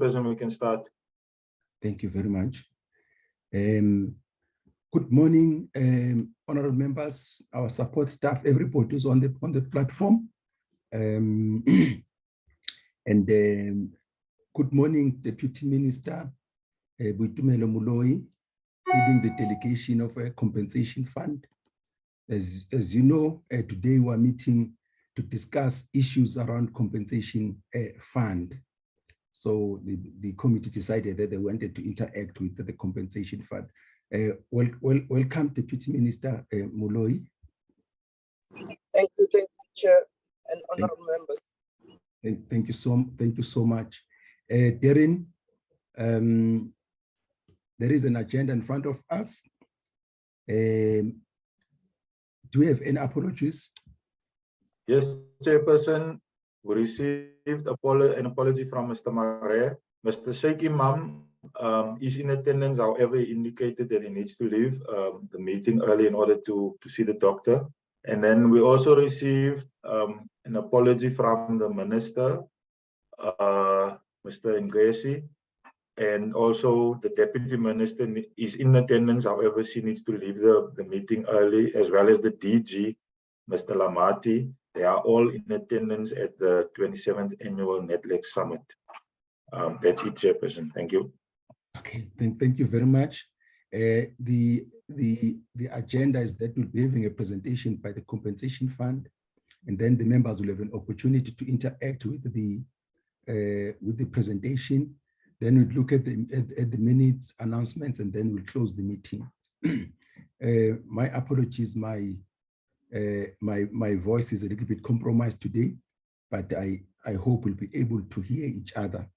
Chairperson, we can start. Thank you very much. Good morning, honorable members, our support staff, everybody who's on the platform. Good morning, Deputy Minister Boitumelo Moloi, leading the delegation of a compensation fund. As you know, today we are meeting to discuss issues around compensation fund. So the committee decided that they wanted to interact with the compensation fund. Welcome, Deputy Minister Moloi. Thank you, Chair and honorable members. Thank you so much. Darren, there is an agenda in front of us. Do we have any apologies? Yes, Chairperson, we received an apology from Mr. Mare. Mr. Sheikh Imam is in attendance, however, he indicated that he needs to leave the meeting early in order to see the doctor. And then we also received an apology from the Minister, Mr. Ngesi, and also the Deputy Minister is in attendance, however, she needs to leave the meeting early, as well as the DG, Mr. Lamati. They are all in attendance at the 27th Annual NetLex Summit. That's it, Chairperson. Thank you. Okay, thank you very much. The agenda is that we'll be having a presentation by the compensation fund, and then the members will have an opportunity to interact with the presentation. Then we'll look at the minutes, announcements, and then we'll close the meeting. My apologies, my voice is a little bit compromised today, but I hope we'll be able to hear each other.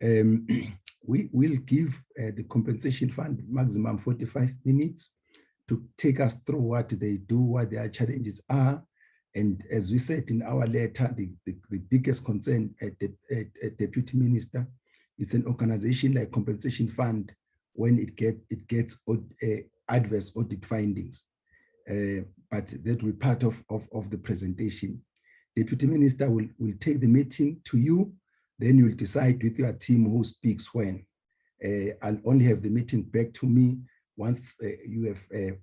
We will give the compensation fund maximum 45 minutes to take us through what they do, what their challenges are. And as we said in our letter, the biggest concern at Deputy Minister is an organization like compensation fund when it gets adverse audit findings. But that will be part of the presentation. Deputy Minister will take the meeting to you. Then you'll decide with your team who speaks when. I'll only have the meeting back to me once you have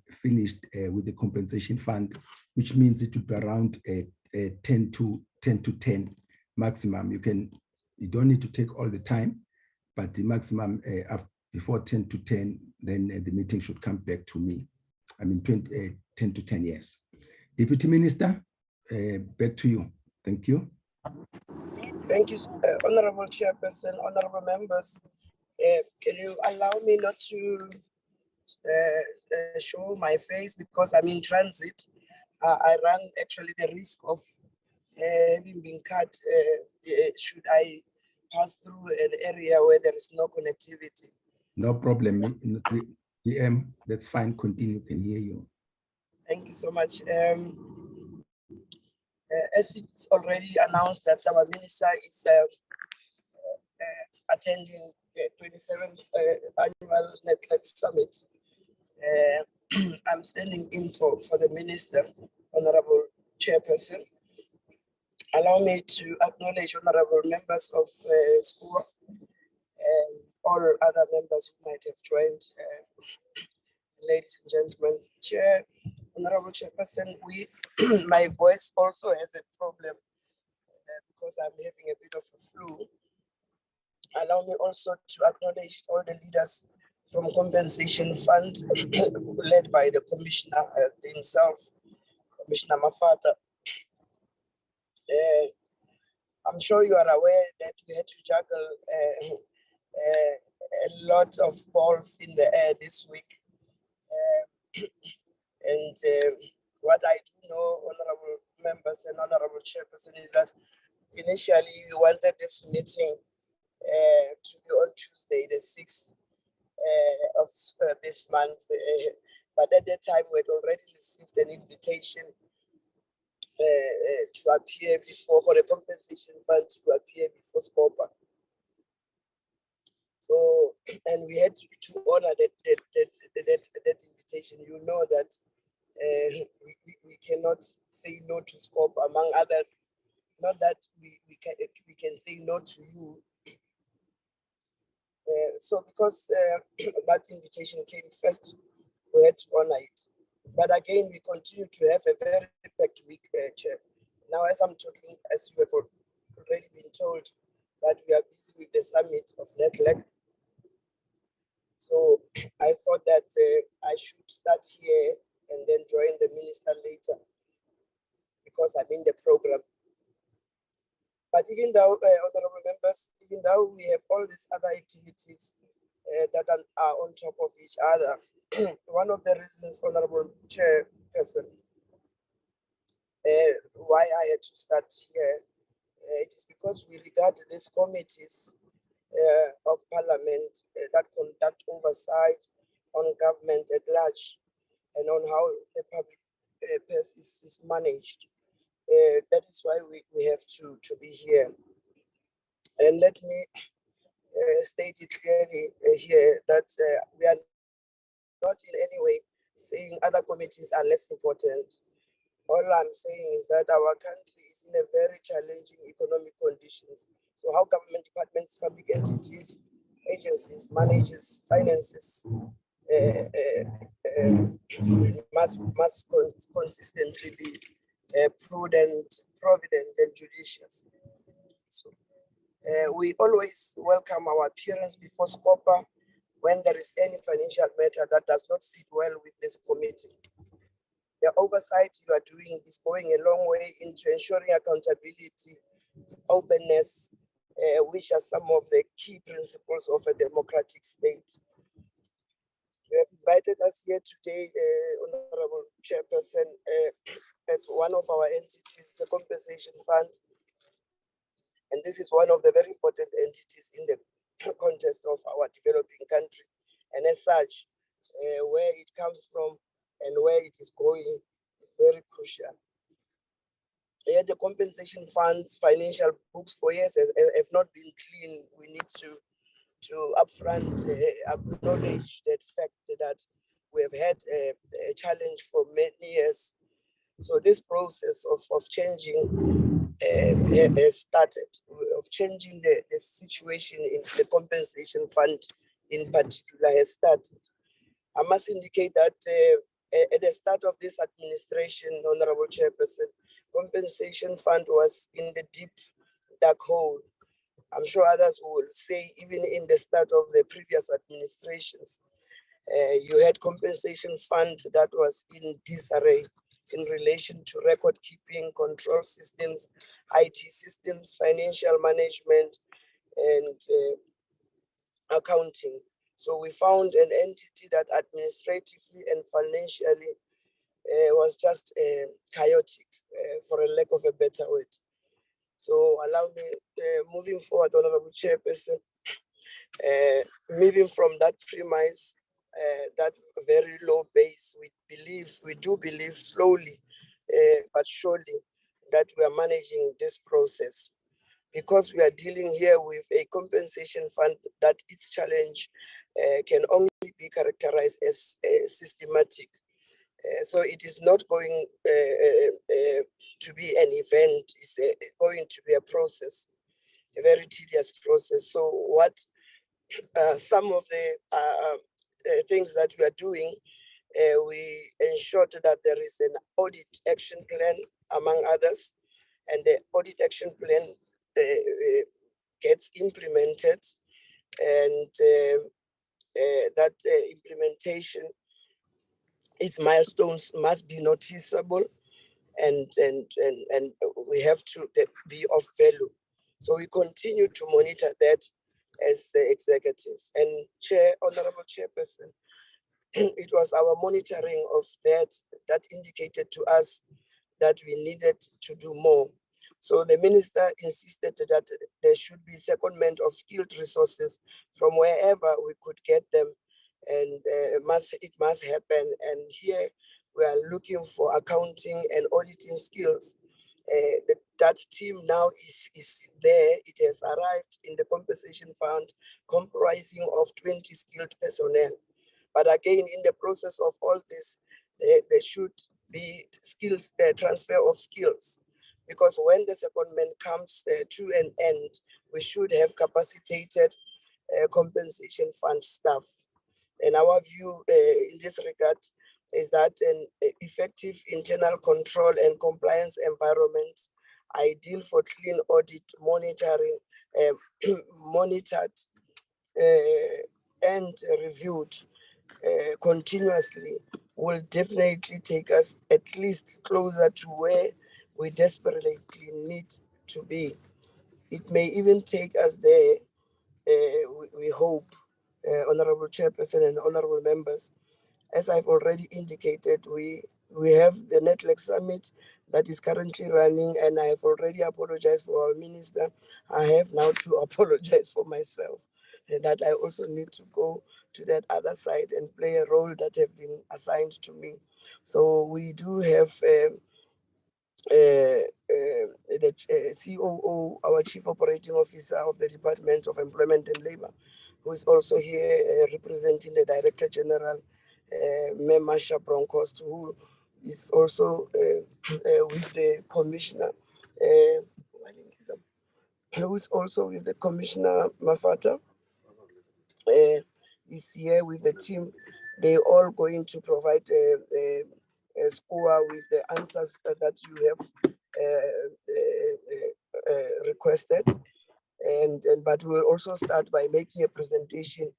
finished with the compensation fund, which means it will be around 10 to 10 maximum. You don't need to take all the time, but the maximum before 10 to 10, then the meeting should come back to me. I mean 10 to 10 years. Deputy Minister, back to you. Thank you. Thank you, Honorable Chairperson, honorable members. Can you allow me not to show my face because I'm in transit? I run actually the risk of having been cut should I pass through an area where there is no connectivity. No problem. DM, that's fine. Continue. Can hear you. Thank you so much. As it's already announced that our minister is attending the 27th Annual NetLex Summit, I'm standing in for the minister, Honorable Chairperson. Allow me to acknowledge honorable members of school and all other members who might have joined. Ladies and gentlemen, Chair, Honorable Chairperson, my voice also has a problem because I'm having a bit of a flu. Allow me also to acknowledge all the leaders from Compensation Fund led by the Commissioner himself, Commissioner Mafata. I'm sure you are aware that we had to juggle a lot of balls in the air this week. What I do know, honorable members and honorable chairperson, is that initially we wanted this meeting to be on Tuesday, the 6th of this month. But at that time, we had already received an invitation to appear for the compensation fund to appear before SCOPA. So, and we had to honor that invitation. You know that we cannot say no to SCOPA, among others. Not that we can say no to you, So because that invitation came first, we had to honor it. But again, we continue to have a very packed week, Chair. Now, as I'm talking, as you have already been told, that we are busy with the summit of NETLEC. So I thought that I should start here and then join the minister later because I'm in the program. But even though, honorable members, even though we have all these other activities that are on top of each other, one of the reasons, honorable chairperson, why I had to start here, it is because we regard these committees of parliament that conduct oversight on government at large and on how the public purse is managed. That is why we have to be here. And let me state it clearly here that we are not in any way saying other committees are less important. All I'm saying is that our country is in a very challenging economic conditions. So how government departments, public entities, agencies manages finances must consistently be prudent, provident, and judicious. So we always welcome our appearance before SCOPA when there is any financial matter that does not sit well with this committee. The oversight you are doing is going a long way into ensuring accountability, openness, which are some of the key principles of a democratic state. You have invited us here today, Honorable Chairperson, as one of our entities, the Compensation Fund. And this is one of the very important entities in the context of our developing country. And as such, where it comes from and where it is going is very crucial. Yeah, the compensation funds financial books for years have not been clean. We need to upfront acknowledge that fact that we have had a challenge for many years. So this process of changing has started, of changing the situation in the compensation fund in particular has started. I must indicate that at the start of this administration, Honorable Chairperson, compensation fund was in the deep dark hole. I'm sure others will say even in the start of the previous administrations, you had compensation fund that was in disarray in relation to record keeping, control systems, IT systems, financial management, and accounting. So we found an entity that administratively and financially was just chaotic, for a lack of a better word. So allow me, moving forward, Honorable Chairperson, moving from that premise, that very low base, we do believe slowly but surely that we are managing this process, because we are dealing here with a compensation fund that its challenge can only be characterized as systematic. So it is not going to be an event, it's going to be a process, a very tedious process. So what some of the things that we are doing, we ensured that there is an audit action plan, among others, and the audit action plan gets implemented, and that implementation, its milestones must be noticeable, and we have to be of value. So we continue to monitor that as the executive. And Honorable Chairperson, it was our monitoring of that indicated to us that we needed to do more. So the minister insisted that there should be secondment of skilled resources from wherever we could get them, and it must happen. And here we are looking for accounting and auditing skills. That team now is there. It has arrived in the compensation fund, comprising of 20 skilled personnel. But again, in the process of all this, there should be skills, transfer of skills, because when the secondment comes to an end, we should have capacitated compensation fund staff. And our view in this regard is that an effective internal control and compliance environment ideal for clean audit monitoring, monitored and reviewed continuously will definitely take us at least closer to where we desperately need to be. It may even take us there, we hope, Honorable Chairperson and Honorable Members. As I've already indicated, we have the Network Summit that is currently running, and I have already apologized for our minister. I have now to apologize for myself, and that I also need to go to that other side and play a role that have been assigned to me. So we do have the COO, our Chief Operating Officer of the Department of Employment and Labor, who is also here representing the Director General, Masha Bronkhorst, who is also with the Commissioner, who is also with the Commissioner Mafata, is here with the team. They all going to provide a score with the answers that you have requested. But we'll also start by making a presentation,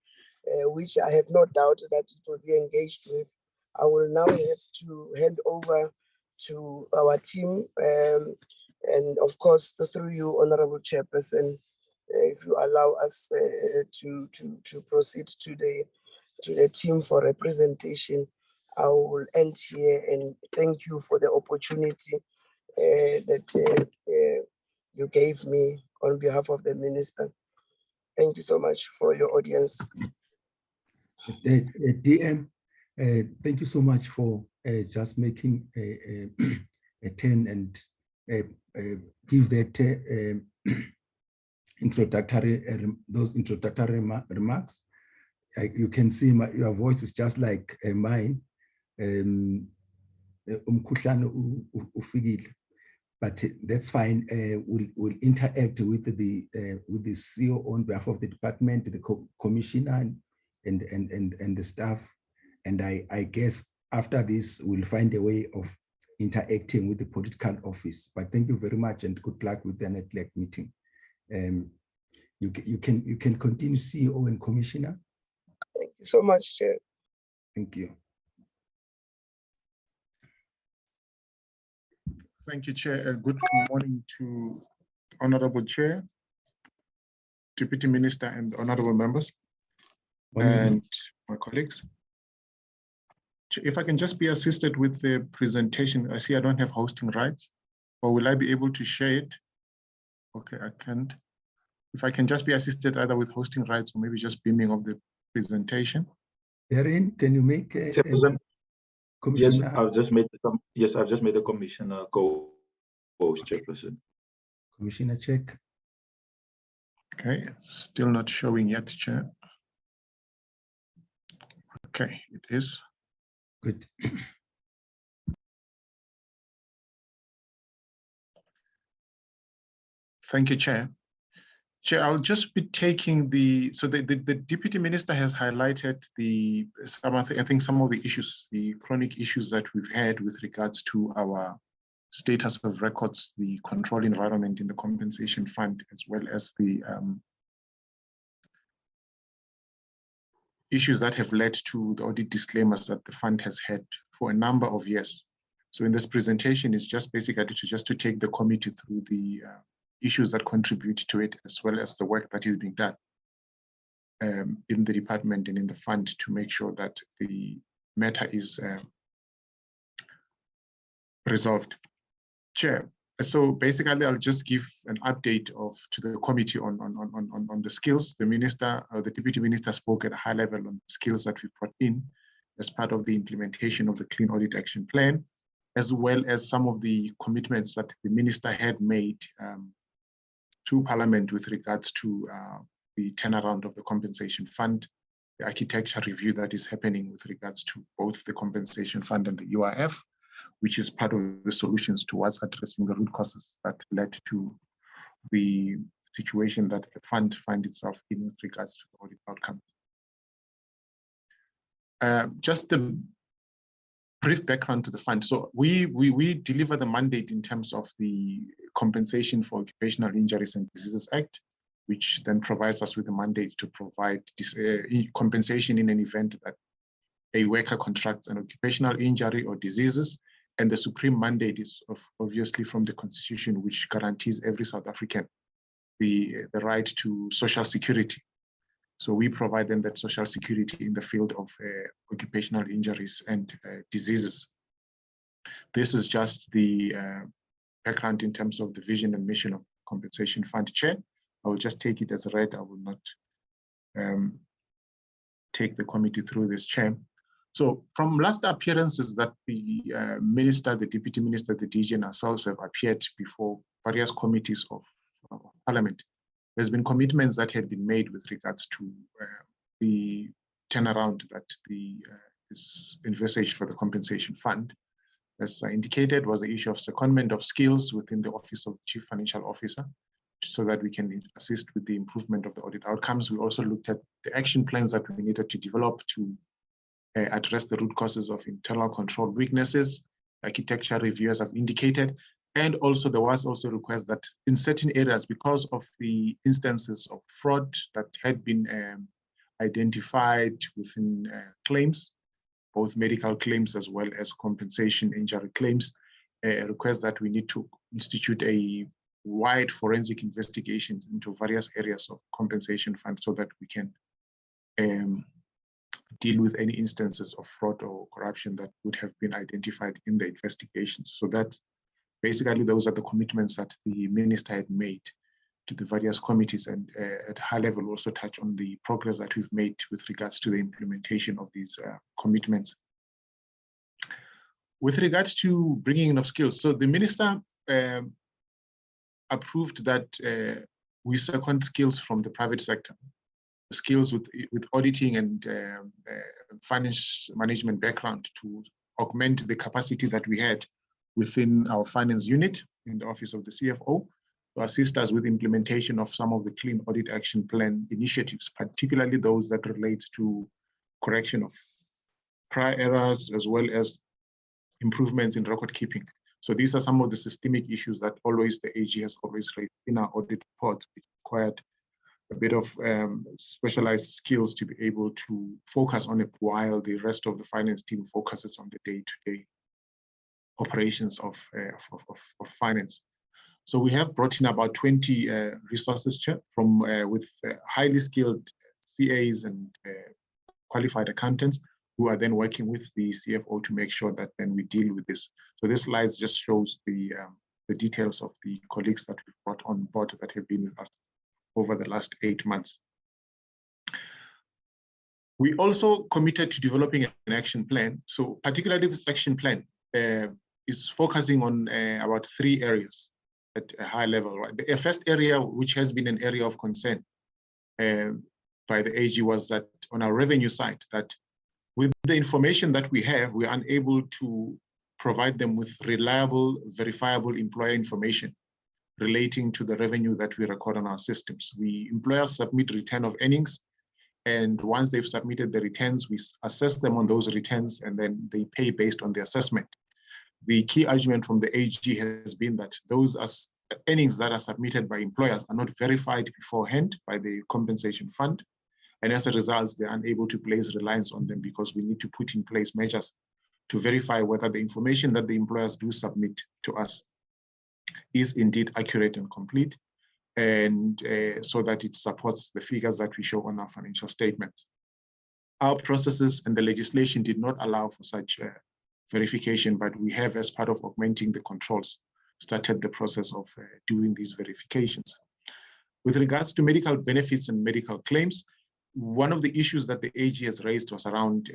which I have no doubt that it will be engaged with. I will now have to hand over to our team, and of course, through you, Honorable Chairperson, if you allow us to proceed to the team for a presentation. I will end here and thank you for the opportunity that you gave me on behalf of the minister. Thank you so much for your audience. DM, thank you so much for just making a turn and give that those introductory remarks. You can see your voice is just like mine. But that's fine. We'll interact with the CEO on behalf of the department, the commissioner, and the staff. And I guess after this, we'll find a way of interacting with the political office. But thank you very much and good luck with the network meeting. You can continue, CEO and Commissioner. Thank you so much, Chair. Thank you. Thank you, Chair. Good morning to Honorable Chair, Deputy Minister, and honorable members, and my colleagues. If I can just be assisted with the presentation. I see I don't have hosting rights, or will I be able to share it? Okay, I can't. If I can just be assisted either with hosting rights or maybe just beaming of the presentation. Erin, can you make a Yes, I've just made the commissioner co-host, Chairperson. Commissioner, check. Okay, still not showing yet, Chair. Okay, it is. Good. Thank you, Chair. Chair, I'll just be taking the Deputy Minister has highlighted some of the issues, the chronic issues that we've had with regards to our status of records, the control environment in the compensation fund, as well as the issues that have led to the audit disclaimers that the fund has had for a number of years. So in this presentation, it's just basically to take the committee through the issues that contribute to it, as well as the work that is being done in the department and in the fund to make sure that the matter is resolved. Chair, so basically I'll just give an update to the committee on the skills. The minister, the deputy minister spoke at a high level on the skills that we brought in as part of the implementation of the Clean Audit Action Plan, as well as some of the commitments that the minister had made to Parliament with regards to the turnaround of the compensation fund, the architecture review that is happening with regards to both the compensation fund and the UIF, which is part of the solutions towards addressing the root causes that led to the situation that the fund finds itself in with regards to the audit outcome. Just a brief background to the fund. So we deliver the mandate in terms of the Compensation for Occupational Injuries and Diseases Act, which then provides us with the mandate to provide compensation in an event that a worker contracts an occupational injury or diseases. And the supreme mandate is obviously from the Constitution, which guarantees every South African the right to social security. So we provide them that social security in the field of occupational injuries and diseases. This is just the background in terms of the vision and mission of Compensation Fund Chair. I will just take it as read. I will not take the committee through this, Chair. So from last appearances that the Minister, the Deputy Minister, the DG and ourselves have appeared before various committees of Parliament, there's been commitments that had been made with regards to the turnaround that is envisaged for the Compensation Fund. As I indicated, was the issue of secondment of skills within the Office of Chief Financial Officer, so that we can assist with the improvement of the audit outcomes. We also looked at the action plans that we needed to develop to address the root causes of internal control weaknesses, architecture review, as I've indicated. And also there was also a request that in certain areas, because of the instances of fraud that had been identified within claims, both medical claims as well as compensation injury claims, a request that we need to institute a wide forensic investigation into various areas of compensation fund so that we can deal with any instances of fraud or corruption that would have been identified in the investigations. So that basically those are the commitments that the Minister had made to the various committees, and at high level also touch on the progress that we've made with regards to the implementation of these commitments. With regards to bringing in of skills, so the Minister approved that we second skills from the private sector, skills with auditing and finance management background to augment the capacity that we had within our finance unit in the Office of the CFO, to assist us with implementation of some of the Clean Audit Action Plan initiatives, particularly those that relate to correction of prior errors, as well as improvements in record keeping. So these are some of the systemic issues that always the AG has always raised in our audit reports, which required a bit of specialized skills to be able to focus on it while the rest of the finance team focuses on the day-to-day operations of finance. So we have brought in about 20 resources from with highly skilled CAs and qualified accountants who are then working with the CFO to make sure that then we deal with this. So this slide just shows the details of the colleagues that we've brought on board that have been with us over the last 8 months. We also committed to developing an action plan. So particularly this action plan is focusing on about 3 areas at a high level. Right? The first area, which has been an area of concern by the AG, was that on our revenue side, that with the information that we have, we are unable to provide them with reliable, verifiable employer information relating to the revenue that we record on our systems. Employers submit return of earnings, and once they've submitted the returns, we assess them on those returns, and then they pay based on the assessment. The key argument from the AG has been that those earnings that are submitted by employers are not verified beforehand by the compensation fund, and as a result, they're unable to place reliance on them because we need to put in place measures to verify whether the information that the employers do submit to us is indeed accurate and complete, and so that it supports the figures that we show on our financial statements. Our processes and the legislation did not allow for such verification, but we have, as part of augmenting the controls, started the process of doing these verifications. With regards to medical benefits and medical claims, one of the issues that the AG has raised was around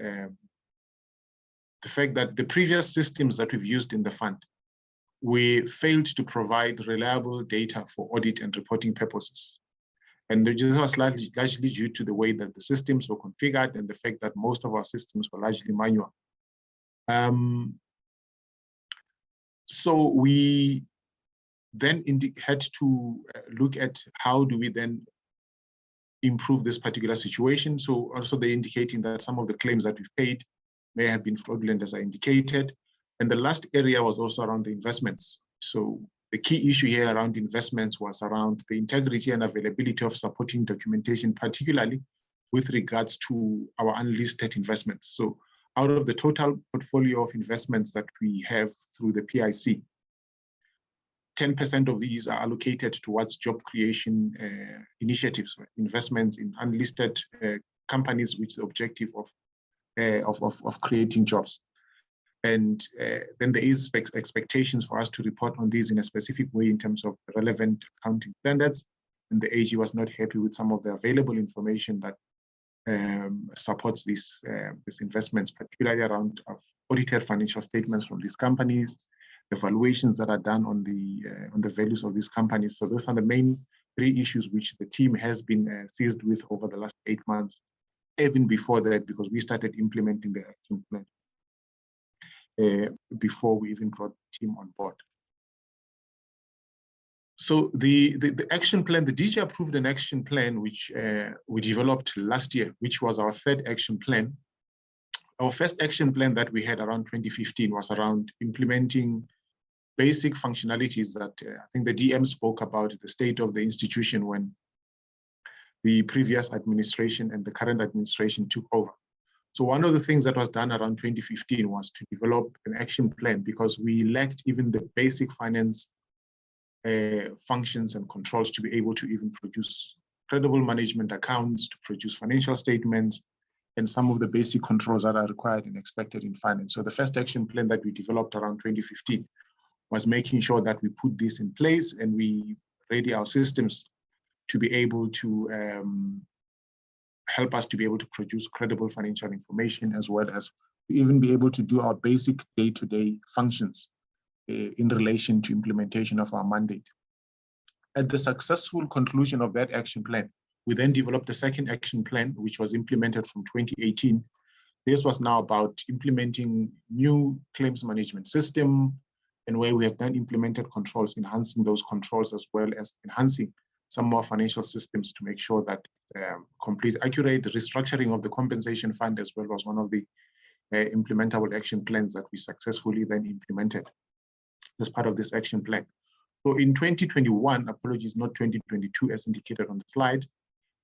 the fact that the previous systems that we've used in the fund, we failed to provide reliable data for audit and reporting purposes. And this was largely due to the way that the systems were configured and the fact that most of our systems were largely manual. So we then had to look at how do we then improve this particular situation. So also they're indicating that some of the claims that we've paid may have been fraudulent, as I indicated. And the last area was also around the investments. So the key issue here around investments was around the integrity and availability of supporting documentation, particularly with regards to our unlisted investments. So out of the total portfolio of investments that we have through the PIC, 10% of these are allocated towards job creation initiatives, investments in unlisted companies, with the objective of creating jobs. And then there is expectations for us to report on these in a specific way in terms of relevant accounting standards. And the AG was not happy with some of the available information that supports these investments, particularly around audited financial statements from these companies, the valuations that are done on the values of these companies. So those are the main three issues which the team has been seized with over the last 8 months, even before that, because we started implementing the action plan before we even brought the team on board. So the action plan, the DG approved an action plan which we developed last year, which was our third action plan. Our first action plan that we had around 2015 was around implementing basic functionalities that I think the DM spoke about, the state of the institution when the previous administration and the current administration took over. So one of the things that was done around 2015 was to develop an action plan, because we lacked even the basic finance functions and controls to be able to even produce credible management accounts, to produce financial statements, and some of the basic controls that are required and expected in finance. So the first action plan that we developed around 2015 was making sure that we put this in place and we ready our systems to be able to help us to be able to produce credible financial information, as well as to even be able to do our basic day-to-day functions in relation to implementation of our mandate. At the successful conclusion of that action plan, we then developed the second action plan, which was implemented from 2018. This was now about implementing new claims management system, and where we have then implemented controls, enhancing those controls, as well as enhancing some more financial systems to make sure that complete accurate restructuring of the compensation fund as well was one of the implementable action plans that we successfully then implemented as part of this action plan. So in 2021, apologies, not 2022 as indicated on the slide,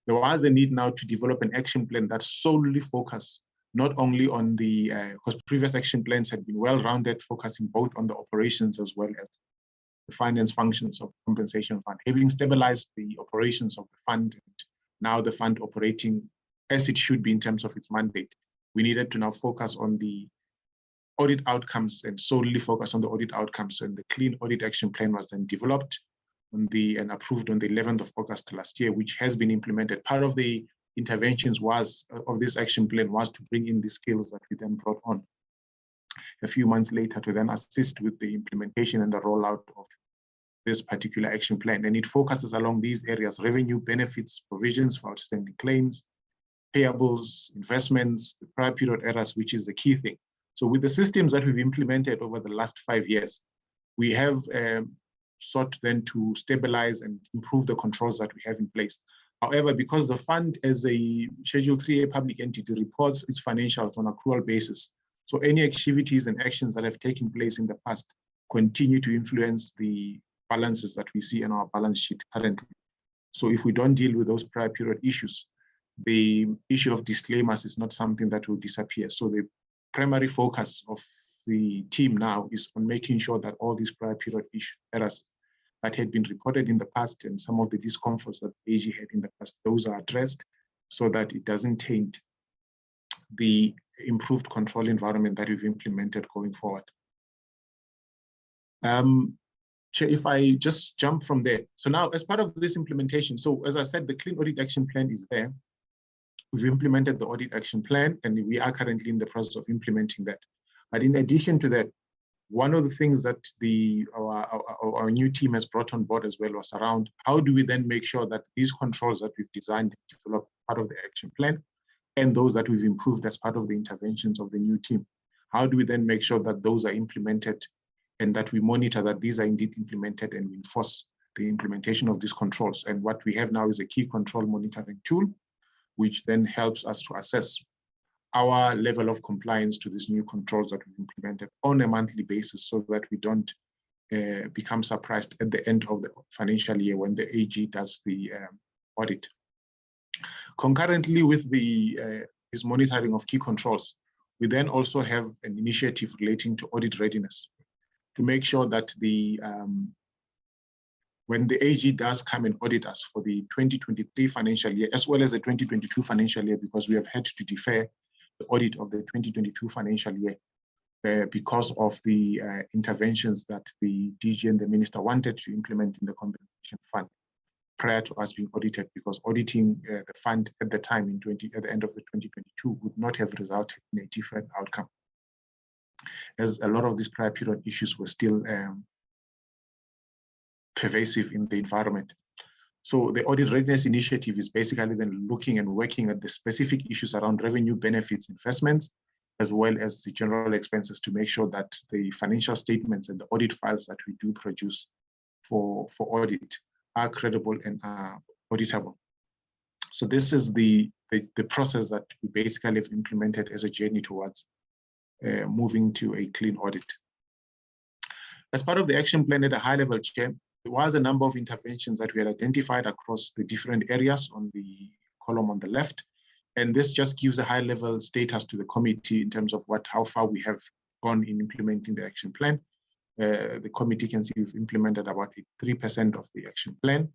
there was a need now to develop an action plan that solely focused not only on the, because previous action plans had been well-rounded, focusing both on the operations as well as the finance functions of the compensation fund. Having stabilized the operations of the fund, and now the fund operating as it should be in terms of its mandate, we needed to now focus on the audit outcomes and solely focus on the audit outcomes. And the clean audit action plan was then developed and approved on the 11th of August last year, which has been implemented. Part of the interventions of this action plan was to bring in the skills that we then brought on a few months later to then assist with the implementation and the rollout of this particular action plan. And it focuses along these areas: revenue, benefits, provisions for outstanding claims, payables, investments, the prior period errors, which is the key thing. So with the systems that we've implemented over the last 5 years, we have sought then to stabilize and improve the controls that we have in place. However, because the fund as a Schedule 3A public entity reports its financials on an accrual basis, so any activities and actions that have taken place in the past continue to influence the balances that we see in our balance sheet currently. So if we don't deal with those prior period issues, the issue of disclaimers is not something that will disappear. So the primary focus of the team now is on making sure that all these prior period errors that had been reported in the past and some of the discomforts that the AG had in the past, those are addressed so that it doesn't taint the improved control environment that we've implemented going forward. If I just jump from there. So now, as part of this implementation, so as I said, the Clean Audit Action Plan is there. We've implemented the Audit Action Plan, and we are currently in the process of implementing that. But in addition to that, one of the things that our new team has brought on board as well was around how do we then make sure that these controls that we've designed and developed part of the action plan, and those that we've improved as part of the interventions of the new team, how do we then make sure that those are implemented and that we monitor that these are indeed implemented and we enforce the implementation of these controls. And what we have now is a key control monitoring tool, which then helps us to assess our level of compliance to these new controls that we've implemented on a monthly basis, so that we don't become surprised at the end of the financial year when the AG does the audit. Concurrently with this monitoring of key controls, we then also have an initiative relating to audit readiness to make sure that when the AG does come and audit us for the 2023 financial year, as well as the 2022 financial year, because we have had to defer the audit of the 2022 financial year because of the interventions that the DG and the minister wanted to implement in the compensation fund prior to us being audited, because auditing the fund at the time at the end of the 2022 would not have resulted in a different outcome, as a lot of these prior period issues were still pervasive in the environment. So the Audit Readiness Initiative is basically then looking and working at the specific issues around revenue, benefits, investments, as well as the general expenses, to make sure that the financial statements and the audit files that we do produce for audit are credible and are auditable. So this is the process that we basically have implemented as a journey towards moving to a clean audit. As part of the action plan at a high level, Chair, there was a number of interventions that we had identified across the different areas on the column on the left. And this just gives a high level status to the committee in terms of how far we have gone in implementing the action plan. The committee can see we've implemented about 3% of the action plan,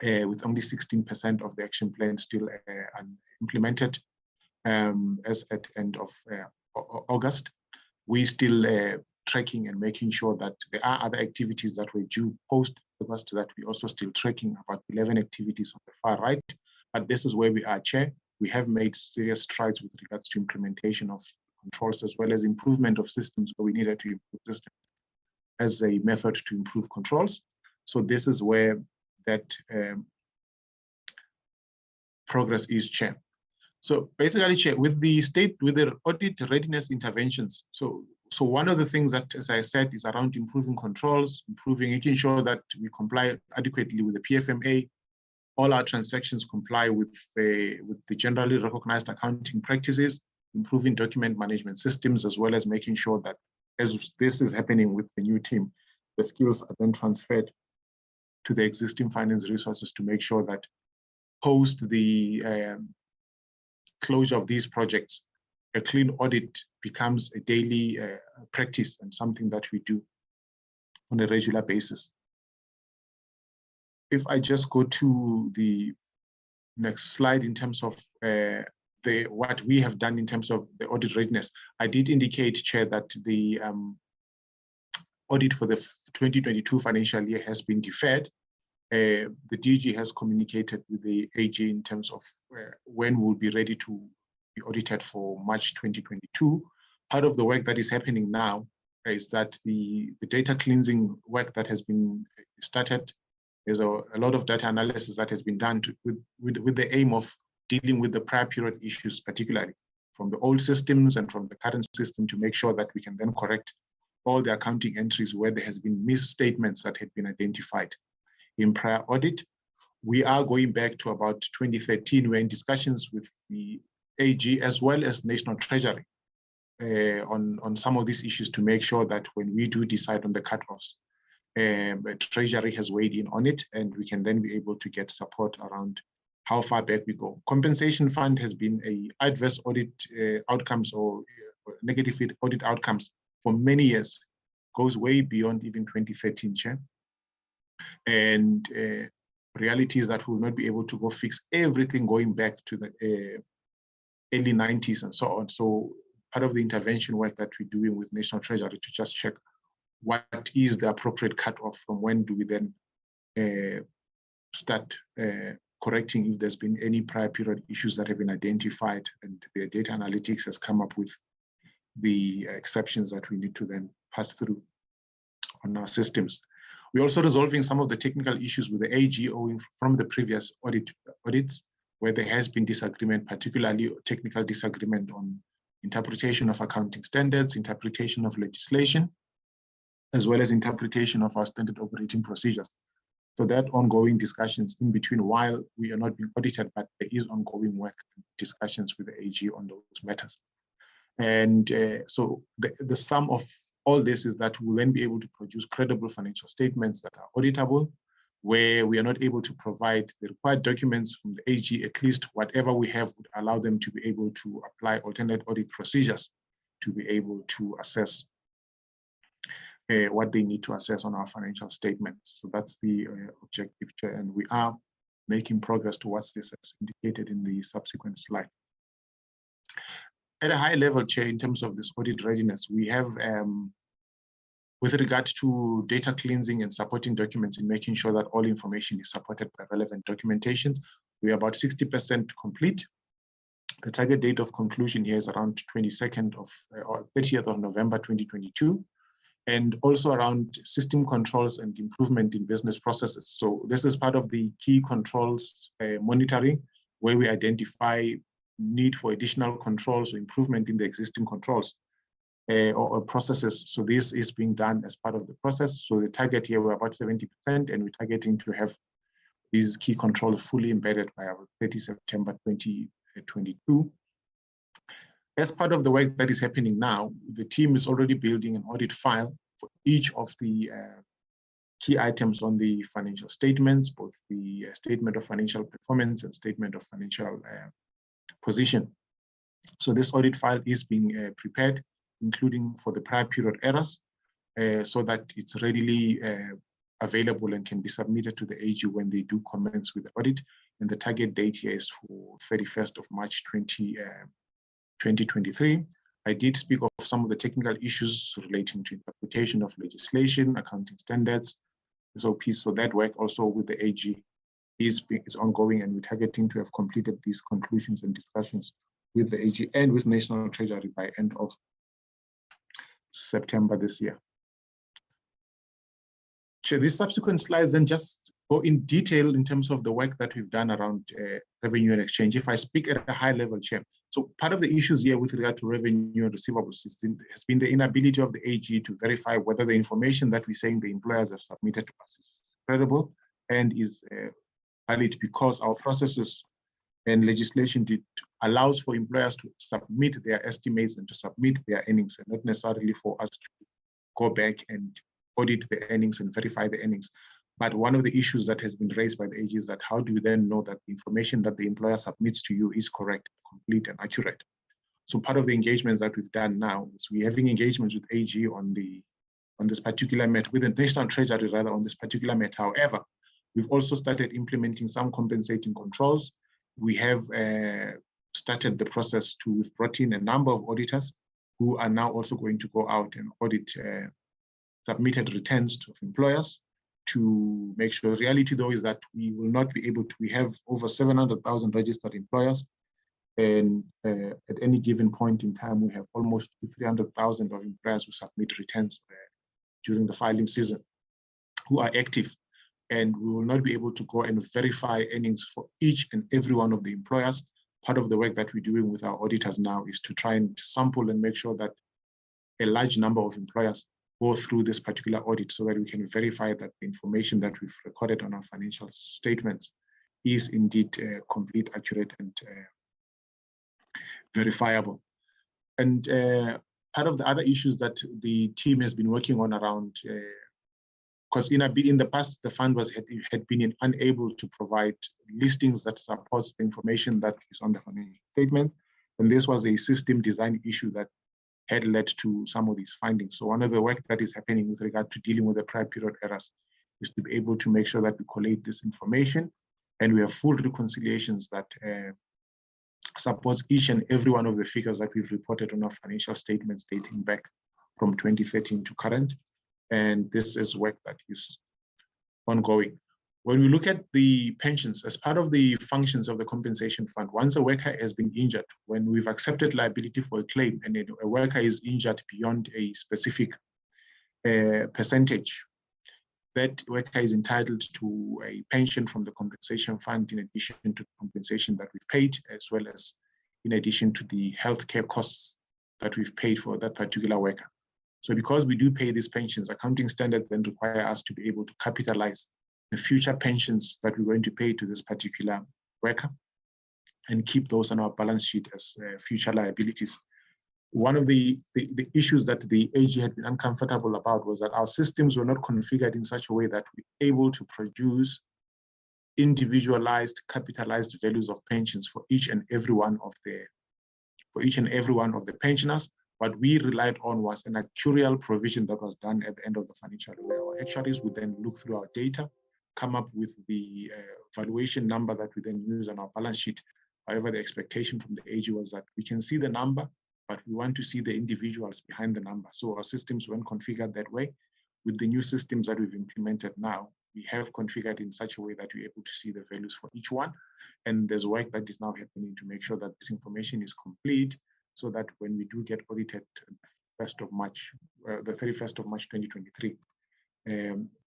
with only 16% of the action plan still implemented as at end of August. We still tracking and making sure that there are other activities that were due post August, that we also still tracking about 11 activities on the far right. But this is where we are, Chair. We have made serious strides with regards to implementation of controls, as well as improvement of systems where we needed to improve systems as a method to improve controls. So this is where that progress is, Chair. So basically, Chair, with the audit readiness interventions, so one of the things that, as I said, is around improving controls, making sure that we comply adequately with the PFMA, all our transactions comply with the generally recognized accounting practices, improving document management systems, as well as making sure that as this is happening with the new team, the skills are then transferred to the existing finance resources to make sure that post the closure of these projects, a clean audit becomes a daily practice and something that we do on a regular basis. If I just go to the next slide in terms of what we have done in terms of the audit readiness, I did indicate, Chair, that the audit for the 2022 financial year has been deferred. The DG has communicated with the AG in terms of when we'll be ready to be audited for March 2022. Part of the work that is happening now is that the data cleansing work that has been started, there's a lot of data analysis that has been done with the aim of dealing with the prior period issues, particularly from the old systems and from the current system, to make sure that we can then correct all the accounting entries where there has been misstatements that had been identified in prior audit. We are going back to about 2013. We're in discussions with the AG as well as National Treasury on some of these issues to make sure that when we do decide on the cutoffs, Treasury has weighed in on it, and we can then be able to get support around how far back we go. Compensation fund has been a adverse audit outcomes or negative audit outcomes for many years, goes way beyond even 2013, Chair. And reality is that we will not be able to go fix everything going back to the early 90s and so on. So part of the intervention work that we're doing with National Treasury to just check what is the appropriate cutoff, from when do we then start correcting if there's been any prior period issues that have been identified, and the data analytics has come up with the exceptions that we need to then pass through on our systems. We're also resolving some of the technical issues with the AG owing from the previous audits, where there has been disagreement, particularly technical disagreement on interpretation of accounting standards, interpretation of legislation. as well as interpretation of our standard operating procedures. So that ongoing discussions in between while we are not being audited, but there is ongoing work and discussions with the AG on those matters. And so the sum of all this is that we'll then be able to produce credible financial statements that are auditable, where we are not able to provide the required documents from the AG, at least whatever we have would allow them to be able to apply alternate audit procedures to be able to assess what they need to assess on our financial statements. So that's the objective, Chair, and we are making progress towards this as indicated in the subsequent slide. At a high level, Chair, in terms of this audit readiness, we have, with regard to data cleansing and supporting documents in making sure that all information is supported by relevant documentations, we are about 60% complete. The target date of conclusion here is around 22nd of or 30th of November 2022. And also around system controls and improvement in business processes. So this is part of the key controls monitoring, where we identify need for additional controls or improvement in the existing controls or processes. So this is being done as part of the process. So the target here, we're about 70%, and we're targeting to have these key controls fully embedded by our 30 September 2022. As part of the work that is happening now, the team is already building an audit file for each of the key items on the financial statements, both the statement of financial performance and statement of financial position. So this audit file is being prepared, including for the prior period errors, so that it's readily available and can be submitted to the AG when they do commence with the audit. And the target date here is for 31st of March 2023. I did speak of some of the technical issues relating to interpretation of legislation, accounting standards, SOPs. So that work also with the AG is ongoing, and we're targeting to have completed these conclusions and discussions with the AG and with National Treasury by end of September this year. Chair, these subsequent slides then just go in detail in terms of the work that we've done around revenue and exchange. If I speak at a high level, Chair, so part of the issues here with regard to revenue and receivables has been the inability of the AG to verify whether the information that we're saying the employers have submitted to us is credible and is valid, because our processes and legislation allows for employers to submit their estimates and to submit their earnings, and not necessarily for us to go back and audit the earnings and verify the earnings. But one of the issues that has been raised by the AG is that how do you then know that the information that the employer submits to you is correct, complete, and accurate? So part of the engagements that we've done now is we're having engagements with AG on this particular matter, with the National Treasury rather, on this particular matter. However, we've also started implementing some compensating controls. We have started the process to, we've brought in a number of auditors who are now also going to go out and audit submitted returns of employers, to make sure. The reality though is that we will not be able to, we have over 700,000 registered employers, and at any given point in time, we have almost 300,000 of employers who submit returns during the filing season, who are active. And we will not be able to go and verify earnings for each and every one of the employers. Part of the work that we're doing with our auditors now is to try and sample and make sure that a large number of employers go through this particular audit so that we can verify that the information that we've recorded on our financial statements is indeed complete, accurate, and verifiable. And part of the other issues that the team has been working on around, because in the past, the fund had been unable to provide listings that supports the information that is on the financial statements. And this was a system design issue that had led to some of these findings. So one of the work that is happening with regard to dealing with the prior period errors is to be able to make sure that we collate this information and we have full reconciliations that supports each and every one of the figures that we've reported on our financial statements dating back from 2013 to current. And this is work that is ongoing. When we look at the pensions, as part of the functions of the compensation fund, once a worker has been injured, when we've accepted liability for a claim and a worker is injured beyond a specific percentage, that worker is entitled to a pension from the compensation fund in addition to the compensation that we've paid, as well as in addition to the healthcare costs that we've paid for that particular worker. So because we do pay these pensions, accounting standards then require us to be able to capitalize the future pensions that we're going to pay to this particular worker and keep those on our balance sheet as future liabilities. One of the issues that the AG had been uncomfortable about was that our systems were not configured in such a way that we're able to produce individualized, capitalized values of pensions for each and every one of the pensioners. What we relied on was an actuarial provision that was done at the end of the financial year. Our actuaries would then look through our data, come up with the valuation number that we then use on our balance sheet. However, the expectation from the AG was that we can see the number, but we want to see the individuals behind the number. So our systems weren't configured that way. With the new systems that we've implemented now, we have configured in such a way that we're able to see the values for each one. And there's work that is now happening to make sure that this information is complete, so that when we do get audited the 31st of March 2023,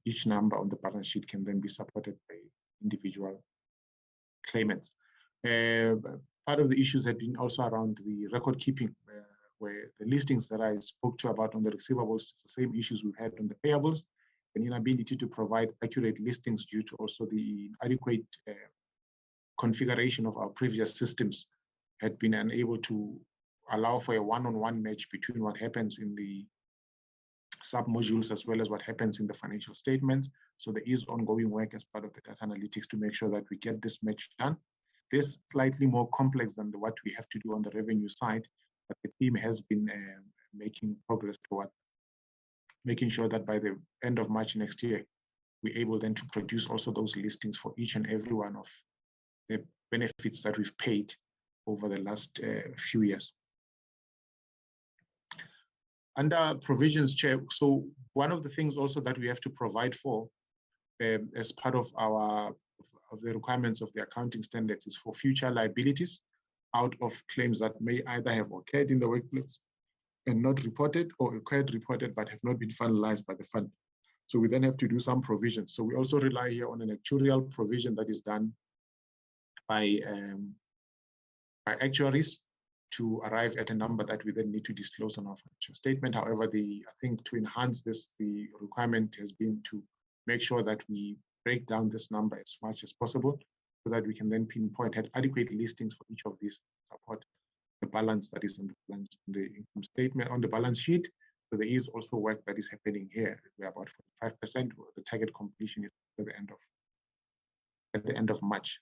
each number on the balance sheet can then be supported by individual claimants. Part of the issues had been also around the record keeping, where the listings that I spoke to about on the receivables, the same issues we've had on the payables, an inability to provide accurate listings due to also the inadequate configuration of our previous systems had been unable to allow for a one-on-one match between what happens in the sub-modules as well as what happens in the financial statements. So there is ongoing work as part of the data analytics to make sure that we get this match done. This is slightly more complex than what we have to do on the revenue side, but the team has been making progress toward making sure that by the end of March next year, we're able then to produce also those listings for each and every one of the benefits that we've paid over the last few years. Under provisions, Chair, so one of the things also that we have to provide for as part of the requirements of the accounting standards is for future liabilities out of claims that may either have occurred in the workplace and not reported, or occurred reported but have not been finalized by the fund. So we then have to do some provisions. So we also rely here on an actuarial provision that is done by actuaries to arrive at a number that we then need to disclose on our financial statement. However, I think to enhance this, the requirement has been to make sure that we break down this number as much as possible so that we can then pinpoint adequate listings for each of these support the balance that is on the income statement, on the balance sheet. So there is also work that is happening here. We're about 45%. The target completion is at the end of March.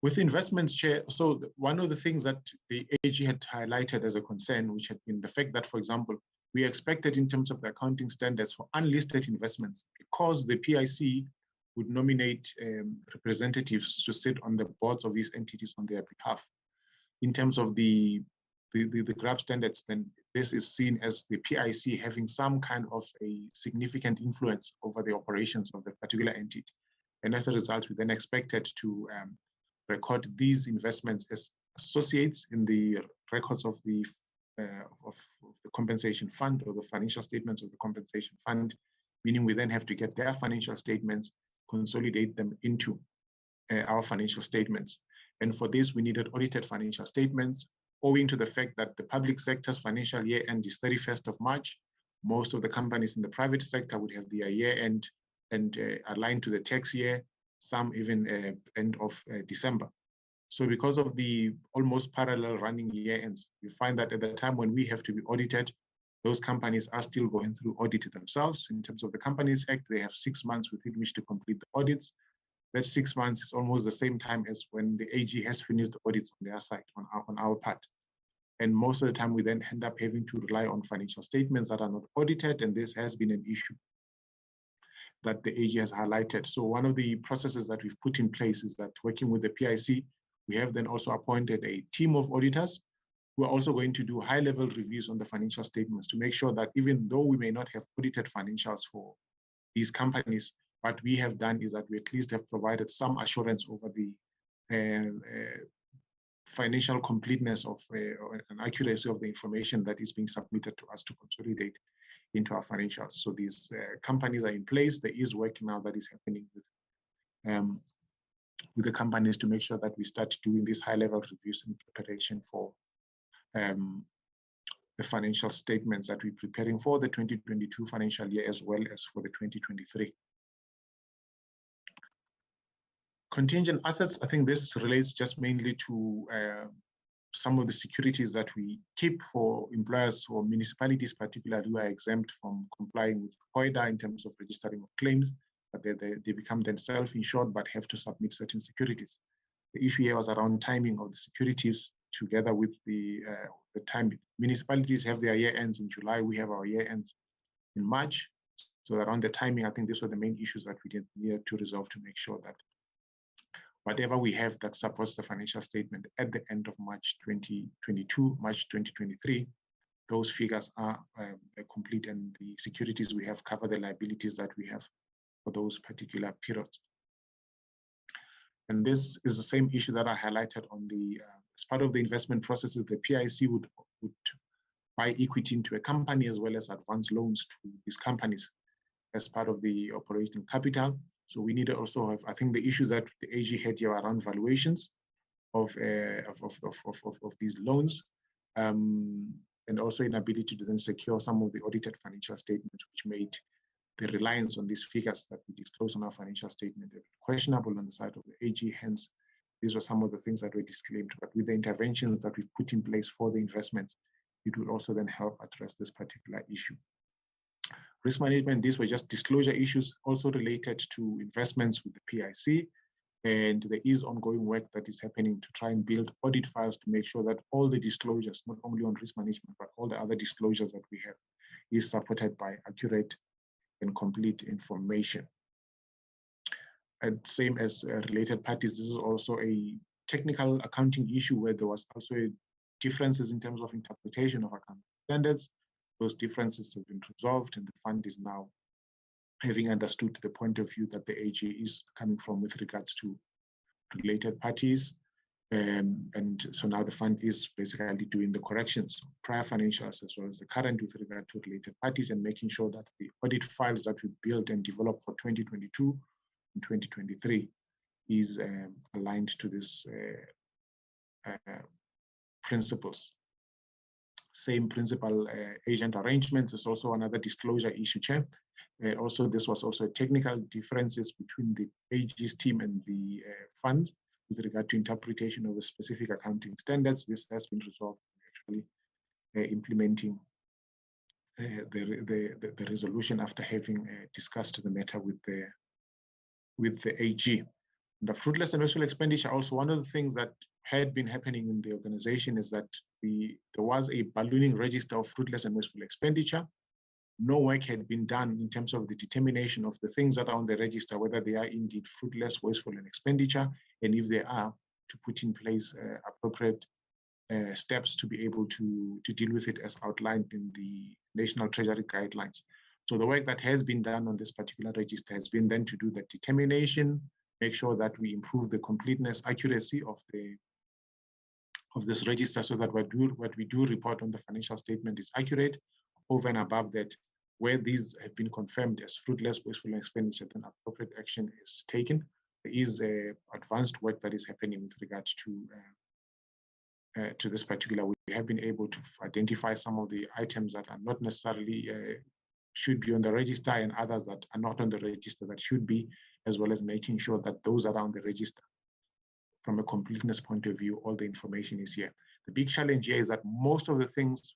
With investments, Chair, so one of the things that the AG had highlighted as a concern, which had been the fact that, for example, we expected in terms of the accounting standards for unlisted investments, because the PIC would nominate representatives to sit on the boards of these entities on their behalf. In terms of the GRAP standards, then this is seen as the PIC having some kind of a significant influence over the operations of the particular entity. And as a result, we then expected to record these investments as associates in the records of the compensation fund, or the financial statements of the compensation fund, meaning we then have to get their financial statements, consolidate them into our financial statements. And for this, we needed audited financial statements, owing to the fact that the public sector's financial year end is 31st of March. Most of the companies in the private sector would have their year end and aligned to the tax year, some even end of December. So because of the almost parallel running year ends, you find that at the time when we have to be audited, those companies are still going through audit themselves. In terms of the Companies Act, they have 6 months within which to complete the audits. That 6 months is almost the same time as when the AG has finished the audits on their side, on our part. And most of the time, we then end up having to rely on financial statements that are not audited, and this has been an issue that the AG has highlighted. So one of the processes that we've put in place is that, working with the PIC, we have then also appointed a team of auditors who are also going to do high-level reviews on the financial statements to make sure that even though we may not have audited financials for these companies, what we have done is that we at least have provided some assurance over the financial completeness of and accuracy of the information that is being submitted to us to consolidate into our financials. So these companies are in place. There is work now that is happening with the companies to make sure that we start doing these high-level reviews in preparation for the financial statements that we're preparing for the 2022 financial year as well as for the 2023. Contingent assets, I think this relates just mainly to some of the securities that we keep for employers or municipalities, particularly who are exempt from complying with COIDA in terms of registering of claims, but they become then self-insured but have to submit certain securities. The issue here was around timing of the securities together with the time. Municipalities have their year ends in July, we have our year ends in March. So around the timing, I think these were the main issues that we needed to resolve to make sure that whatever we have that supports the financial statement at the end of March 2022, March 2023, those figures are complete and the securities we have cover the liabilities that we have for those particular periods. And this is the same issue that I highlighted on the, as part of the investment processes, the PIC would buy equity into a company as well as advance loans to these companies as part of the operating capital. So we need to also have, I think the issues that the AG had here around valuations of these loans, and also inability to then secure some of the audited financial statements, which made the reliance on these figures that we disclose on our financial statement questionable on the side of the AG. Hence, these were some of the things that were disclaimed. But with the interventions that we've put in place for the investments, it will also then help address this particular issue. Risk management, these were just disclosure issues also related to investments with the PIC. And there is ongoing work that is happening to try and build audit files to make sure that all the disclosures, not only on risk management, but all the other disclosures that we have is supported by accurate and complete information. And same as related parties, this is also a technical accounting issue where there was also differences in terms of interpretation of accounting standards. Those differences have been resolved and the fund is now having understood the point of view that the AG is coming from with regards to related parties. And so now the fund is basically doing the corrections, prior financials as well as the current with regard to related parties, and making sure that the audit files that we built and developed for 2022 and 2023 is aligned to these principles. Same principal agent arrangements is also another disclosure issue, Chair. Also, this was also technical differences between the AG's team and the fund with regard to interpretation of the specific accounting standards. This has been resolved, actually implementing the resolution after having discussed the matter with the AG. The fruitless and wasteful expenditure, also one of the things that had been happening in the organization is that there was a ballooning register of fruitless and wasteful expenditure. No work had been done in terms of the determination of the things that are on the register, whether they are indeed fruitless, wasteful, and expenditure, and if they are, to put in place appropriate steps to be able to deal with it as outlined in the National Treasury Guidelines. So the work that has been done on this particular register has been then to do the determination, make sure that we improve the completeness, accuracy of this register so that what we do report on the financial statement is accurate. Over and above that, where these have been confirmed as fruitless, wasteful expenditure, then appropriate action is taken. There is advanced work that is happening with regard to this particular. We have been able to identify some of the items that are not necessarily should be on the register and others that are not on the register that should be, as well as making sure that those around the register, from a completeness point of view, all the information is here. The big challenge here is that most of the things,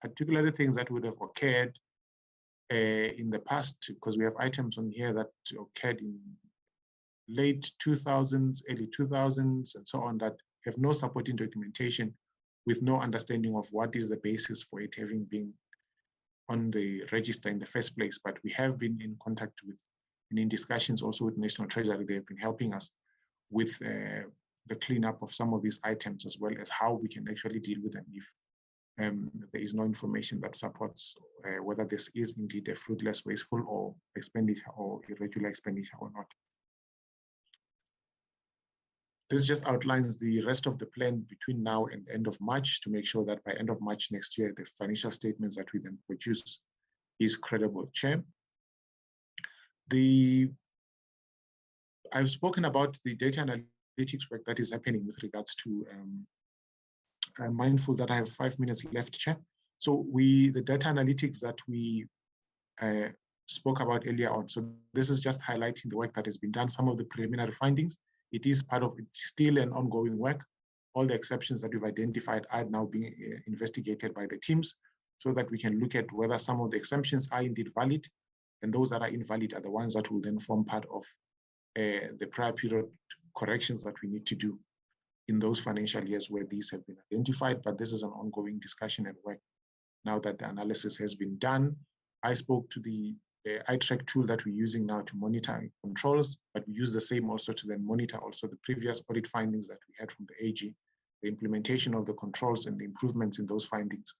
particularly things that would have occurred in the past, because we have items on here that occurred in late 2000s, early 2000s, and so on, that have no supporting documentation with no understanding of what is the basis for it having been on the register in the first place. But we have been in contact with and in discussions also with National Treasury. They've been helping us with the cleanup of some of these items, as well as how we can actually deal with them if there is no information that supports whether this is indeed a fruitless, wasteful, or expenditure or irregular expenditure or not. This just outlines the rest of the plan between now and end of March to make sure that by end of March next year, the financial statements that we then produce is credible. Chair, I've spoken about the data analytics work that is happening with regards to I'm mindful that I have 5 minutes left, Chair. So the data analytics that we spoke about earlier on. So this is just highlighting the work that has been done, some of the preliminary findings. It is part of, it's still an ongoing work. All the exceptions that we've identified are now being investigated by the teams so that we can look at whether some of the exemptions are indeed valid, and those that are invalid are the ones that will then form part of the prior period corrections that we need to do in those financial years where these have been identified. But this is an ongoing discussion and work now that the analysis has been done. I spoke to the iTrack tool that we're using now to monitor controls, but we use the same also to then monitor also the previous audit findings that we had from the AG, the implementation of the controls and the improvements in those findings.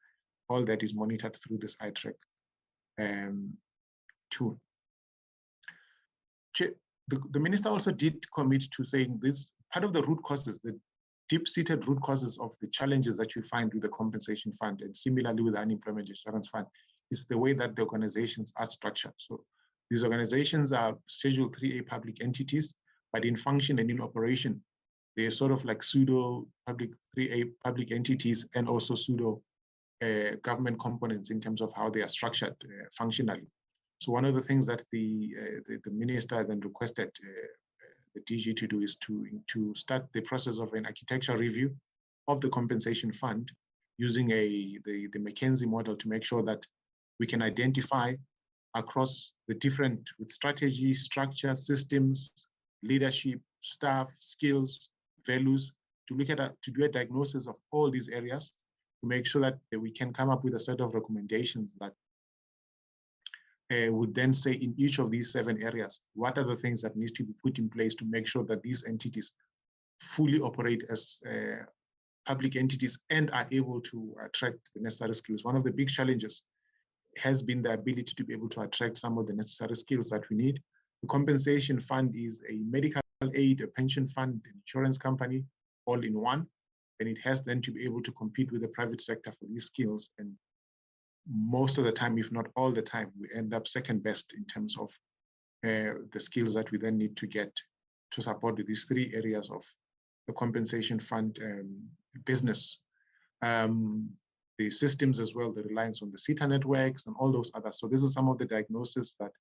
All that is monitored through this iTrack tool. The minister also did commit to saying this, part of the root causes, the deep-seated root causes of the challenges that you find with the compensation fund, and similarly with the unemployment insurance fund, is the way that the organizations are structured. So these organizations are Schedule 3A public entities, but in function and in operation, they're sort of like pseudo public 3A public entities and also pseudo government components in terms of how they are structured functionally. So one of the things that the minister then requested the DG to do is to start the process of an architecture review of the compensation fund using the McKinsey model to make sure that we can identify across the different, with strategy, structure, systems, leadership, staff, skills, values, to look at to do a diagnosis of all these areas to make sure that we can come up with a set of recommendations that would then say in each of these 7 areas, what are the things that need to be put in place to make sure that these entities fully operate as public entities and are able to attract the necessary skills. One of the big challenges has been the ability to be able to attract some of the necessary skills that we need. The compensation fund is a medical aid, a pension fund, an insurance company, all in one. And it has then to be able to compete with the private sector for these skills. And most of the time, if not all the time, we end up second best in terms of the skills that we then need to get to support these 3 areas of the compensation fund business. The systems as well, the reliance on the CETA networks and all those others. So this is some of the diagnosis that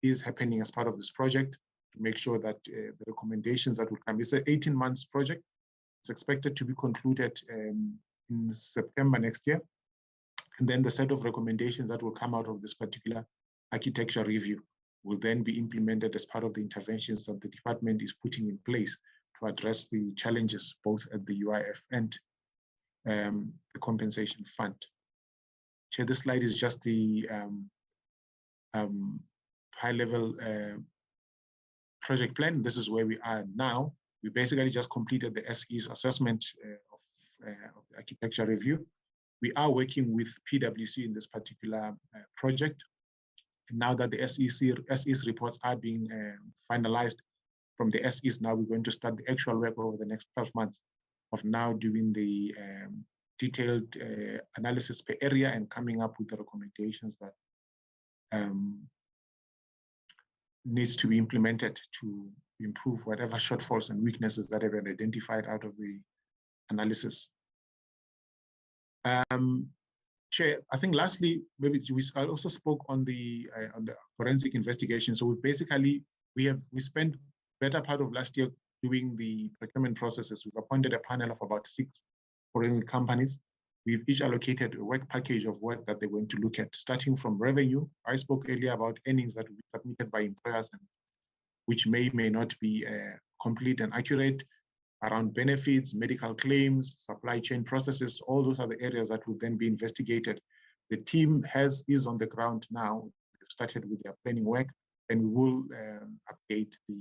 is happening as part of this project to make sure that the recommendations that will come, it's an 18 months project. It's expected to be concluded in September next year. And then the set of recommendations that will come out of this particular architecture review will then be implemented as part of the interventions that the department is putting in place to address the challenges both at the UIF and the compensation fund. So this slide is just the high-level project plan. This is where we are now. We basically just completed the SE's assessment of the architecture review. We are working with PwC in this particular project. And now that the SE's reports are being finalized from the SE's, now we're going to start the actual work over the next 12 months of now doing the detailed analysis per area and coming up with the recommendations that needs to be implemented to improve whatever shortfalls and weaknesses that have been identified out of the analysis. Chair, I think lastly, maybe I also spoke on the forensic investigation. So we spent better part of last year doing the procurement processes. We've appointed a panel of about 6 forensic companies. We've each allocated a work package of work that they're going to look at, starting from revenue. I spoke earlier about earnings that will be submitted by employers, and which may not be complete and accurate, around benefits, medical claims, supply chain processes. All those are the areas that will then be investigated. The team is on the ground now. They've started with their planning work, and we will update the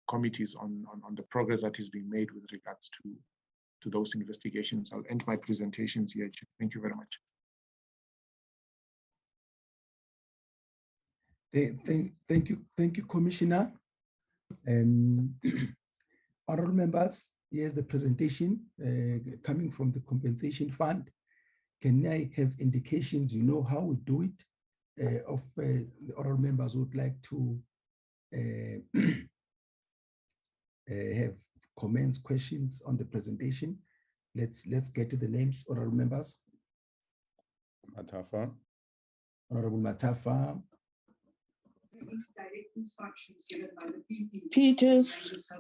committees on the progress that is being made with regards to those investigations. I'll end my presentations here. Thank you very much. Thank you, Commissioner. Honorable members, here's the presentation coming from the compensation fund. Can I have indications, how we do it, of the honorable members who would like to have comments, questions on the presentation? Let's get to the names, honorable members. Matafa. Honorable Matafa. Direct instructions given by the VP. Peters.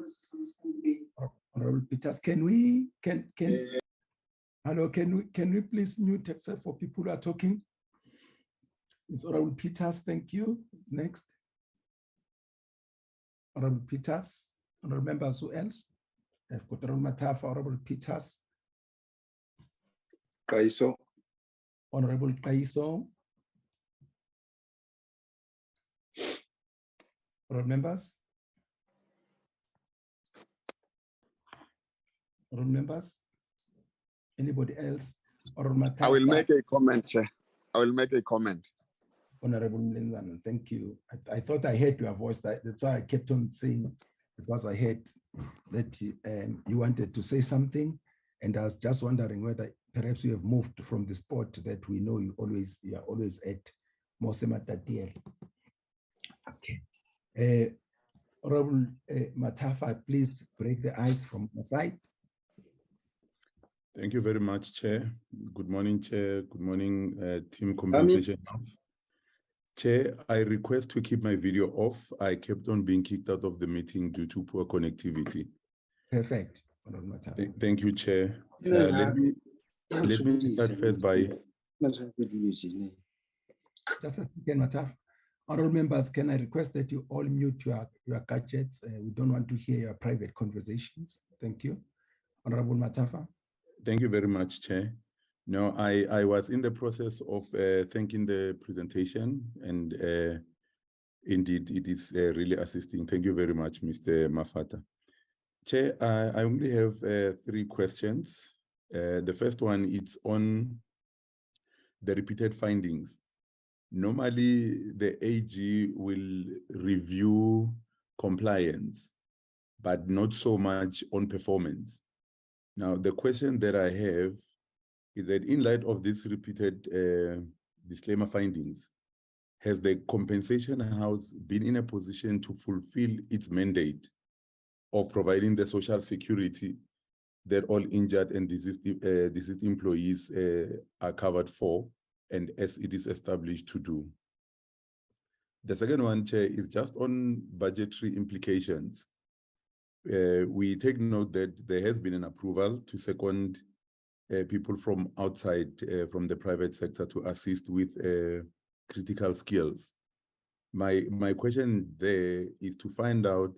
Honorable Peters, hello, can we please mute except for people who are talking? It's Honorable Peters, thank you. It's next. Honorable Peters, honorable members, who else? I've got Honorable Matafa, Honorable Peters. Kaiso. Honorable Kaiso. Honorable members. Honorable members. Anybody else? Honorable Matafa. I will make a comment, Chair. I will make a comment. Honorable Mlinzana, thank you. I thought I heard your voice. That's why I kept on saying, because I heard that you wanted to say something, and I was just wondering whether perhaps you have moved from the spot that we know you are always at Mosema Tatiel. Okay. Honorable Matafa, please break the ice from my side. Thank you very much, Chair. Good morning, Chair. Good morning, Team Compensation House. Chair, I request to keep my video off. I kept on being kicked out of the meeting due to poor connectivity. Perfect. Thank you, Chair. Let me start first by... Just a second, Mataf. Honorable members, can I request that you all mute your gadgets? We don't want to hear your private conversations. Thank you. Honorable Matafa. Thank you very much, Chair. No, I was in the process of thanking the presentation, and indeed it is really assisting. Thank you very much, Mr. Mafata. Chair, I only have 3 questions. The first one is on the repeated findings. Normally, the AG will review compliance, but not so much on performance. Now, the question that I have is that in light of these repeated disclaimer findings, has the Compensation House been in a position to fulfill its mandate of providing the social security that all injured and deceased employees are covered for, and as it is established to do? The second one, Chair, is just on budgetary implications. We take note that there has been an approval to second people from outside, from the private sector, to assist with critical skills. My question there is to find out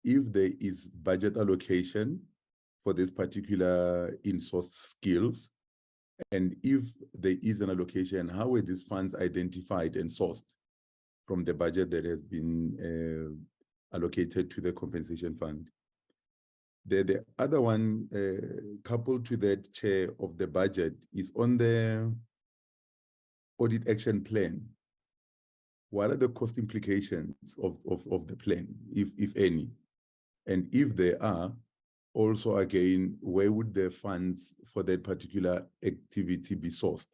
if there is budget allocation for this particular in-source skills, and if there is an allocation, how were these funds identified and sourced from the budget that has been allocated to the compensation fund? The other one, coupled to that, Chair, of the budget, is on the audit action plan. What are the cost implications of the plan, if any? And if there are, also again, where would the funds for that particular activity be sourced?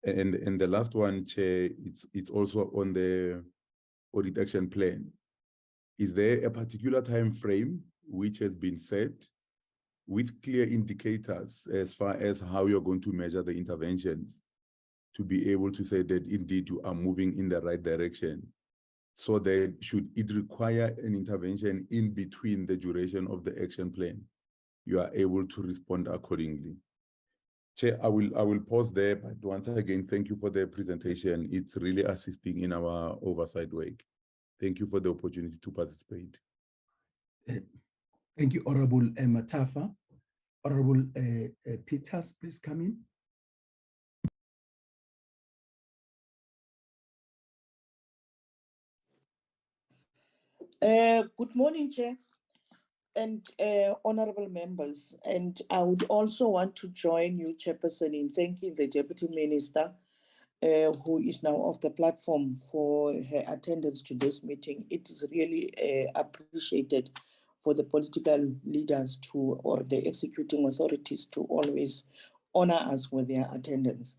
And the last one, Chair, it's also on the audit action plan. Is there a particular time frame which has been set with clear indicators as far as how you're going to measure the interventions to be able to say that indeed you are moving in the right direction, so that should it require an intervention in between the duration of the action plan, you are able to respond accordingly? Chair, I will pause there, but once again, thank you for the presentation. It's really assisting in our oversight work. Thank you for the opportunity to participate. Thank you, Honorable Matafa. Honorable Peters, please come in. Good morning, Chair, and honorable members. And I would also want to join you, Chairperson, in thanking the Deputy Minister, who is now off the platform, for her attendance to this meeting. It is really appreciated for the political leaders or the executing authorities to always honor us with their attendance.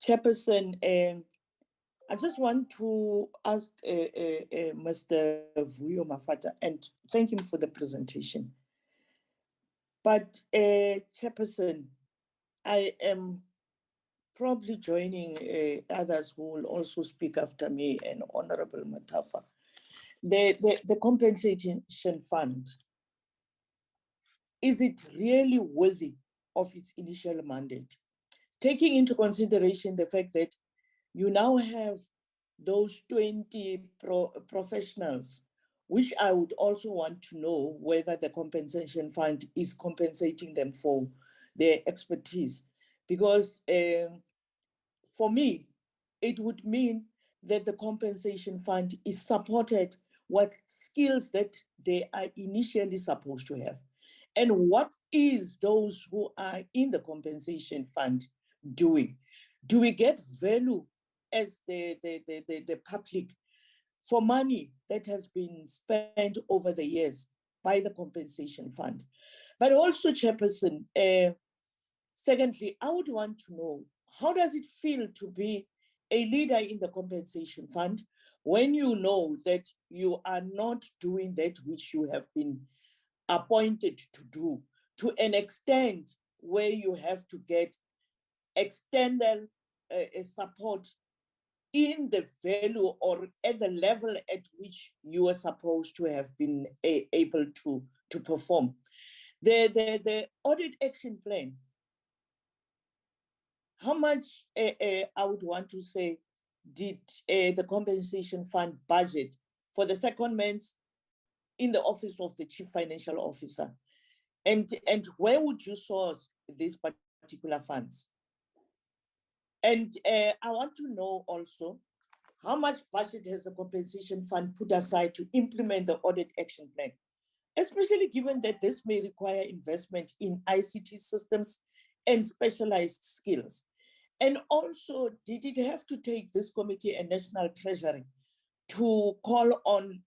Chairperson, I just want to ask Mr. Vuyo Mafata, and thank him for the presentation. But Chairperson, I am probably joining others who will also speak after me and Honorable Matafa. The compensation fund, is it really worthy of its initial mandate? Taking into consideration the fact that you now have those 20 professionals, which I would also want to know whether the compensation fund is compensating them for their expertise. Because for me, it would mean that the compensation fund is supported with skills that they are initially supposed to have. And what is those who are in the compensation fund doing? Do we get value as the public for money that has been spent over the years by the compensation fund? But also, Chairperson, secondly, I would want to know, how does it feel to be a leader in the compensation fund when you know that you are not doing that which you have been appointed to do, to an extent where you have to get external support in the value or at the level at which you are supposed to have been able to perform? The audit action plan, how much I would want to say did the compensation fund budget for the secondments in the office of the chief financial officer? And where would you source these particular funds? And I want to know also, how much budget has the compensation fund put aside to implement the audit action plan, especially given that this may require investment in ICT systems and specialized skills? And also, did it have to take this committee and National Treasury to call on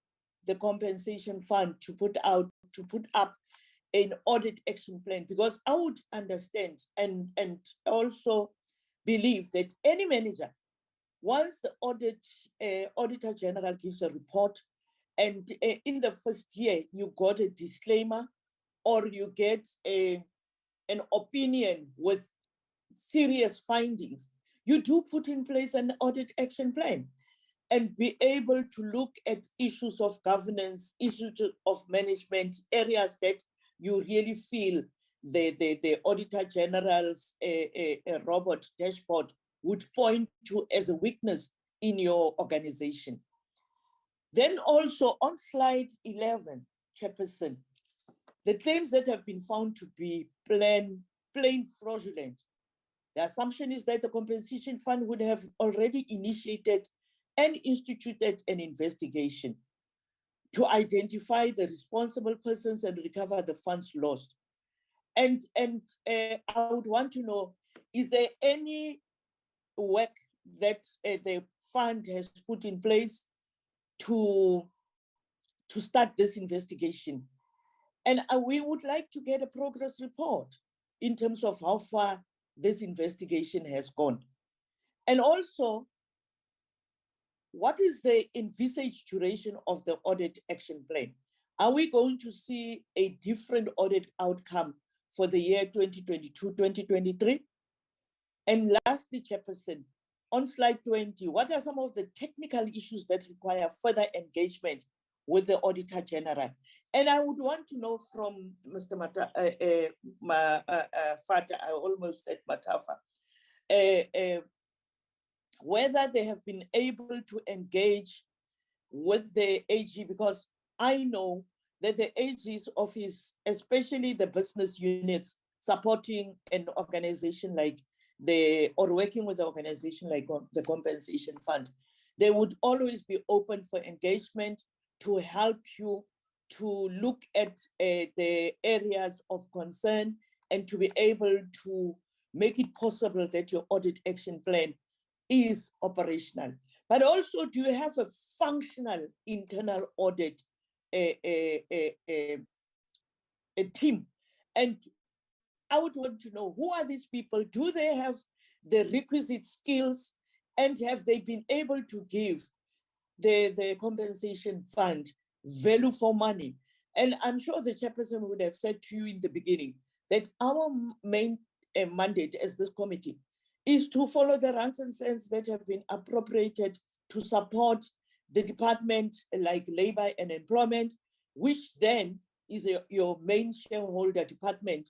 the compensation fund to put up an audit action plan? Because I would understand and also believe that any manager, once the Auditor General gives a report, and in the first year you got a disclaimer or you get an opinion with serious findings, you do put in place an audit action plan and be able to look at issues of governance, issues of management, areas that you really feel the Auditor General's robot dashboard would point to as a weakness in your organization. Then also on slide 11, Chairperson, the claims that have been found to be plain fraudulent, the assumption is that the compensation fund would have already initiated and instituted an investigation to identify the responsible persons and recover the funds lost. And I would want to know, is there any work that the fund has put in place to start this investigation? And we would like to get a progress report in terms of how far this investigation has gone. And also, what is the envisaged duration of the audit action plan? Are we going to see a different audit outcome for the year 2022-2023? And lastly, Chairperson, on slide 20, what are some of the technical issues that require further engagement with the Auditor General? And I would want to know from Mr. Fata, I almost said Matafa, whether they have been able to engage with the AG, because I know that the AG's office, especially the business units supporting an organization like or working with the organization like the compensation fund, they would always be open for engagement to help you to look at the areas of concern and to be able to make it possible that your audit action plan is operational. But also, do you have a functional internal audit a team? And I would want to know, who are these people? Do they have the requisite skills? And have they been able to give the compensation fund value for money? And I'm sure the Chairperson would have said to you in the beginning that our main mandate as this committee is to follow the ranks and cents that have been appropriated to support the department like labor and employment, which then is your main shareholder department,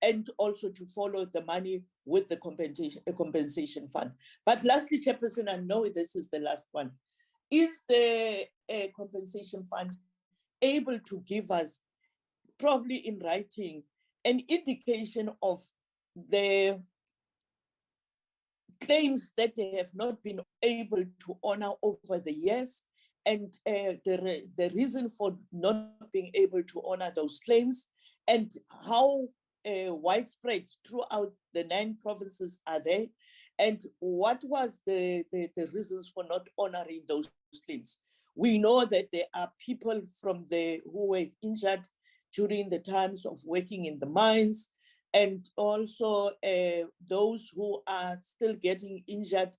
and also to follow the money with the compensation fund. But lastly, Chairperson, I know this is the last one. Is the compensation fund able to give us, probably in writing, an indication of the claims that they have not been able to honor over the years, and the reason for not being able to honor those claims, and how widespread throughout the 9 provinces are they, and what was the reasons for not honoring those claims? We know that there are people who were injured during the times of working in the mines, and also those who are still getting injured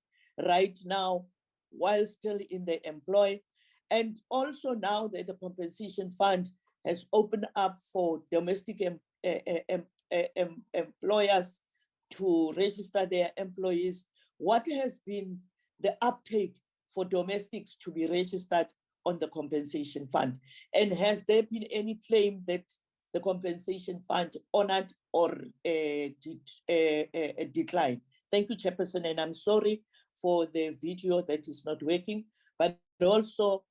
right now while still in the employ. And also now that the compensation fund has opened up for domestic employers to register their employees, what has been the uptake for domestics to be registered on the compensation fund? And has there been any claim that the compensation fund honored or declined? Thank you, Chairperson, and I'm sorry for the video that is not working, but also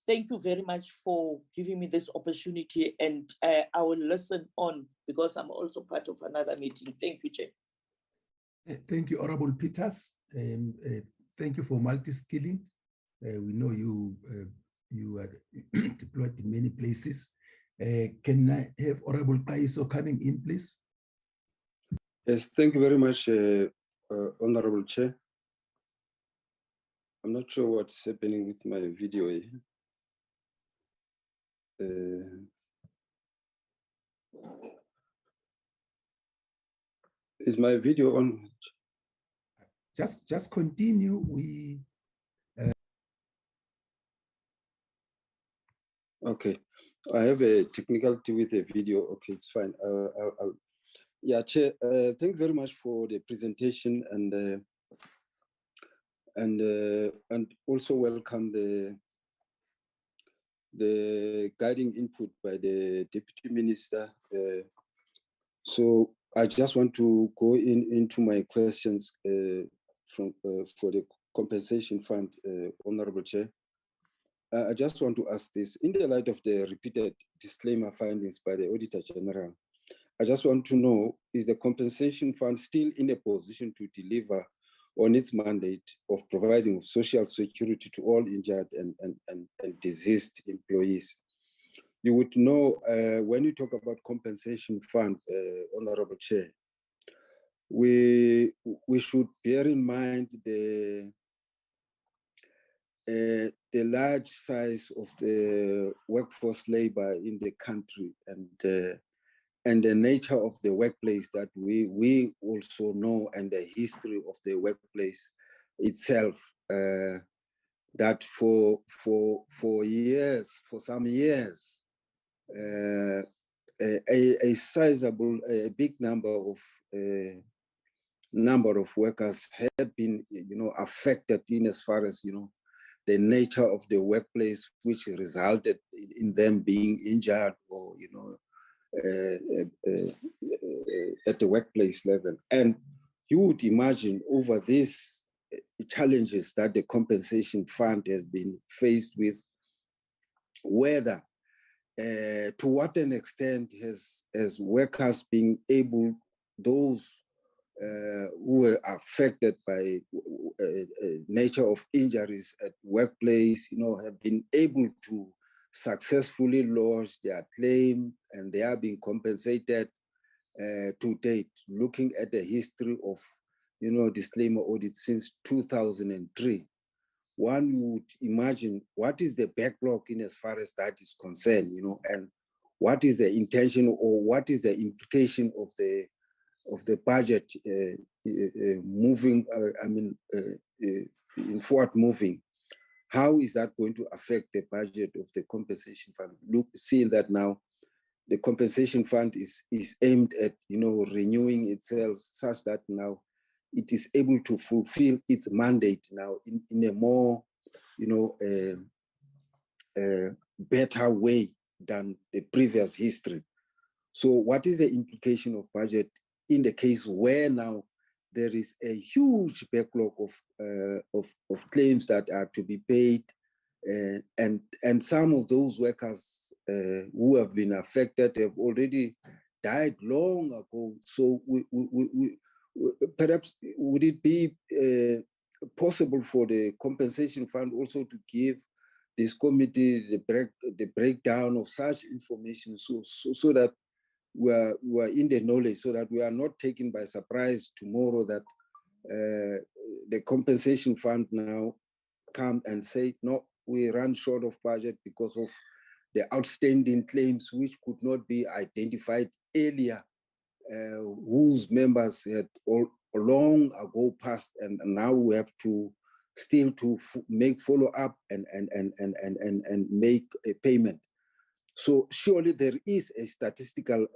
thank you very much for giving me this opportunity, and I will listen on because I'm also part of another meeting. Thank you, Chair. Thank you, Honorable Peters. Thank you for multi-skilling. We know you are deployed in many places. Can I have Honorable Kaiso coming in, please? Yes, thank you very much, Honorable Chair. I'm not sure what's happening with my video here. Is my video on? Just continue. Okay, I have a technicality with the video. Okay, it's fine. Yeah, Chair. Thank you very much for the presentation, and also welcome the guiding input by the Deputy Minister. So I just want to go into my questions for the compensation fund, Honorable Chair. I just want to ask this, in the light of the repeated disclaimer findings by the Auditor General, I just want to know, is the compensation fund still in a position to deliver on its mandate of providing social security to all injured and diseased employees? You would know when you talk about compensation fund, Honorable Chair, we should bear in mind the large size of the workforce labor in the country, and the nature of the workplace that we also know, and the history of the workplace itself, that for some years, a sizable, a big number of workers have been, affected in as far as, the nature of the workplace, which resulted in them being injured or, at the workplace level. And you would imagine over these challenges that the compensation fund has been faced with, whether to what an extent has workers been able, those who were affected by nature of injuries at workplace, have been able to successfully lodge their claim, and they are being compensated to date, looking at the history of, disclaimer audit since 2003. One would imagine what is the backlog in as far as that is concerned, and what is the intention or what is the implication of the budget moving, in forward moving. How is that going to affect the budget of the compensation fund? Seeing that now the compensation fund is aimed at, renewing itself such that now it is able to fulfill its mandate now in a more, better way than the previous history. So what is the implication of budget in the case where now there is a huge backlog of claims that are to be paid, and some of those workers who have been affected have already died long ago. So perhaps would it be possible for the compensation fund also to give this committee the breakdown of such information so that we are in the knowledge, so that we are not taken by surprise tomorrow that the compensation fund now come and say, no, we run short of budget because of the outstanding claims which could not be identified earlier, whose members had all long ago passed, and now we have to still make follow up and make a payment. So surely there is a statistical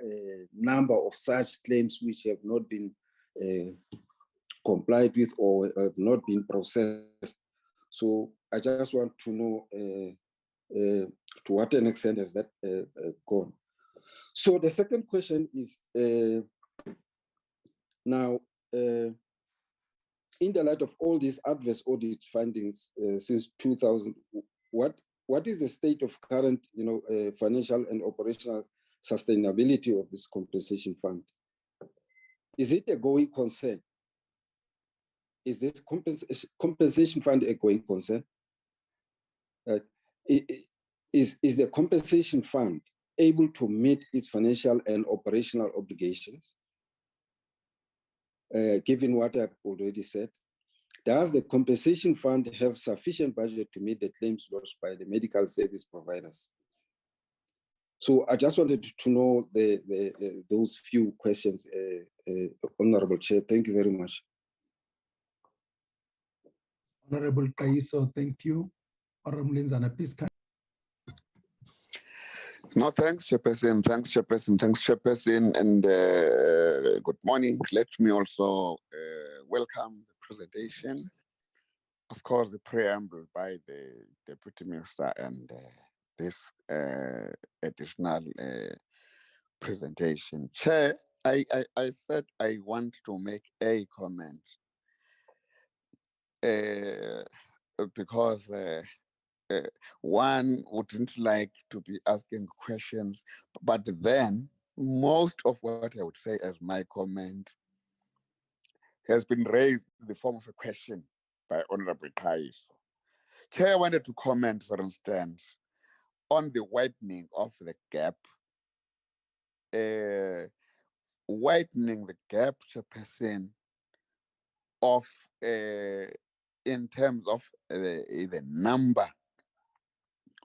number of such claims which have not been complied with or have not been processed. So I just want to know to what an extent has that gone. So the second question is now, in the light of all these adverse audit findings since 2000, what is the state of current, financial and operational sustainability of this compensation fund? Is it a going concern? Is this compensation fund a going concern? Is the compensation fund able to meet its financial and operational obligations? Given what I've already said, does the compensation fund have sufficient budget to meet the claims lodged by the medical service providers? So I just wanted to know those few questions, Honorable Chair. Thank you very much. Honorable Kaiso, thank you. Honorable Linzana, please. No, thanks, Chairperson. Thanks, Chairperson. Thanks, Chairperson. And good morning. Let me also welcome the presentation. Of course, the preamble by the Deputy Minister and this additional presentation. Chair, I said I want to make a comment because one wouldn't like to be asking questions, but then most of what I would say as my comment has been raised in the form of a question by Honorable Kaiso. Chair, I wanted to comment, for instance, on the widening of the gap. Widening the gap, Chairperson, of in terms of the number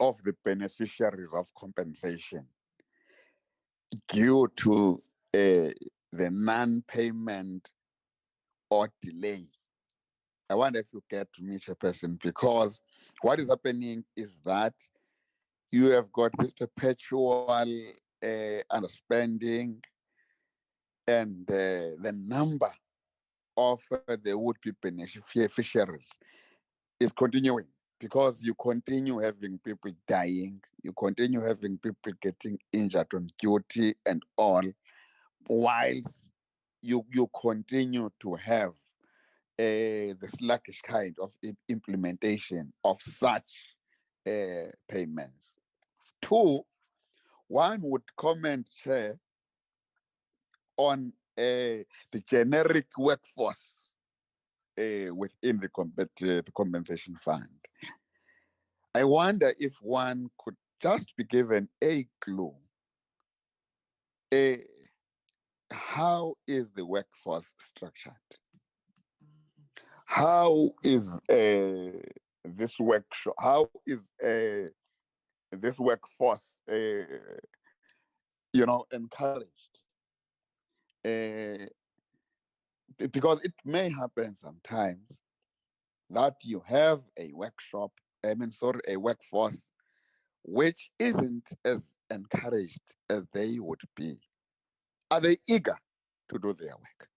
of the beneficiaries of compensation due to the non-payment or delay. I wonder if you get to me, Chairperson, because what is happening is that you have got this perpetual underspending, and the number of the would-be beneficiaries is continuing, because you continue having people dying, you continue having people getting injured on duty and all, whilst you continue to have the sluggish kind of implementation of such payments. Two, one would comment, Chair, on the generic workforce within the compensation fund. I wonder if one could just be given a clue. How is the workforce structured? How is this workshop? How is this workforce, encouraged? Because it may happen sometimes that you have a workforce which isn't as encouraged as they would be. Are they eager to do their work?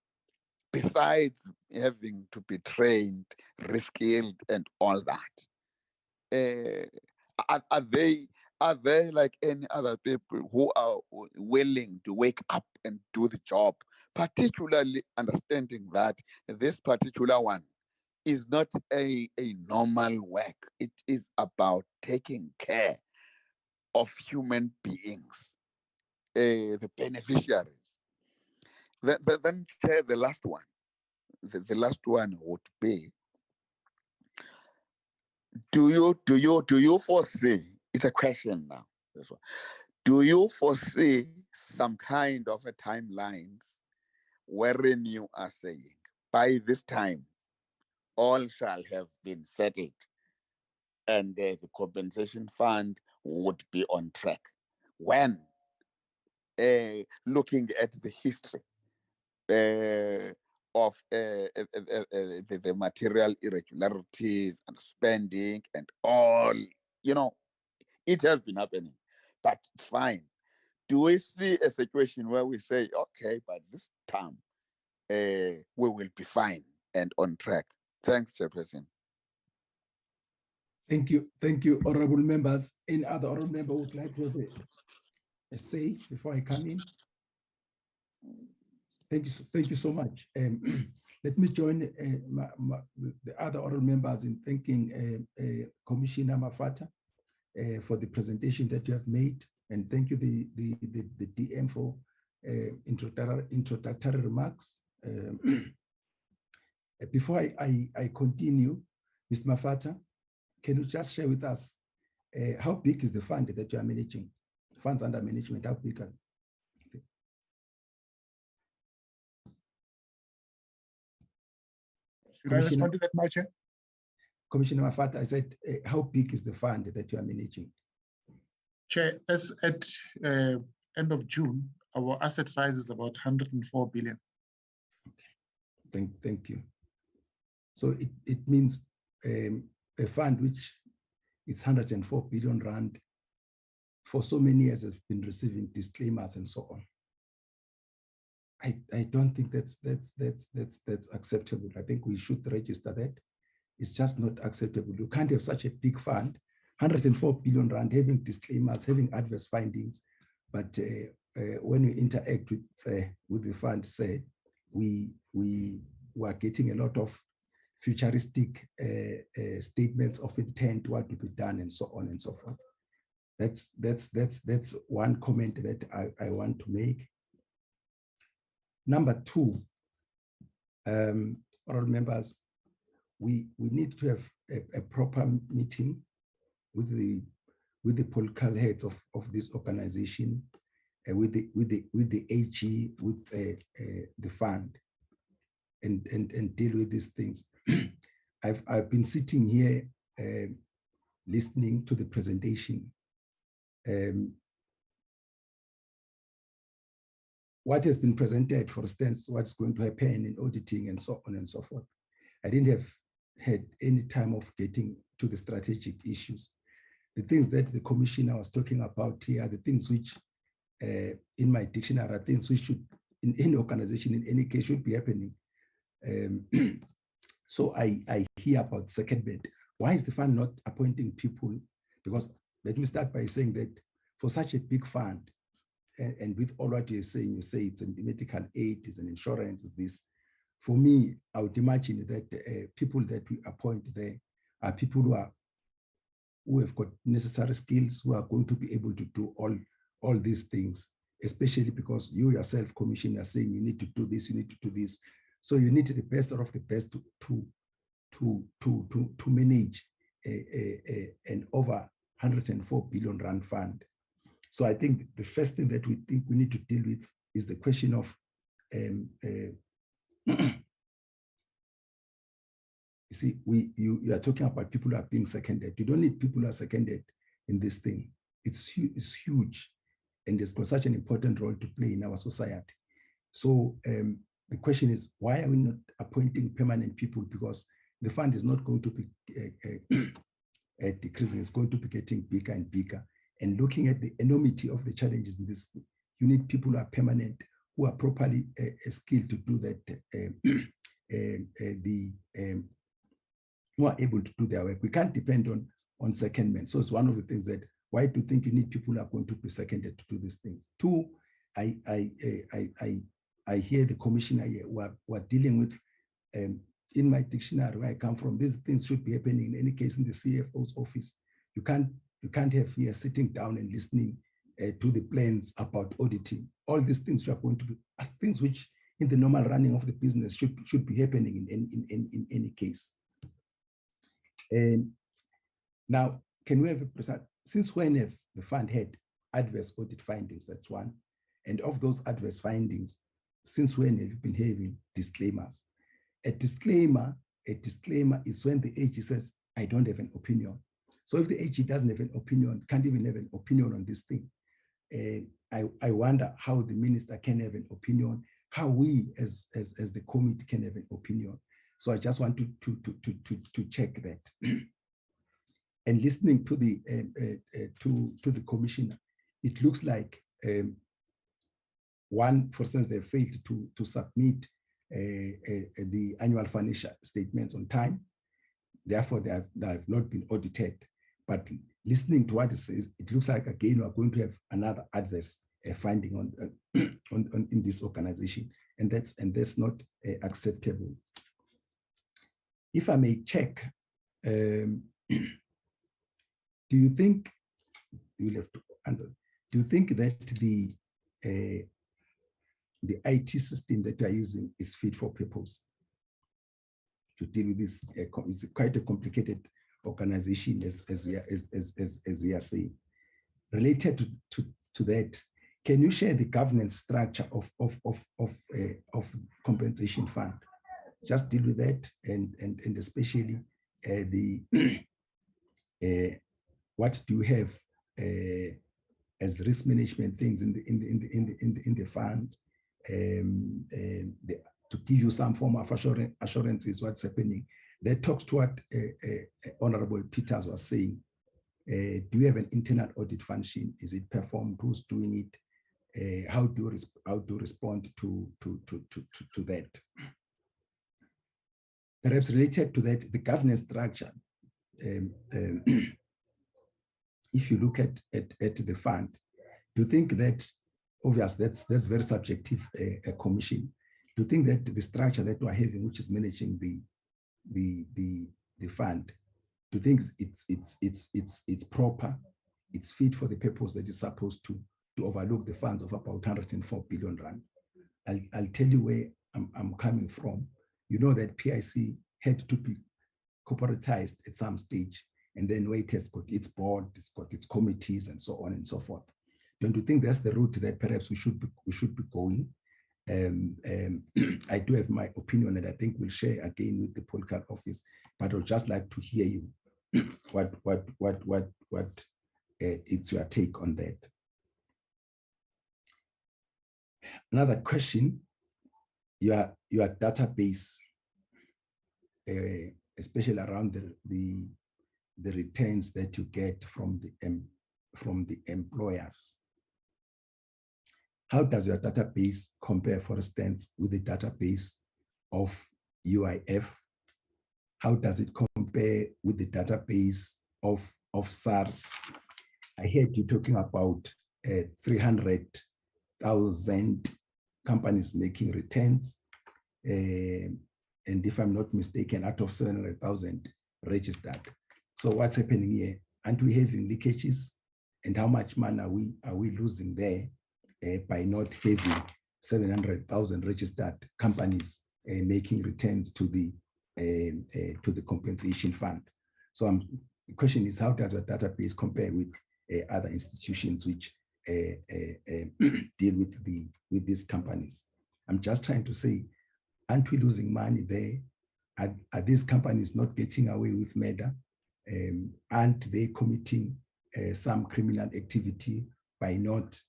Besides having to be trained, reskilled, and all that, are they like any other people who are willing to wake up and do the job, particularly understanding that this particular one is not a normal work. It is about taking care of human beings, the beneficiaries. Then Chair, the last one. The last one would be, do you foresee, it's a question now, this one. Do you foresee some kind of a timelines wherein you are saying, by this time, all shall have been settled and the compensation fund would be on track? When, looking at the history of the material irregularities and spending and all, it has been happening, but fine. Do we see a situation where we say, okay, by this time, we will be fine and on track? Thanks, Chairperson. Thank you, honorable members. Any other honorable member would like to have a say before I come in? Thank you so much. Let me join the other honorable members in thanking Commissioner Mafata for the presentation that you have made, and thank you the DM for introductory remarks. Before I continue, Mr. Mafata, can you just share with us how big is the fund that you are managing? Funds under management, how big are they? Should I respond to that, my Chair? Commissioner Mafata, I said, how big is the fund that you are managing? Chair, as at end of June, our asset size is about 104 billion. Okay. Thank you. So it means a fund which is 104 billion rand for so many years has been receiving disclaimers and so on. I don't think that's acceptable. I think we should register that. It's just not acceptable. You can't have such a big fund, 104 billion rand, having disclaimers, having adverse findings, but when we interact with the fund, say we were getting a lot of futuristic statements of intent, what to be done, and so on and so forth. That's one comment that I want to make. Number two, all members, we need to have a proper meeting with the political heads of this organization, with the AG, with the fund, and deal with these things. I've been sitting here listening to the presentation. What has been presented, for instance, what's going to happen in auditing and so on and so forth. I didn't have had any time of getting to the strategic issues. The things that the commissioner was talking about here are the things which, in my dictionary, are things which should, in any organization, in any case, should be happening. So I hear about secondment. Why is the fund not appointing people? Because let me start by saying that for such a big fund, and with all what you're saying, you say it's a medical aid, it's an insurance, it's this. For me, I would imagine that people that we appoint there are people who have got necessary skills, who are going to be able to do all these things, especially because you yourself, Commissioner, are saying you need to do this, you need to do this. So you need the best of the best to manage an over 104 billion rand fund. So I think the first thing that we think we need to deal with is the question of you see, you are talking about people who are being seconded. You don't need people who are seconded in this thing. It's huge, and it's got such an important role to play in our society. So the question is, why are we not appointing permanent people? Because the fund is not going to be decreasing, it's going to be getting bigger and bigger. and looking at the enormity of the challenges in this, you need people who are permanent, who are properly skilled to do that, who are able to do their work. We can't depend on secondment. So it's one of the things that, why do you think you need people who are going to be seconded to do these things? Two, I hear the commissioner here who are dealing with, in my dictionary where I come from, these things should be happening in any case in the CFO's office. You can't have here sitting down and listening to the plans about auditing. All these things are going to be as things which in the normal running of the business should be happening in any case. Now, can we have a precise, since when have the fund had adverse audit findings? That's one. And of those adverse findings, since when have you been having disclaimers? A disclaimer is when the AG says, I don't have an opinion. So if the AG doesn't have an opinion, can't even have an opinion on this thing, I wonder how the minister can have an opinion, how we as the committee can have an opinion. So I just want to check that. And listening to the commissioner, it looks like one, for instance, they failed to submit the annual financial statements on time. Therefore, they have not been audited. But listening to what it says, it looks like again we are going to have another adverse finding on in this organization, and that's not acceptable. If I may check, do you think you'll have to answer? Do you think that the IT system that we are using is fit for purpose to deal with this? It's quite a complicated organization, as we are saying. Related to that, can you share the governance structure of compensation fund? Just deal with that, and especially the what do you have as risk management things in the fund, to give you some form of assurances what's happening. That talks to what Honorable Peters was saying. Do you have an internal audit function? Is it performed? Who's doing it? How do you respond to that? Perhaps related to that, the governance structure. If you look at the fund, do you think that, obviously that's very subjective, a commission. Do you think that the structure that we're having, which is managing the fund, do you think it's proper, it's fit for the purpose that is supposed to overlook the funds of about 104 billion rand? I'll tell you where I'm coming from. You know that PIC had to be corporatized at some stage, and then where it has got its board, it's got its committees, and so on and so forth. Don't you think that's the route that perhaps we should be going? I do have my opinion, and I think we'll share again with the political office, but I'd just like to hear you. What it's your take on that? Another question, your database, especially around the returns that you get from the employers. How does your database compare, for instance, with the database of UIF? How does it compare with the database of SARS? I heard you talking about 300,000 companies making returns. And if I'm not mistaken, out of 700,000 registered. So what's happening here? Aren't we having leakages? And how much money are we losing there by not having 700,000 registered companies making returns to the compensation fund? So the question is, how does your database compare with other institutions which deal with these companies? I'm just trying to say, aren't we losing money there? Are these companies not getting away with murder? Aren't they committing some criminal activity by not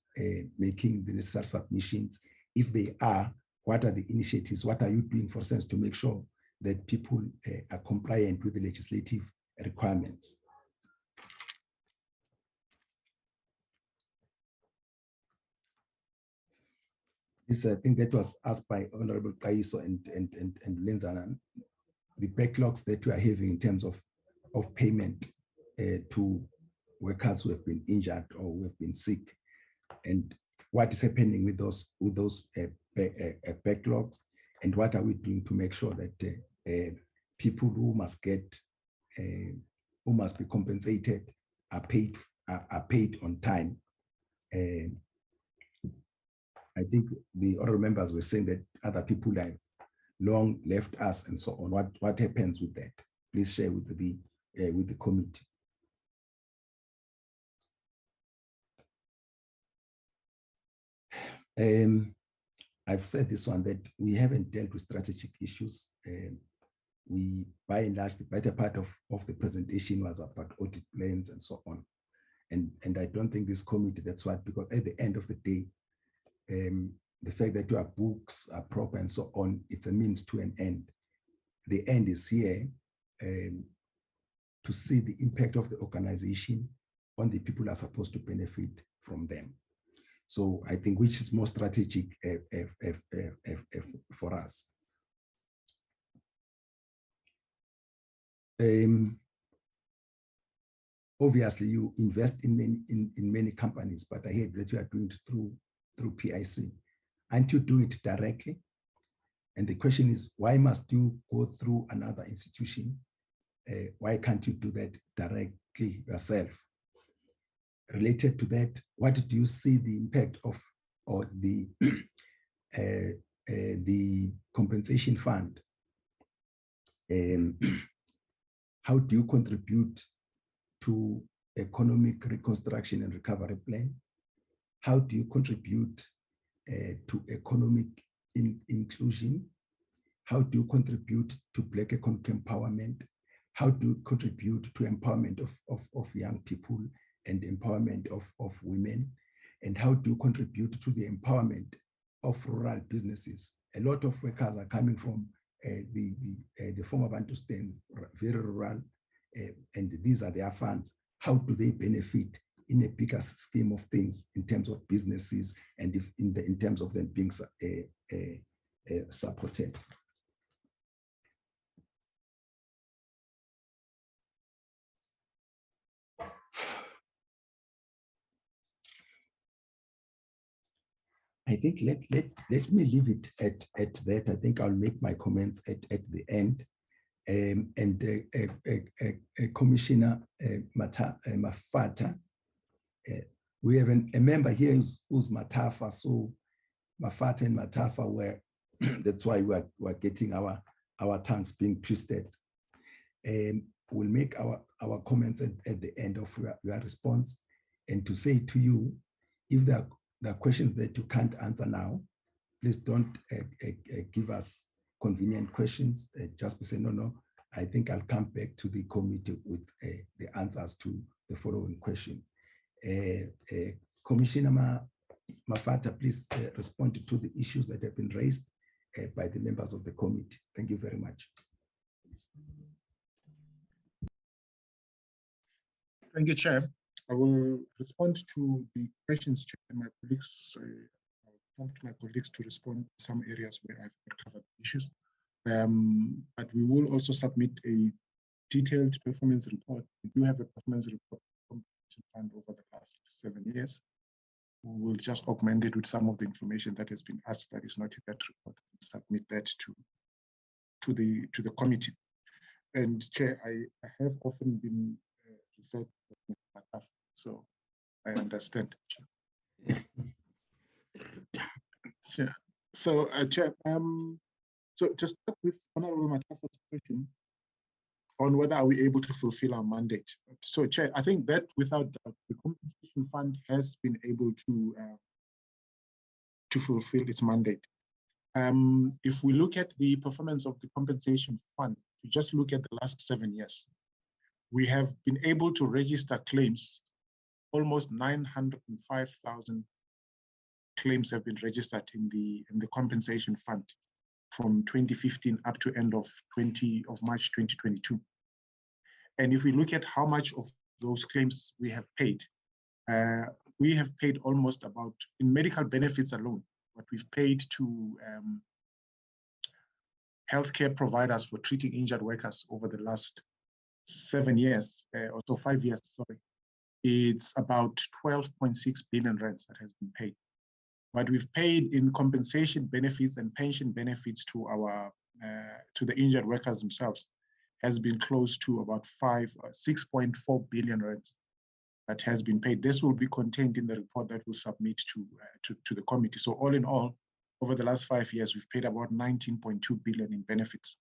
making the necessary submissions? If they are, what are the initiatives? What are you doing, for instance, to make sure that people are compliant with the legislative requirements? This, I think that was asked by Honorable Kaiso and Lenzanan, the backlogs that we are having in terms of payment to workers who have been injured or who have been sick, and what is happening with those backlogs, and what are we doing to make sure that people who must be compensated are paid on time. I think the other members were saying that other people have long left us and so on. What happens with that? Please share with the committee. I've said this one, that we haven't dealt with strategic issues. We, by and large, the better part of the presentation was about audit plans and so on. And I don't think this committee, that's what, because at the end of the day, the fact that your books are proper and so on, it's a means to an end. The end is here to see the impact of the organization on the people who are supposed to benefit from them. So I think which is more strategic for us. Obviously, you invest in many companies, but I heard that you are doing it through PIC. Aren't you doing it directly? And the question is, why must you go through another institution? Why can't you do that directly yourself? Related to that, what do you see the impact of, or the compensation fund? How do you contribute to economic reconstruction and recovery plan? How do you contribute to economic inclusion? How do you contribute to Black economic empowerment? How do you contribute to empowerment of young people and empowerment of women? And how do you contribute to the empowerment of rural businesses? A lot of workers are coming from the former Bantustan, very rural, and these are their funds. How do they benefit in a bigger scheme of things in terms of businesses and in terms of them being supported? I think let me leave it at that. I think I'll make my comments at the end. Commissioner Mafata, we have a member here who's Matafa, so Mafata and Matafa were, that's why we're getting our tongues being twisted. We'll make our comments at the end of your response, and to say to you, if there are questions that you can't answer now, please don't give us convenient questions. Just be saying, no, I think I'll come back to the committee with the answers to the following questions. Commissioner Mafata, please respond to the issues that have been raised by the members of the committee. Thank you very much. Thank you, Chair. I will respond to the questions, Chair, and my colleagues. I'll prompt my colleagues to respond to some areas where I've covered issues. But we will also submit a detailed performance report. We do have a performance report from the fund over the last 7 years. We will just augment it with some of the information that has been asked that is not in that report, and submit that to the committee. And Chair, I have often been referred to as so I understand. Chair. So, Chair, so to start with Honorable Matafa's question on whether are we able to fulfill our mandate. So, Chair, I think that without doubt, the compensation fund has been able to fulfill its mandate. If we look at the performance of the compensation fund, we just look at the last 7 years, we have been able to register claims. Almost 905,000 claims have been registered in the compensation fund from 2015 up to end of March 2022. And if we look at how much of those claims we have paid almost about, in medical benefits alone, what we've paid to healthcare providers for treating injured workers over the last 7 years, or so 5 years, sorry, it's about 12.6 billion rands that has been paid. What we've paid in compensation benefits and pension benefits to our to the injured workers themselves has been close to about 6.4 billion rands that has been paid. This will be contained in the report that we'll submit to the committee. So all in all, over the last 5 years, we've paid about 19.2 billion in benefits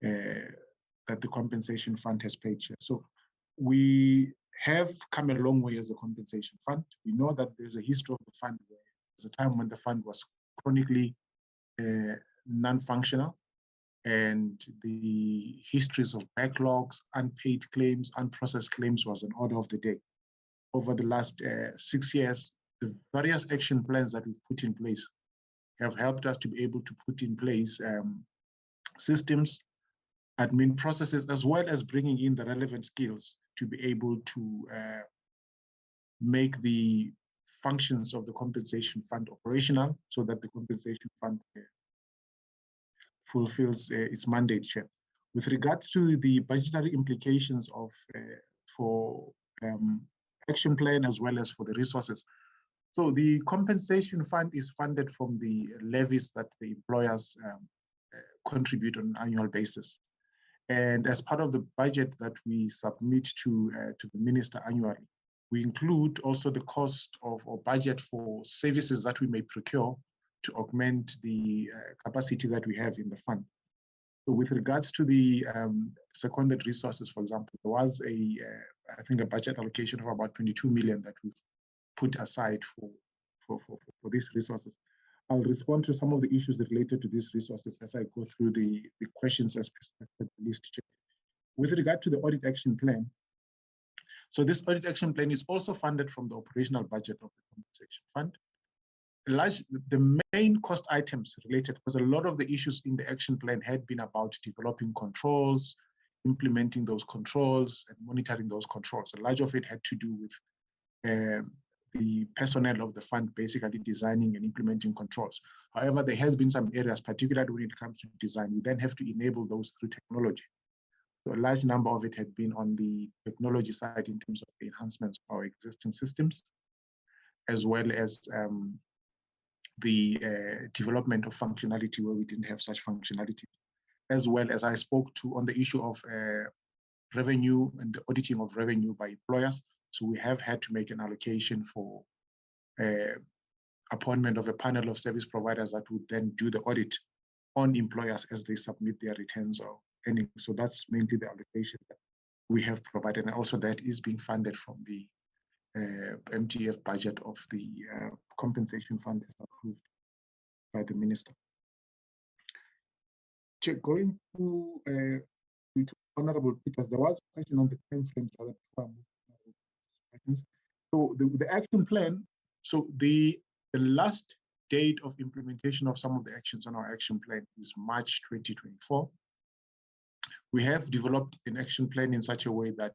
that the compensation fund has paid. So we have come a long way as a compensation fund. We know that there's a history of the fund. There's a time when the fund was chronically non-functional, and the histories of backlogs, unpaid claims, unprocessed claims was an order of the day. Over the last 6 years, the various action plans that we've put in place have helped us to be able to put in place systems, admin processes, as well as bringing in the relevant skills to be able to make the functions of the compensation fund operational so that the compensation fund fulfills its mandate, Chair. With regards to the budgetary implications of for action plan as well as for the resources. So the compensation fund is funded from the levies that the employers contribute on an annual basis. And as part of the budget that we submit to the minister annually, we include also the cost of or budget for services that we may procure to augment the capacity that we have in the fund. So with regards to the seconded resources, for example, there was I think a budget allocation of about 22 million that we've put aside for these resources. I'll respond to some of the issues related to these resources as I go through the questions as per the list. With regard to the audit action plan, so this audit action plan is also funded from the operational budget of the compensation fund. The main cost items related, because a lot of the issues in the action plan had been about developing controls, implementing those controls, and monitoring those controls. A large of it had to do with the personnel of the fund basically designing and implementing controls. However, there has been some areas, particularly when it comes to design, we then have to enable those through technology. So a large number of it had been on the technology side in terms of the enhancements of our existing systems, as well as the development of functionality where we didn't have such functionality, as well as I spoke to on the issue of revenue and the auditing of revenue by employers. So we have had to make an allocation for appointment of a panel of service providers that would then do the audit on employers as they submit their returns or earnings. So that's mainly the allocation that we have provided. And also that is being funded from the MTF budget of the compensation fund as approved by the minister. Going to Honorable Peters, there was a question on the time frame. So the action plan, so the last date of implementation of some of the actions on our action plan is March 2024. We have developed an action plan in such a way that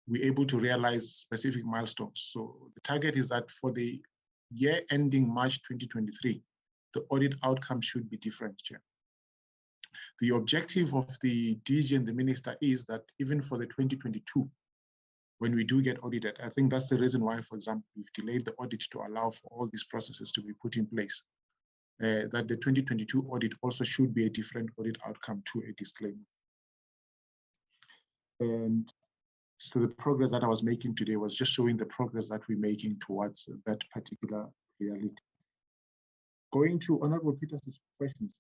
we're able to realize specific milestones. So the target is that for the year ending March 2023, the audit outcome should be different, Chair. The objective of the DG and the minister is that even for the 2022, when we do get audited, I think that's the reason why, for example, we've delayed the audit to allow for all these processes to be put in place. That the 2022 audit also should be a different audit outcome to a disclaimer. And so the progress that I was making today was just showing the progress that we're making towards that particular reality. Going to Honorable Peters' questions.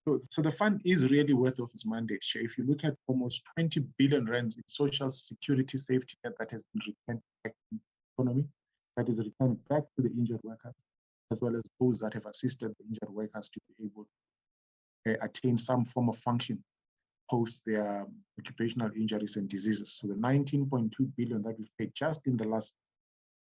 So the fund is really worth of its mandate. If you look at almost 20 billion rands in social security safety net that has been returned back to the economy, that is returned back to the injured workers, as well as those that have assisted the injured workers to be able to attain some form of function post their occupational injuries and diseases. So the 19.2 billion that we've paid just in the last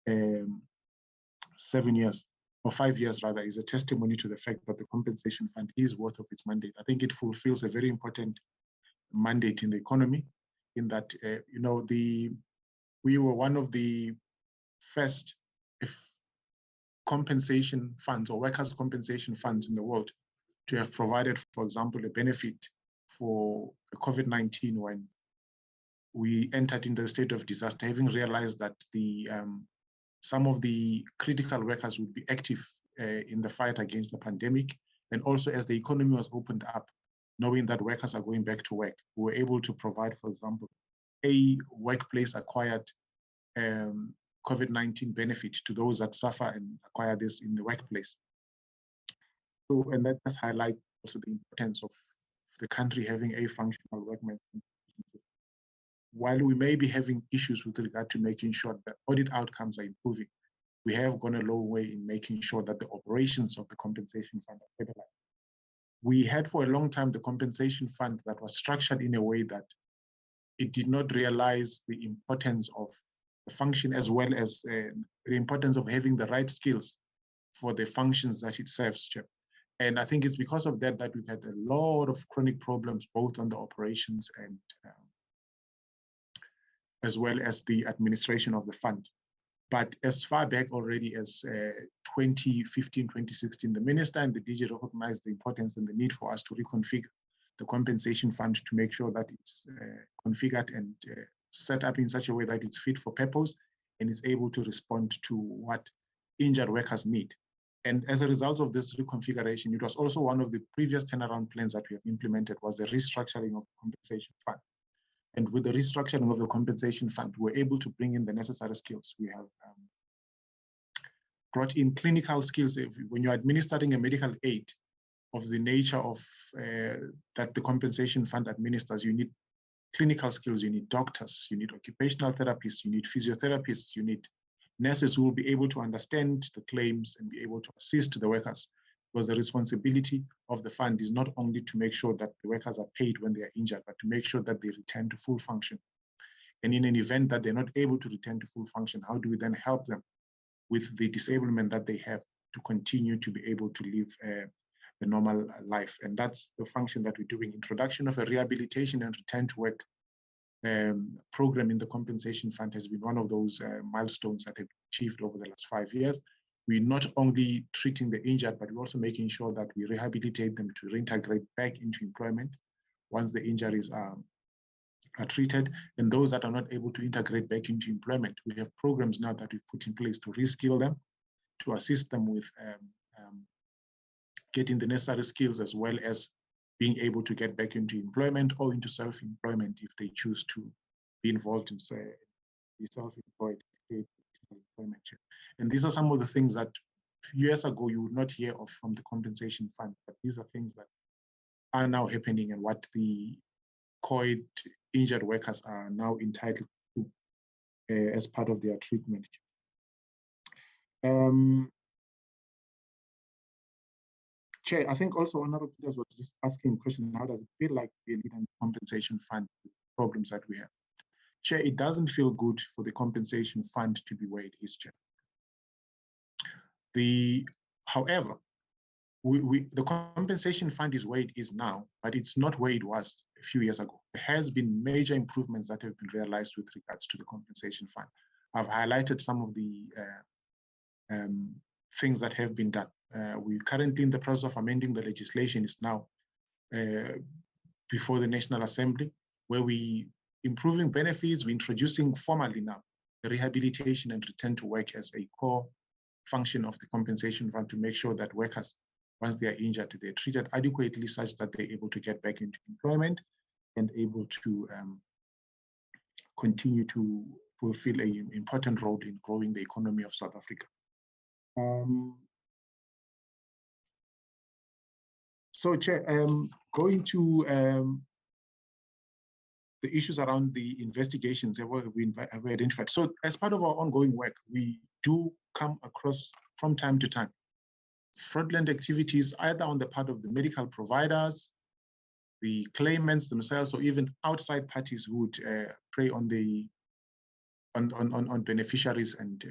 7 years, or 5 years rather, is a testimony to the fact that the compensation fund is worth of its mandate. I think it fulfills a very important mandate in the economy, in that we were one of the first compensation funds or workers' compensation funds in the world to have provided, for example, a benefit for COVID-19 when we entered into a state of disaster, having realized that some of the critical workers would be active in the fight against the pandemic. And also as the economy was opened up, knowing that workers are going back to work, we were able to provide, for example, a workplace acquired COVID-19 benefit to those that suffer and acquire this in the workplace. So, and that does highlight also the importance of the country having a functional workplace. While we may be having issues with regard to making sure that audit outcomes are improving, we have gone a long way in making sure that the operations of the compensation fund are stabilized. We had for a long time the compensation fund that was structured in a way that it did not realize the importance of the function as well as the importance of having the right skills for the functions that it serves. And I think it's because of that that we've had a lot of chronic problems, both on the operations and as well as the administration of the fund. But as far back already as 2015, 2016, the minister and the DG recognized the importance and the need for us to reconfigure the compensation fund to make sure that it's configured and set up in such a way that it's fit for purpose and is able to respond to what injured workers need. And as a result of this reconfiguration, it was also one of the previous turnaround plans that we have implemented was the restructuring of the compensation fund. And with the restructuring of the compensation fund, we're able to bring in the necessary skills. We have brought in clinical skills. When you're administering a medical aid of the nature of that the compensation fund administers, you need clinical skills, you need doctors, you need occupational therapists, you need physiotherapists, you need nurses who will be able to understand the claims and be able to assist the workers. Because the responsibility of the fund is not only to make sure that the workers are paid when they are injured, but to make sure that they return to full function. And in an event that they're not able to return to full function, how do we then help them with the disablement that they have to continue to be able to live a normal life? And that's the function that we're doing. Introduction of a rehabilitation and return to work program in the compensation fund has been one of those milestones that have been achieved over the last 5 years. We're not only treating the injured, but we're also making sure that we rehabilitate them to reintegrate back into employment once the injuries are treated. And those that are not able to integrate back into employment, we have programs now that we've put in place to reskill them, to assist them with getting the necessary skills, as well as being able to get back into employment or into self-employment if they choose to be involved in, say, be self-employed, create employment. And these are some of the things that years ago you would not hear of from the compensation fund, but these are things that are now happening and what the COID injured workers are now entitled to as part of their treatment. Chair, I think also another Peters was just asking a question, how does it feel like to be a leader in the compensation fund with the problems that we have? Chair, it doesn't feel good for the compensation fund to be where it is, Chair. However, the compensation fund is where it is now, but it's not where it was a few years ago. There has been major improvements that have been realized with regards to the compensation fund. I've highlighted some of the things that have been done. We're currently in the process of amending the legislation. It's now before the National Assembly, where we improving benefits, we're introducing formally now the rehabilitation and return to work as a core function of the compensation fund to make sure that workers, once they are injured, they're treated adequately such that they're able to get back into employment and able to continue to fulfill an important role in growing the economy of South Africa. So, Chair, going to the issues around the investigations that have identified. So as part of our ongoing work, we do come across from time to time fraudulent activities, either on the part of the medical providers, the claimants themselves, or even outside parties who would prey on the on beneficiaries and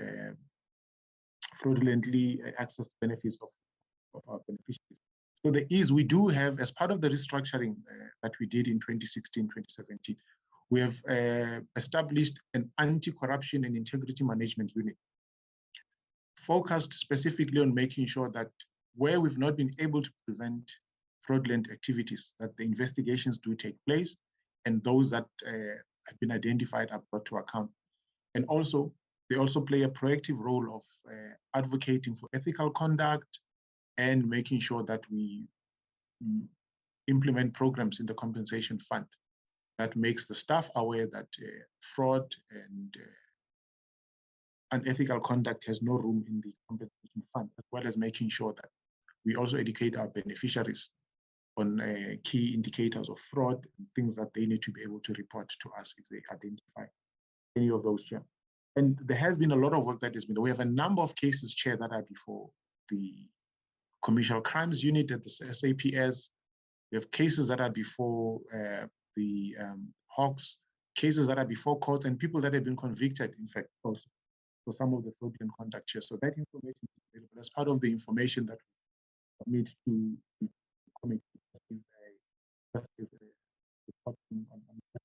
fraudulently access benefits of our beneficiaries. So we do have, as part of the restructuring that we did in 2016, 2017, we have established an anti-corruption and integrity management unit focused specifically on making sure that where we've not been able to prevent fraudulent activities, that the investigations do take place, and those that have been identified are brought to account. And also, they also play a proactive role of advocating for ethical conduct and making sure that we implement programs in the compensation fund that makes the staff aware that fraud and unethical conduct has no room in the compensation fund, as well as making sure that we also educate our beneficiaries on key indicators of fraud and things that they need to be able to report to us if they identify any of those, Chair. And there has been a lot of work that has been, we have a number of cases, Chair, that are before the Commercial Crimes Unit at the SAPS. We have cases that are before the Hawks, cases that are before courts, and people that have been convicted, in fact, also for some of the fraudulent conduct, Chair. So that information is available as part of the information that we need to the committee on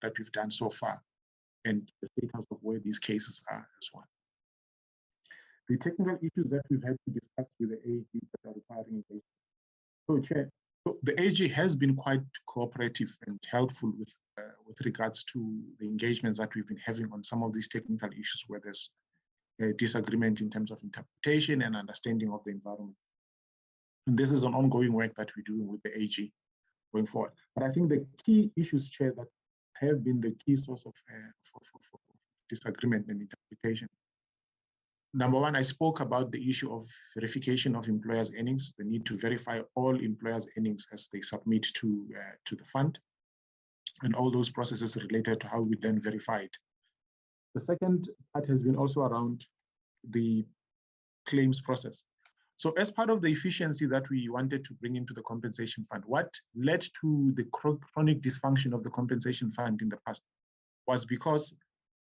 that we've done so far and the status of where these cases are as well. The technical issues that we've had to discuss with the AG that are requiring engagement. So, Chair, so the AG has been quite cooperative and helpful with regards to the engagements that we've been having on some of these technical issues where there's a disagreement in terms of interpretation and understanding of the environment. And this is an ongoing work that we're doing with the AG going forward. But I think the key issues, Chair, that have been the key source of for disagreement and interpretation. Number one, I spoke about the issue of verification of employers' earnings, the need to verify all employers' earnings as they submit to the fund, and all those processes related to how we then verify it. The second part has been also around the claims process. So as part of the efficiency that we wanted to bring into the compensation fund, what led to the chronic dysfunction of the compensation fund in the past was because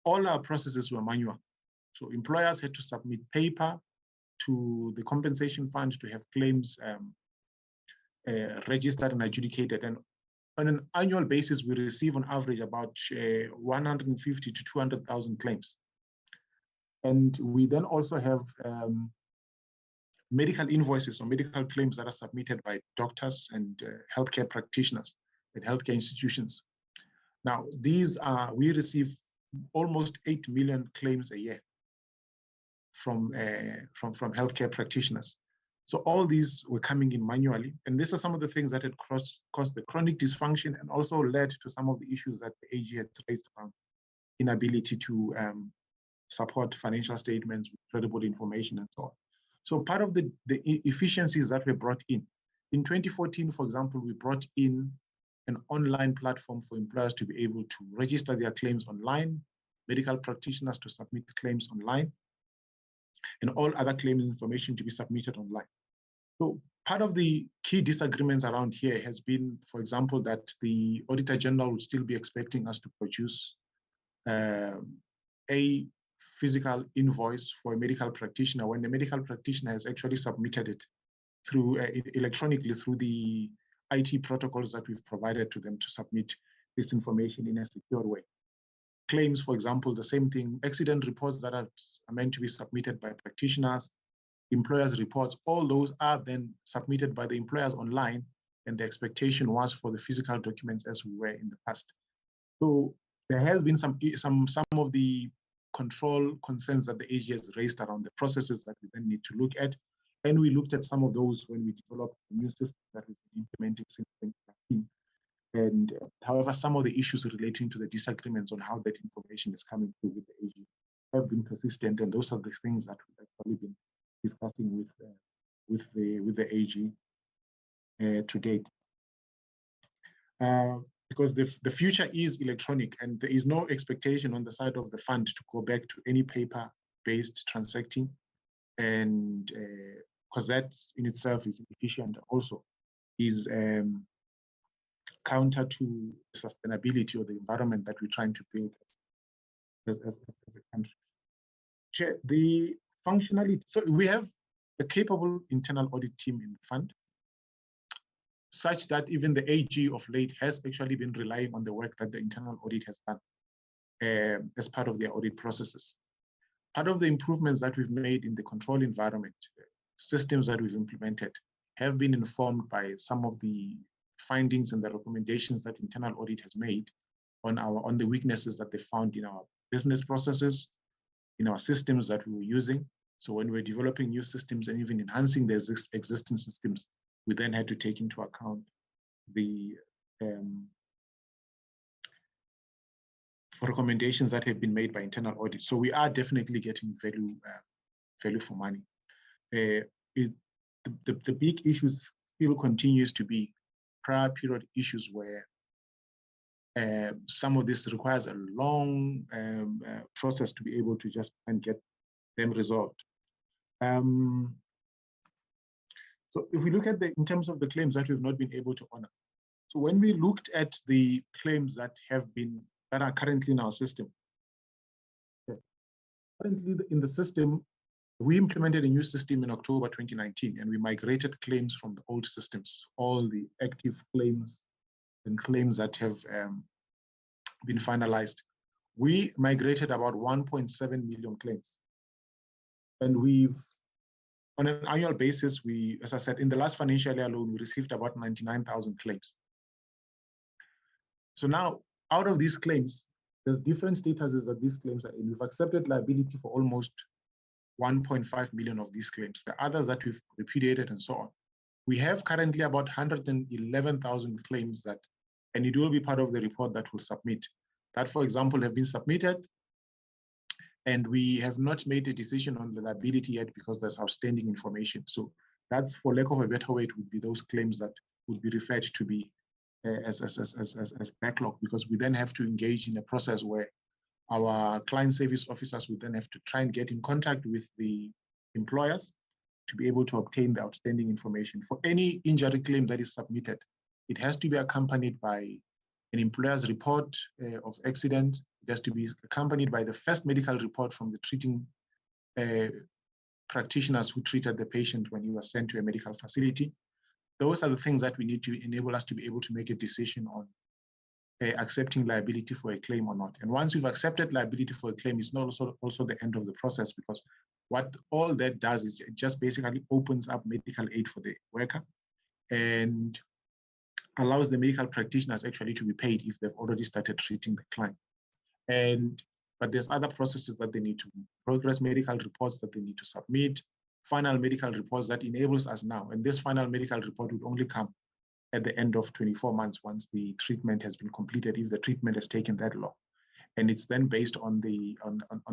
all our processes were manual. So employers had to submit paper to the compensation fund to have claims registered and adjudicated. And on an annual basis, we receive on average about 150 to 200,000 claims. And we then also have medical invoices or medical claims that are submitted by doctors and healthcare practitioners at healthcare institutions. Now, these are, we receive almost 8 million claims a year from healthcare practitioners. So all these were coming in manually. And these are some of the things that had caused the chronic dysfunction and also led to some of the issues that the AG had raised around inability to support financial statements with credible information and so on. So part of the efficiencies that were brought in 2014, for example, we brought in an online platform for employers to be able to register their claims online, medical practitioners to submit claims online, and all other claim information to be submitted online. So part of the key disagreements around here has been, for example, that the Auditor General will still be expecting us to produce a physical invoice for a medical practitioner when the medical practitioner has actually submitted it through electronically through the IT protocols that we've provided to them to submit this information in a secure way. Claims, for example, the same thing, accident reports that are meant to be submitted by practitioners, employers' reports, all those are then submitted by the employers online, and the expectation was for the physical documents as we were in the past. So there has been some of the control concerns that the AG has raised around the processes that we then need to look at. And we looked at some of those when we developed the new system that we've been implementing since 2019. And however, some of the issues relating to the disagreements on how that information is coming through with the AG have been persistent. And those are the things that we've actually been discussing with the AG to date. Because the future is electronic and there is no expectation on the side of the fund to go back to any paper-based transacting, and because that in itself is inefficient, also is counter to sustainability or the environment that we're trying to build as a country. The functionality, so we have a capable internal audit team in the fund, such that even the AG of late has actually been relying on the work that the internal audit has done as part of their audit processes. part of the improvements that we've made in the control environment, systems that we've implemented, have been informed by some of the findings and the recommendations that internal audit has made on the weaknesses that they found in our business processes, in our systems that we were using. So when we're developing new systems and even enhancing the existing systems, we then had to take into account the recommendations that have been made by internal audit. So we are definitely getting value for money. The big issues still continues to be prior period issues where some of this requires a long process to be able to just and get them resolved. So if we look at in terms of the claims that we've not been able to honor. So when we looked at the claims that are currently in our system, currently in the system, we implemented a new system in October 2019, and we migrated claims from the old systems, all the active claims and claims that have been finalized. We migrated about 1.7 million claims. And on an annual basis, as I said, in the last financial year alone, we received about 99,000 claims. So now, out of these claims, there's different statuses that these claims are in. We've accepted liability for almost 1.5 million of these claims. The others that we've repudiated and so on. We have currently about 111,000 claims and it will be part of the report that we'll submit. That, for example, have been submitted, and we have not made a decision on the liability yet because there's outstanding information. So that's, for lack of a better way, it would be those claims that would be referred to be as backlog, because we then have to engage in a process where our client service officers would then have to try and get in contact with the employers to be able to obtain the outstanding information. For any injury claim that is submitted, it has to be accompanied by an employer's report of accident. It has to be accompanied by the first medical report from the treating practitioners who treated the patient when he was sent to a medical facility. Those are the things that we need to enable us to be able to make a decision on accepting liability for a claim or not. And once we've accepted liability for a claim, it's not also the end of the process, because what all that does is it just basically opens up medical aid for the worker and allows the medical practitioners actually to be paid if they've already started treating the client. But there's other processes that they need to progress, medical reports that they need to submit, final medical reports that enables us now. And this final medical report would only come at the end of 24 months once the treatment has been completed, if the treatment has taken that long. And it's then based on the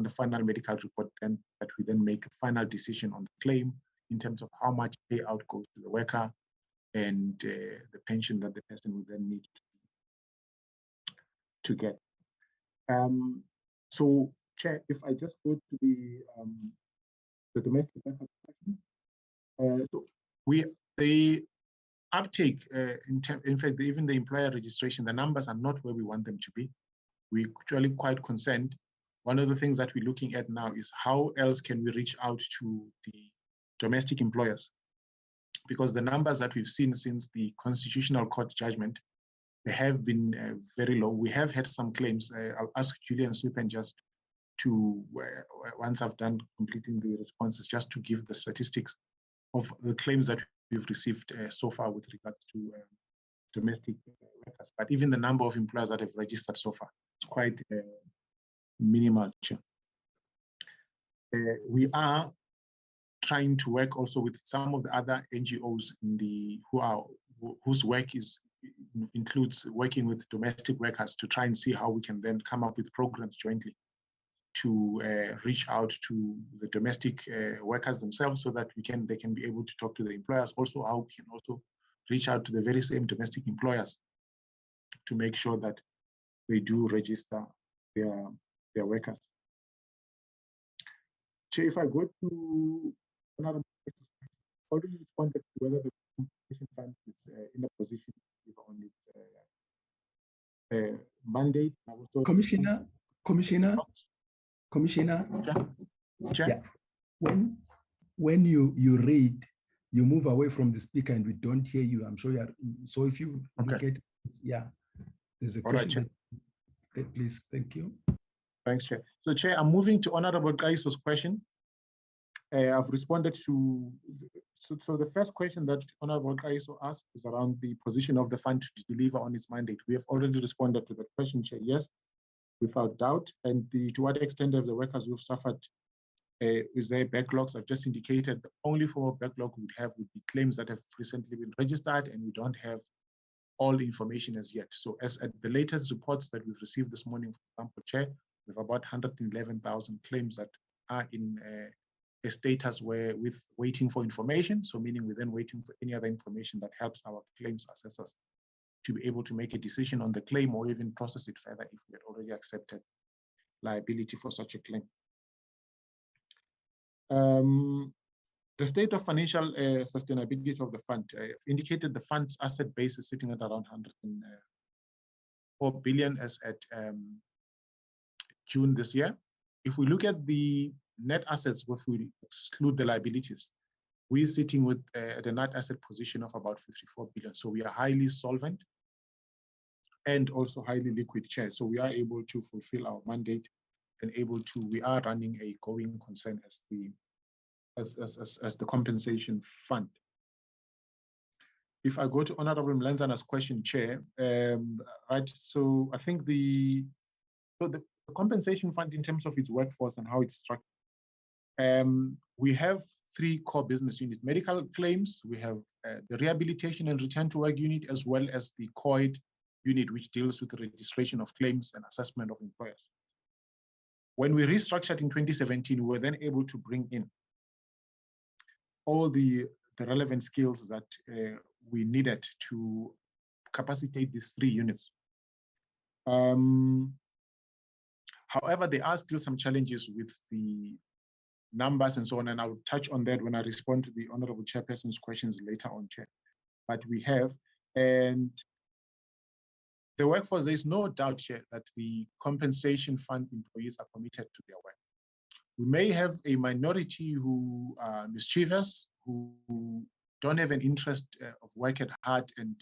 final medical report then that we then make a final decision on the claim in terms of how much payout goes to the worker and the pension that the person will then need to get. So, Chair, if I just go to the domestic workers question, so the uptake, in fact, even the employer registration, the numbers are not where we want them to be. We're actually quite concerned. One of the things that we're looking at now is how else can we reach out to the domestic employers? Because the numbers that we've seen since the Constitutional Court judgment, they have been very low. We have had some claims. I'll ask Julian Swippen just to, once I've done completing the responses, just to give the statistics of the claims that we've received so far with regards to domestic workers. But even the number of employers that have registered so far, it's quite minimal. We are trying to work also with some of the other NGOs whose work includes working with domestic workers to try and see how we can then come up with programs jointly to reach out to the domestic workers themselves, so that they can be able to talk to the employers. Also, how we can also reach out to the very same domestic employers to make sure that they do register their workers. Chair, if I go to another question, already responded to whether the compensation fund is in a position to give on its mandate. Commissioner, Chair? Yeah. When you read, you move away from the speaker and we don't hear you. I'm sure you are. So if you look at, yeah, there's a question. Please, thank you. Thanks, Chair. So, Chair, I'm moving to Honorable Kaiso's question. I've responded to, so the first question that Honorable Kaiso asked is around the position of the fund to deliver on its mandate. We have already responded to that question, Chair. Yes, without doubt. And to what extent have the workers who've suffered with their backlogs? I've just indicated the only form of backlog we'd have would be claims that have recently been registered, and we don't have all the information as yet. So as at the latest reports that we've received this morning, for example, Chair, we have about 111,000 claims that are in a status where with waiting for information. So meaning we're then waiting for any other information that helps our claims assessors to be able to make a decision on the claim or even process it further if we had already accepted liability for such a claim. The state of financial sustainability of the fund. I've indicated the fund's asset base is sitting at around 104 billion as at June this year. If we look at the net assets, if we exclude the liabilities, we're sitting with the net asset position of about 54 billion. So we are highly solvent and also highly liquid, Chair. So we are able to fulfill our mandate and we are running a going concern as the compensation fund. If I go to Honorable Mlenzana's question, Chair, right, so I think the compensation fund in terms of its workforce and how it's structured, we have three core business units: medical claims, we have the rehabilitation and return to work unit, as well as the COID unit, which deals with the registration of claims and assessment of employers. When we restructured in 2017, we were then able to bring in all the relevant skills that we needed to capacitate these three units. However, there are still some challenges with the numbers and so on, and I'll touch on that when I respond to the Honorable Chairperson's questions later on, Chair. But we have, and the workforce, there's no doubt, Chair, that the compensation fund employees are committed to their work. We may have a minority who are mischievous, who don't have an interest of working hard and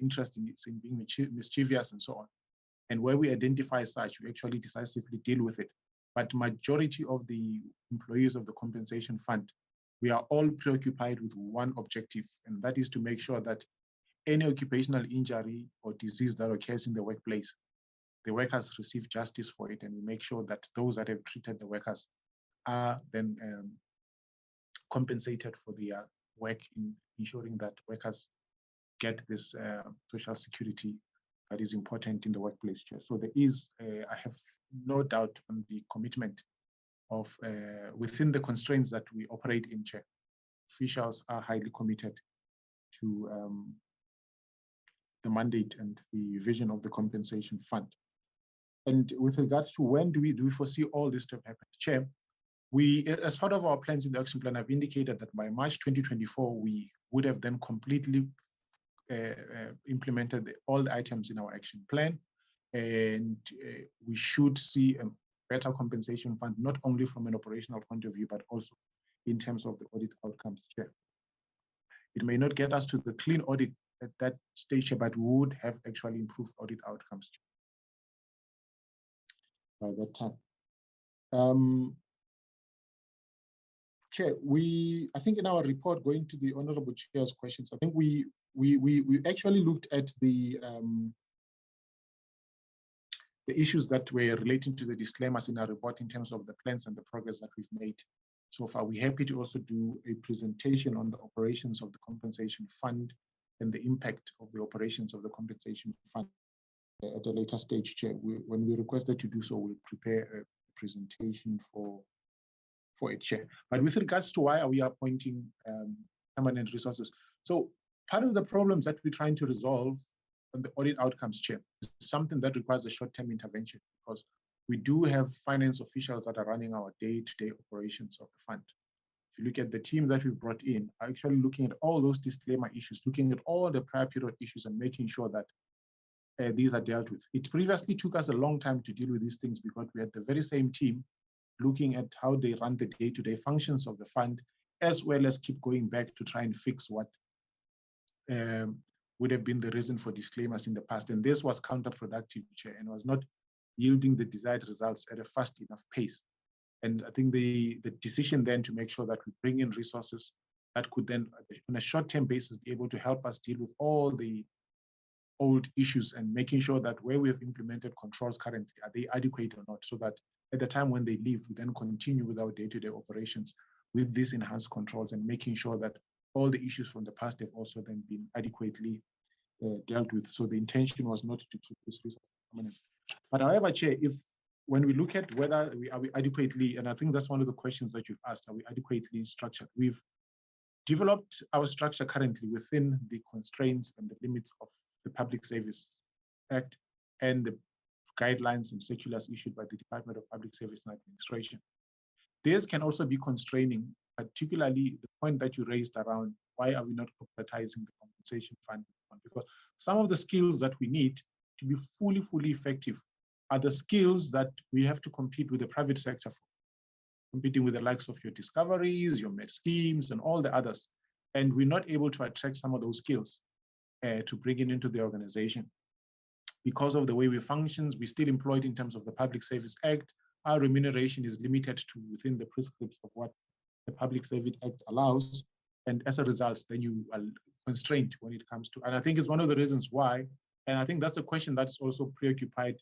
interest in being mischievous and so on. And where we identify such, we actually decisively deal with it. But majority of the employees of the compensation fund, we are all preoccupied with one objective, and that is to make sure that any occupational injury or disease that occurs in the workplace, the workers receive justice for it, and we make sure that those that have treated the workers are then compensated for their work in ensuring that workers get this social security that is important in the workplace, Chair. So there is, I have no doubt on the commitment of, within the constraints that we operate in, Chair, officials are highly committed to the mandate and the vision of the compensation fund. And with regards to when do we foresee all this to have happened, Chair, we, as part of our plans in the action plan, I've indicated that by March 2024, we would have then completely implemented all the items in our action plan, and we should see a better compensation fund, not only from an operational point of view, but also in terms of the audit outcomes, Chair. It may not get us to the clean audit at that stage, but we would have actually improved audit outcomes, Chair, by that time. Chair, I think in our report, going to the Honorable Chair's questions, I think we actually looked at the issues that were relating to the disclaimers in our report in terms of the plans and the progress that we've made so far. We're happy to also do a presentation on the operations of the compensation fund and the impact of the operations of the compensation fund at a later stage, Chair. When we requested to do so, we'll prepare a presentation for it, Chair. But with regards to why are we appointing permanent resources? So part of the problems that we're trying to resolve on the audit outcomes, Chair, is something that requires a short-term intervention, because we do have finance officials that are running our day-to-day operations of the fund. If you look at the team that we've brought in, actually looking at all those disclaimer issues, looking at all the prior period issues and making sure that these are dealt with. It previously took us a long time to deal with these things because we had the very same team looking at how they run the day-to-day functions of the fund, as well as keep going back to try and fix what would have been the reason for disclaimers in the past. And this was counterproductive, Chair, and was not yielding the desired results at a fast enough pace. And I think the decision then to make sure that we bring in resources that could then, on a short-term basis, be able to help us deal with all the old issues and making sure that where we have implemented controls currently, are they adequate or not, so that at the time when they leave, we then continue with our day-to-day operations with these enhanced controls and making sure that all the issues from the past have also then been adequately dealt with. So the intention was not to keep this resource permanent. But however, Chair, when we look at whether are we adequately, and I think that's one of the questions that you've asked, are we adequately structured? We've developed our structure currently within the constraints and the limits of the Public Service Act and the guidelines and circulars issued by the Department of Public Service and Administration. These can also be constraining, particularly the point that you raised around why are we not corporatizing the compensation fund? Because some of the skills that we need to be fully effective are the skills that we have to compete with the private sector for, competing with the likes of your Discoveries, your Med schemes, and all the others. And we're not able to attract some of those skills to bring it into the organization. Because of the way we function, we're still employed in terms of the Public Service Act. Our remuneration is limited to within the prescripts of what the Public Service Act allows. And as a result, then you are constrained when it comes to, and I think it's one of the reasons why, and I think that's a question that's also preoccupied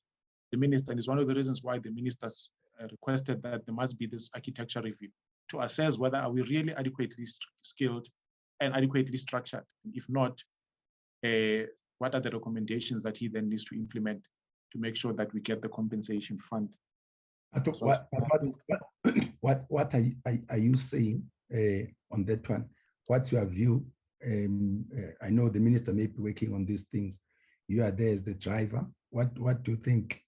the minister, and it's one of the reasons why the ministers requested that there must be this architecture review to assess whether are we really adequately skilled and adequately structured. If not, what are the recommendations that he then needs to implement to make sure that we get the compensation fund? What are you saying on that one? What's your view? I know the minister may be working on these things. You are there as the driver. What do you think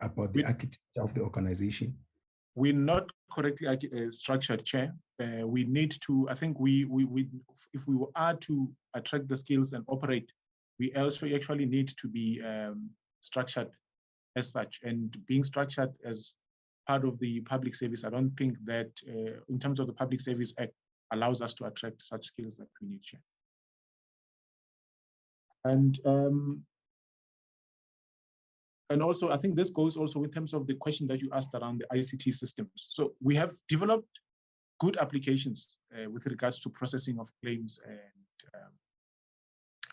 about the architecture of the organization? We're not correctly structured, Chair. We need to, I think if we are to attract the skills and operate, we also actually need to be structured as such. And being structured as part of the public service, I don't think that in terms of the Public Service Act allows us to attract such skills that we need, Chair. And also, I think this goes also in terms of the question that you asked around the ICT systems. So we have developed good applications with regards to processing of claims,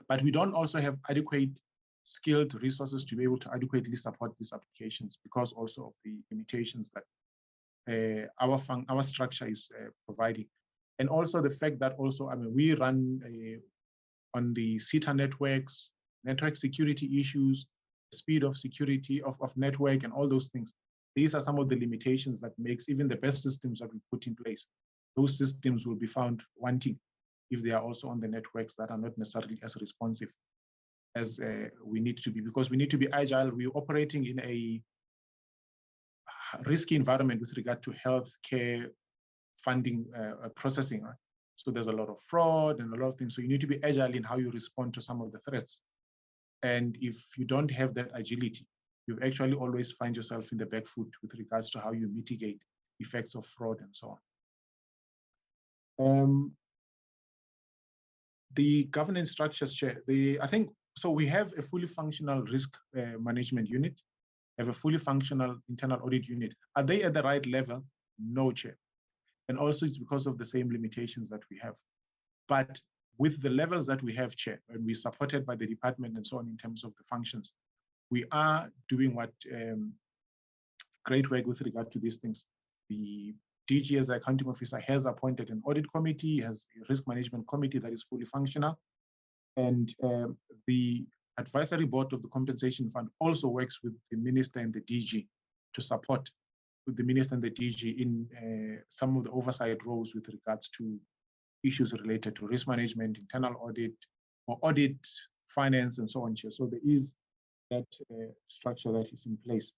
but we don't also have adequate skilled resources to be able to adequately support these applications because also of the limitations that our structure is providing. And also the fact that also, I mean, we run on the CETA networks, network security issues, speed of security of network and all those things. These are some of the limitations that makes even the best systems that we put in place. Those systems will be found wanting if they are also on the networks that are not necessarily as responsive as we need to be, because we need to be agile. We're operating in a risky environment with regard to healthcare funding processing, right? So there's a lot of fraud and a lot of things. So you need to be agile in how you respond to some of the threats. And if you don't have that agility, you actually always find yourself in the back foot with regards to how you mitigate effects of fraud and so on. The governance structures, Chair, I think, so we have a fully functional risk management unit, have a fully functional internal audit unit. Are they at the right level? No, Chair. And also it's because of the same limitations that we have. But with the levels that we have, Chair, and we're supported by the department and so on in terms of the functions, we are doing what great work with regard to these things. The DG as accounting officer has appointed an audit committee, has a risk management committee that is fully functional. And the advisory board of the compensation fund also works with the minister and the DG to support with the minister and the DG in some of the oversight roles with regards to issues related to risk management, internal audit, or audit, finance, and so on. So there is that structure that is in place.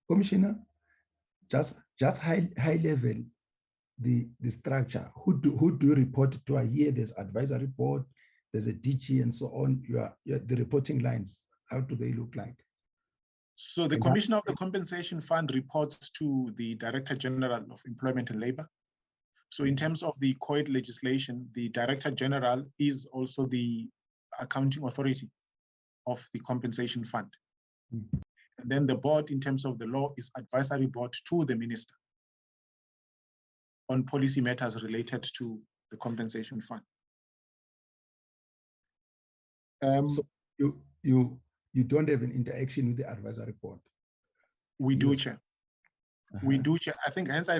Commissioner, just high level, the structure. Who do you report to? Here there's advisory board, there's a DG, and so on. The reporting lines. How do they look like? So the Commissioner of the Compensation Fund reports to the Director General of Employment and Labor. So in terms of the COID legislation, the Director General is also the accounting authority. of the compensation fund. Mm. And then the board, in terms of the law, is advisory board to the minister on policy matters related to the compensation fund. So you don't have an interaction with the advisory board? We do, Yes. Chair. We Uh-huh. do, Chair. I think hence I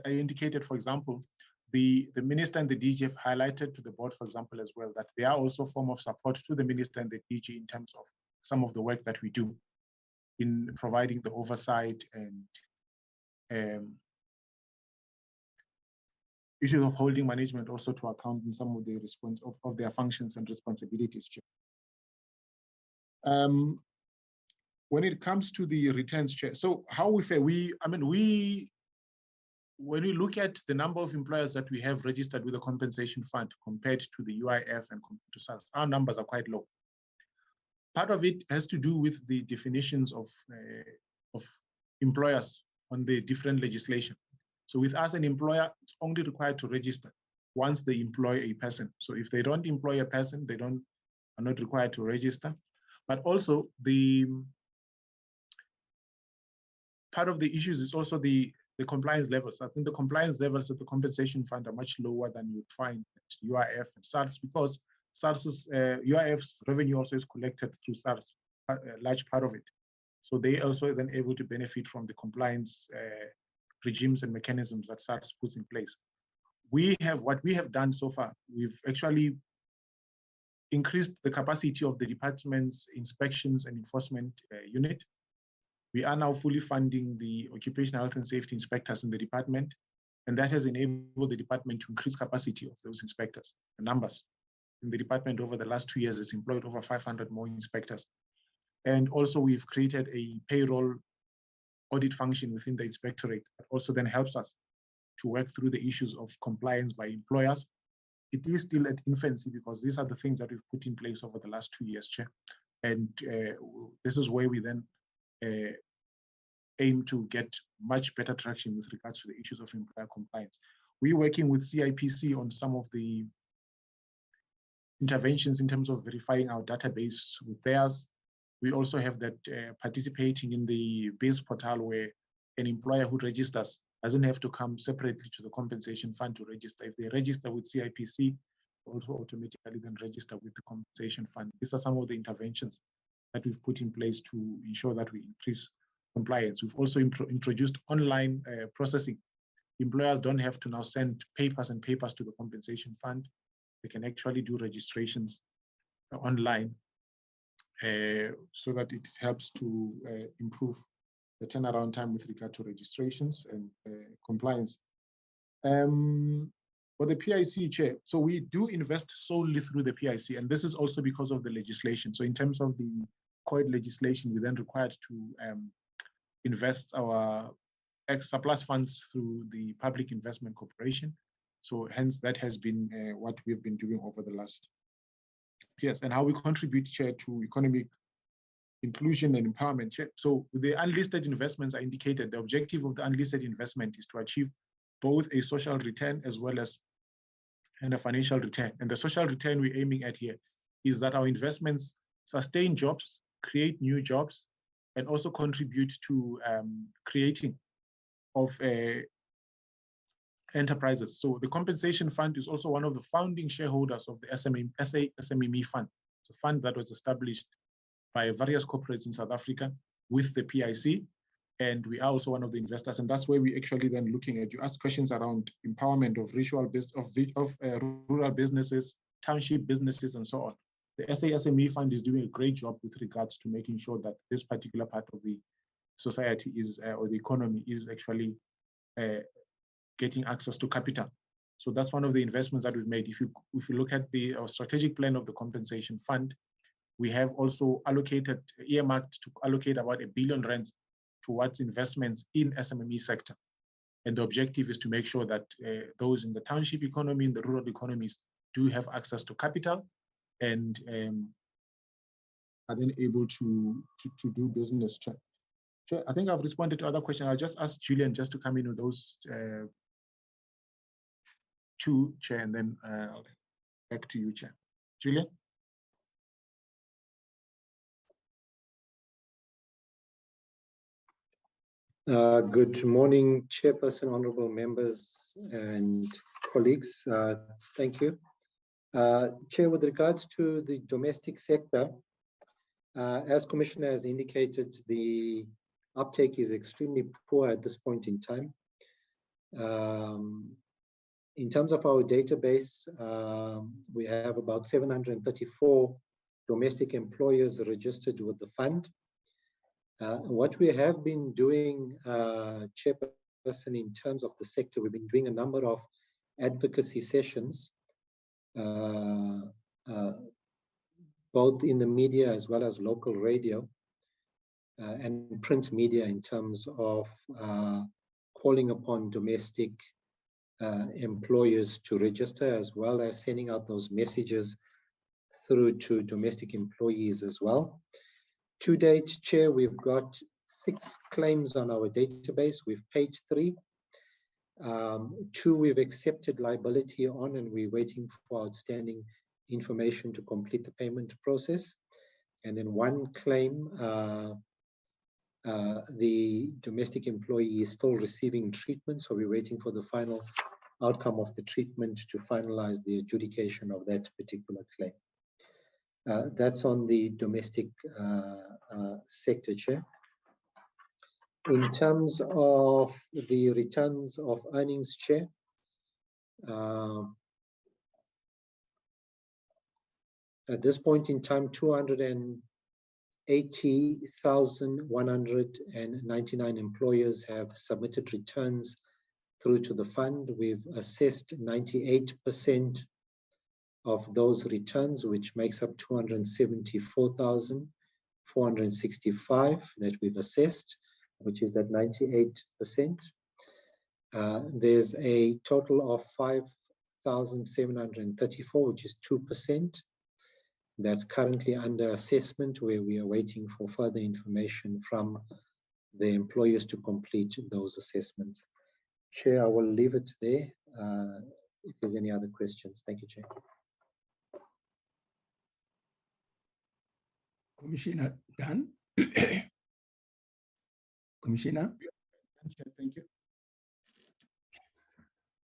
indicated, for example, the minister and the DG have highlighted to the board, for example, as well, that they are also a form of support to the minister and the DG in terms of some of the work that we do in providing the oversight and issues of holding management also to account in some of the response of their functions and responsibilities. Chair. When it comes to the returns, Chair, so how we fare, when we look at the number of employers that we have registered with the compensation fund compared to the UIF and compared to SARS, our numbers are quite low. Part of it has to do with the definitions of employers on the different legislation. So with us, an employer is only required to register once they employ a person. So if they don't employ a person, they are not required to register. But also the part of the issues is also the compliance levels. I think the compliance levels of the compensation fund are much lower than you'd find at UIF and SARS, because SARS's UIF's revenue also is collected through SARS, a large part of it. So they also then able to benefit from the compliance regimes and mechanisms that SARS puts in place. What we have done so far, we've actually increased the capacity of the department's inspections and enforcement unit. We are now fully funding the occupational health and safety inspectors in the department, and that has enabled the department to increase capacity of those inspectors. The numbers in the department over the last 2 years has employed over 500 more inspectors. And also we've created a payroll audit function within the inspectorate that also then helps us to work through the issues of compliance by employers. It is still at infancy because these are the things that we've put in place over the last 2 years, Chair. And this is where we then aim to get much better traction with regards to the issues of employer compliance. We're working with CIPC on some of the interventions in terms of verifying our database with theirs. We also have that participating in the base portal where an employer who registers doesn't have to come separately to the compensation fund to register. If they register with CIPC, also automatically then register with the compensation fund. These are some of the interventions that we've put in place to ensure that we increase compliance. We've also introduced online processing. Employers don't have to now send papers to the compensation fund. They can actually do registrations online so that it helps to improve the turnaround time with regard to registrations and compliance. For the PIC, Chair, so we do invest solely through the PIC, and this is also because of the legislation. So in terms of the COID legislation, we're then required to invest our surplus funds through the Public Investment Corporation. So hence that has been what we've been doing over the last years, and how we contribute, Chair, to economic inclusion and empowerment. Chair. So the unlisted investments are indicated. The objective of the unlisted investment is to achieve both a social return as well as a financial return. And the social return we're aiming at here is that our investments sustain jobs, create new jobs, and also contribute to creating of enterprises. So the compensation fund is also one of the founding shareholders of the SMME fund. It's a fund that was established by various corporates in South Africa with the PIC, and we are also one of the investors. And that's where we actually then looking at, you ask questions around empowerment of rural businesses, township businesses, and so on. The SME fund is doing a great job with regards to making sure that this particular part of the society is, or the economy is actually getting access to capital. So that's one of the investments that we've made. If you look at the strategic plan of the compensation fund, we have also earmarked to allocate about R1 billion towards investments in SMME sector. And the objective is to make sure that those in the township economy, in the rural economies, do have access to capital and are then able to do business. Chair, I think I've responded to other questions. I'll just ask Julian just to come in with those two, Chair, and then back to you, Chair. Julian? Good morning, Chairperson, honorable members and colleagues. Thank you. Chair, with regards to the domestic sector, as Commissioner has indicated, the uptake is extremely poor at this point in time. In terms of our database, we have about 734 domestic employers registered with the fund. What we have been doing, Chairperson, in terms of the sector, we've been doing a number of advocacy sessions, both in the media as well as local radio and print media, in terms of calling upon domestic employers to register, as well as sending out those messages through to domestic employees as well. To date, Chair, we've got 6 claims on our database. We've paid 3. 2 we've accepted liability on, and we're waiting for outstanding information to complete the payment process. And then 1 claim, the domestic employee is still receiving treatment, so we're waiting for the final outcome of the treatment to finalize the adjudication of that particular claim. That's on the domestic sector, Chair. In terms of the returns of earnings, Chair, at this point in time, 280,199 employers have submitted returns through to the fund. We've assessed 98% of those returns, which makes up 274,465 that we've assessed, which is that 98%. There's a total of 5,734, which is 2%. That's currently under assessment, where we are waiting for further information from the employers to complete those assessments. Chair, I will leave it there. If there's any other questions. Thank you, Chair. Commissioner Dan. Commissioner. Thank you.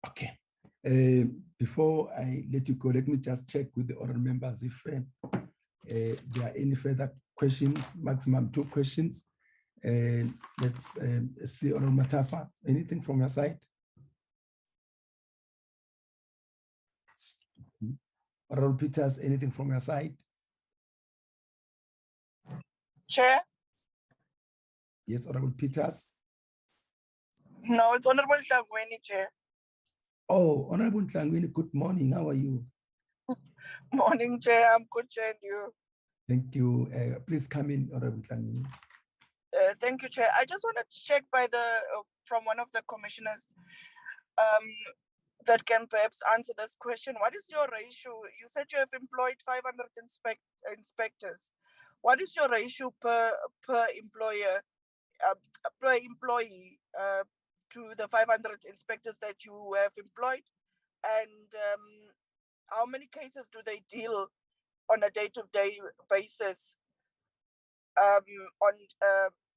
Okay. Before I let you go, let me just check with the other members if there are any further questions, maximum 2 questions. Let's see, Honorable Matafa, anything from your side? Honorable Peters, anything from your side? Chair? Yes, Honorable Peters. No, it's Honorable Hlangweni, Chair. Oh, Honorable Hlangweni, good morning. How are you? Morning, Chair. I'm good, Chair, and you? Thank you. Please come in, Honorable Hlangweni. Thank you, Chair. I just wanted to check by the from one of the commissioners that can perhaps answer this question. What is your ratio? You said you have employed 500 inspectors. What is your ratio per employer, per employee to the 500 inspectors that you have employed? And how many cases do they deal on a day-to-day basis on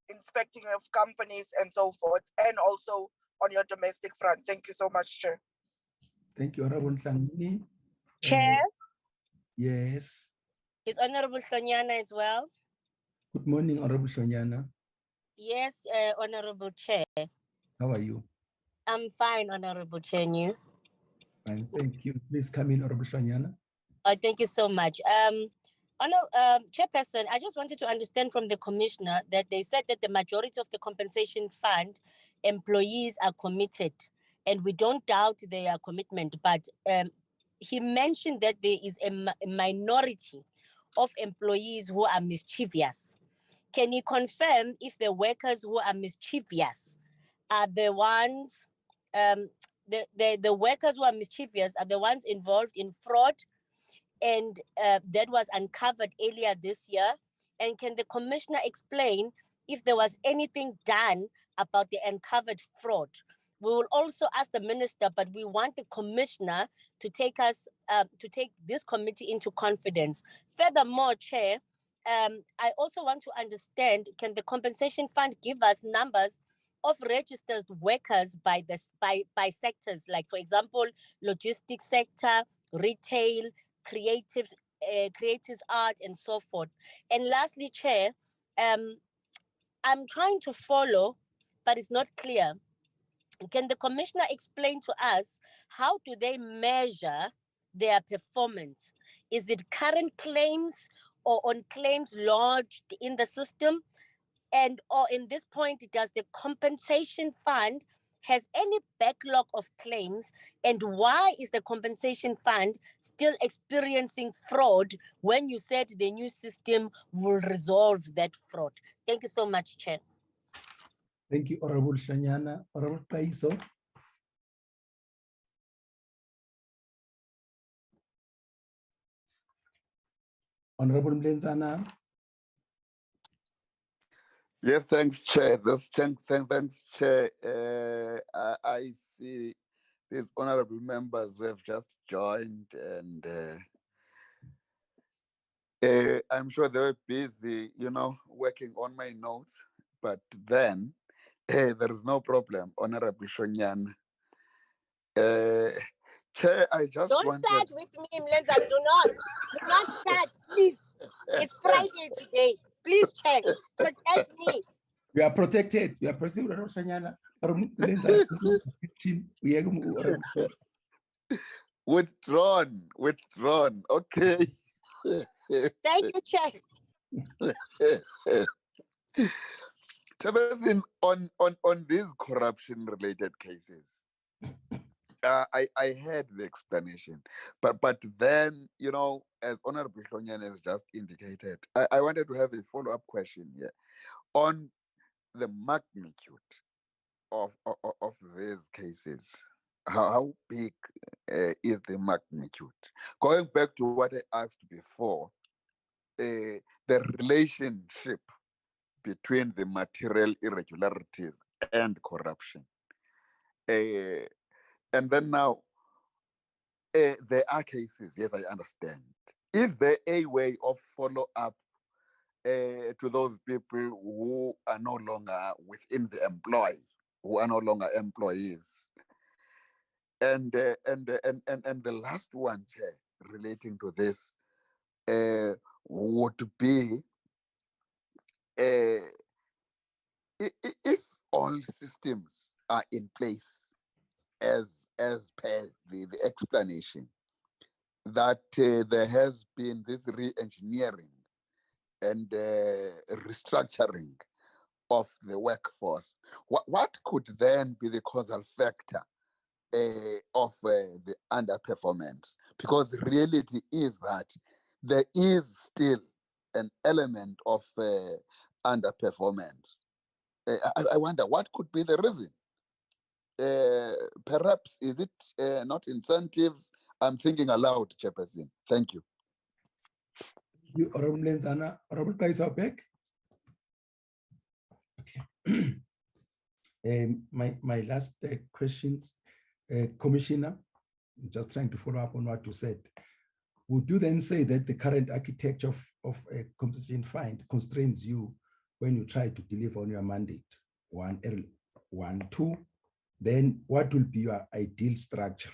inspecting of companies and so forth, and also on your domestic front? Thank you so much, Chair. Thank you, Honorable Hlangweni. Chair? Yes. Is Honorable Sonyana as well? Good morning, Honorable Sonyana. Yes, Honorable Chair. How are you? I'm fine, Honorable Chair, and you? Fine, thank you. Please come in, Honorable Sonyana. Thank you so much. Chairperson, I just wanted to understand from the Commissioner that they said that the majority of the compensation fund employees are committed, and we don't doubt their commitment, but he mentioned that there is a minority of employees who are mischievous. Can you confirm if the workers who are mischievous are the ones, the workers who are mischievous are the ones involved in fraud, and that was uncovered earlier this year? And can the Commissioner explain if there was anything done about the uncovered fraud? We will also ask the Minister, but we want the Commissioner to take us, to take this committee into confidence. Furthermore, Chair, I also want to understand, can the compensation fund give us numbers of registered workers by sectors, like for example, logistics sector, retail, creatives, art, and so forth. And lastly, Chair, I'm trying to follow, but it's not clear. Can the Commissioner explain to us how do they measure their performance? Is it current claims or on claims lodged in the system? And or in this point, does the compensation fund has any backlog of claims? And why is the compensation fund still experiencing fraud when you said the new system will resolve that fraud? Thank you so much, Chair. Thank you, Honorable Shanyana. Honorable Kaiso. Honorable Mlenzana. Yes, thanks, Chair. Thanks, Chair. I see these honorable members who have just joined, and I'm sure they were busy, working on my notes. But then there is no problem, Honorable Shonyan. Chair, I just Don't start with me, Mlenza. Do not start, please. It's Friday today. Please, Chair, protect me. We are protected. We are protected. Withdrawn. Okay. Thank you, Chair. Chairperson, on these corruption-related cases, I heard the explanation, but then, as Honorable Hlonyan has just indicated, I wanted to have a follow-up question here on the magnitude of these cases. How big is the magnitude? Going back to what I asked before, the relationship between the material irregularities and corruption. And then now, there are cases, yes, I understand. Is there a way of follow-up to those people who are no longer within the employ, who are no longer employees? And the last one, Chair, relating to this, would be if all systems are in place as per the explanation, that there has been this re-engineering and restructuring of the workforce, what could then be the causal factor of the underperformance? Because the reality is that there is still an element of underperformance. I wonder what could be the reason. Perhaps is it not incentives? I'm thinking aloud, Chairperson. Thank you. You, Honorable Lenzana. Honorable Kaiser Beck. Okay. My last questions, Commissioner, just trying to follow up on what you said. Would you then say that the current architecture of a compensation fund constrains you when you try to deliver on your mandate? One, two, then what will be your ideal structure?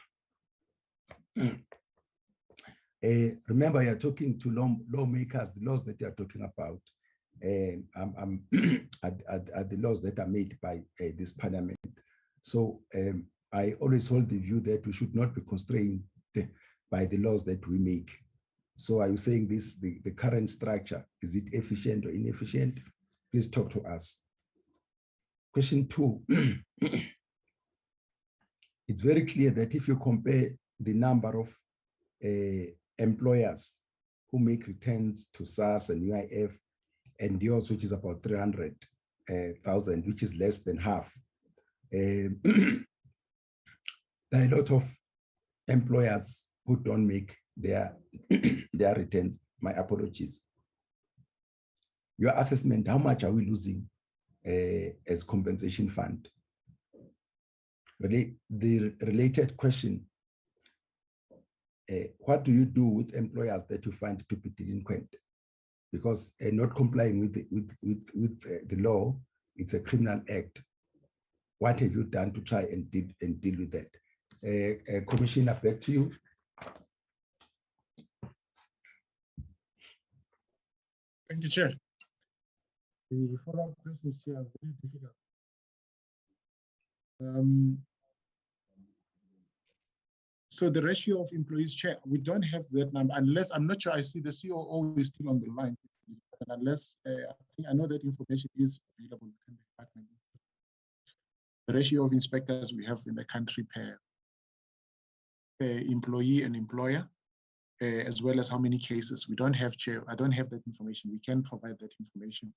Remember, you're talking to lawmakers. The laws that you're talking about are the laws that are made by this parliament. So I always hold the view that we should not be constrained by the laws that we make. So are you saying the current structure, is it efficient or inefficient? Please talk to us. Question two. It's very clear that if you compare the number of employers who make returns to SARS and UIF and yours, which is about 300,000, which is less than half. There are a lot of employers who don't make their returns. My apologies. Your assessment, how much are we losing as compensation fund? Really, the related question, what do you do with employers that you find to be delinquent? Because not complying with the law, it's a criminal act. what have you done to try and deal with that? Commissioner, back to you. Thank you, Chair. The follow-up questions, Chair, are very difficult. So the ratio of employees, Chair, we don't have that number unless, I'm not sure, I see the COO is still on the line. And unless, I know that information is available within the department. The ratio of inspectors we have in the country per employee and employer, as well as how many cases. We don't have, Chair, I don't have that information. We can provide that information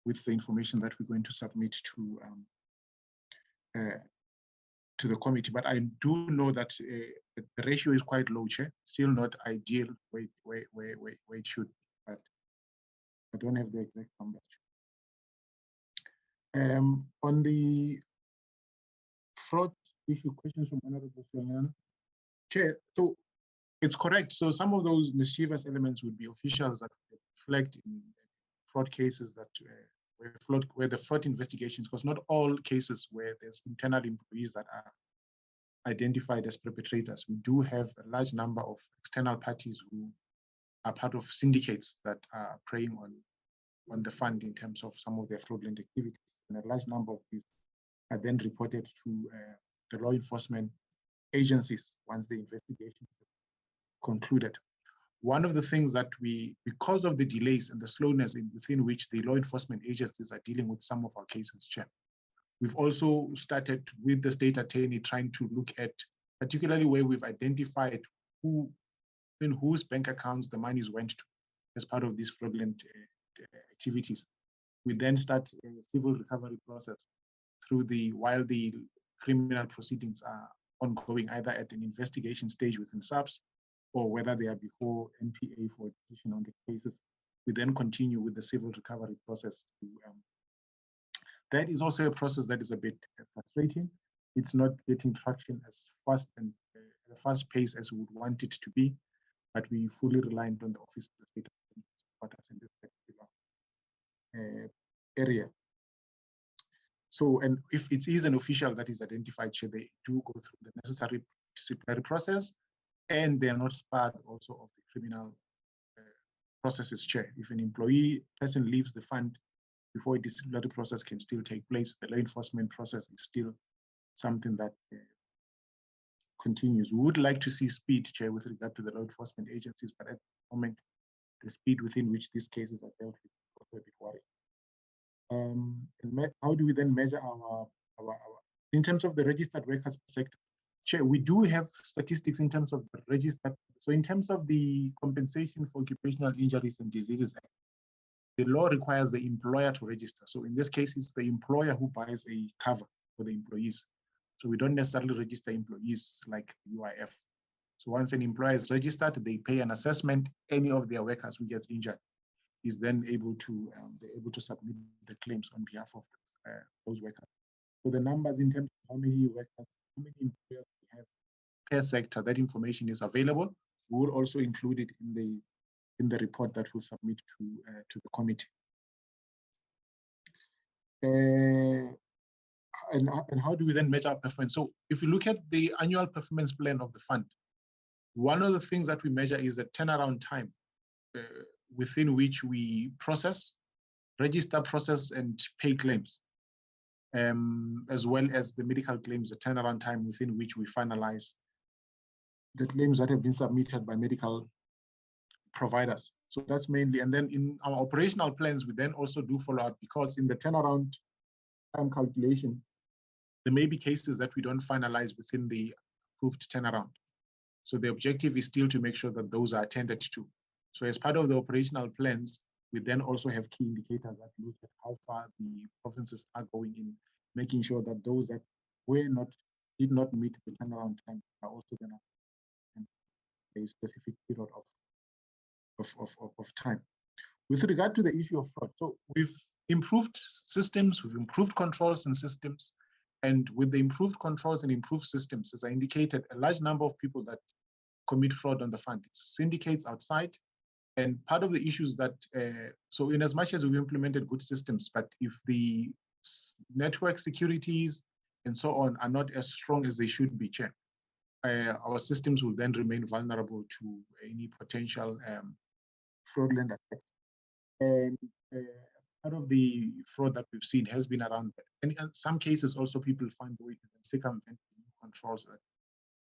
with the information that we're going to submit to the committee, but I do know that the ratio is quite low, Chair. Still not ideal where it should, but I don't have the exact numbers. On the fraud issue, questions from Honorable Floriana. Chair, so it's correct. So some of those mischievous elements would be officials that reflect in fraud cases that where the fraud investigations, because not all cases where there's internal employees that are identified as perpetrators. We do have a large number of external parties who are part of syndicates that are preying on the fund in terms of some of their fraudulent activities. And a large number of these are then reported to the law enforcement agencies once the investigations are concluded. One of the things that because of the delays and the slowness within which the law enforcement agencies are dealing with some of our cases, Chair, we've also started with the state attorney trying to look at, particularly where we've identified in whose bank accounts the monies went to as part of these fraudulent activities. We then start a civil recovery process while the criminal proceedings are ongoing, either at an investigation stage within SAPS or whether they are before NPA for a decision on the cases. We then continue with the civil recovery process. That is also a process that is a bit frustrating. It's not getting traction as fast and at a fast pace as we would want it to be, but we fully reliant on the Office of the State Attorney to support us in this particular area. So, and if it is an official that is identified, they do go through the necessary disciplinary process, and they are not part also of the criminal processes, Chair. If an employee person leaves the fund before a disciplinary process can still take place, the law enforcement process is still something that continues. We would like to see speed, Chair, with regard to the law enforcement agencies, but at the moment, the speed within which these cases are dealt with is also a bit worrying. And how do we then measure our in terms of the registered workers sector? Chair, we do have statistics in terms of the registered. So in terms of the Compensation for Occupational Injuries and Diseases Act, the law requires the employer to register. So in this case, it's the employer who buys a cover for the employees. So we don't necessarily register employees like UIF. So once an employer is registered, they pay an assessment. Any of their workers who gets injured is then able to submit the claims on behalf of those workers. So the numbers in terms of how many workers, how many employers we have per sector, that information is available. We will also include it in the report that we'll submit to the committee. And how do we then measure our performance? So if you look at the annual performance plan of the fund, one of the things that we measure is the turnaround time within which we process, register, process, and pay claims, as well as the medical claims, the turnaround time within which we finalize the claims that have been submitted by medical providers. So that's mainly, and then in our operational plans, we then also do follow up, because in the turnaround time calculation, there may be cases that we don't finalize within the approved turnaround. So the objective is still to make sure that those are attended to. So as part of the operational plans, we then also have key indicators that look at how far the provinces are going in making sure that those that did not meet the turnaround time are also then a specific period of time. With regard to the issue of fraud, so we've improved systems, we've improved controls and systems, and with the improved controls and improved systems, as I indicated, a large number of people that commit fraud on the fund, it's syndicates outside. And part of the issues that, so in as much as we've implemented good systems, but if the network securities and so on are not as strong as they should be, Chair, our systems will then remain vulnerable to any potential fraudulent attacks. And part of the fraud that we've seen has been around that. And in some cases, also people find a way to circumvent controls that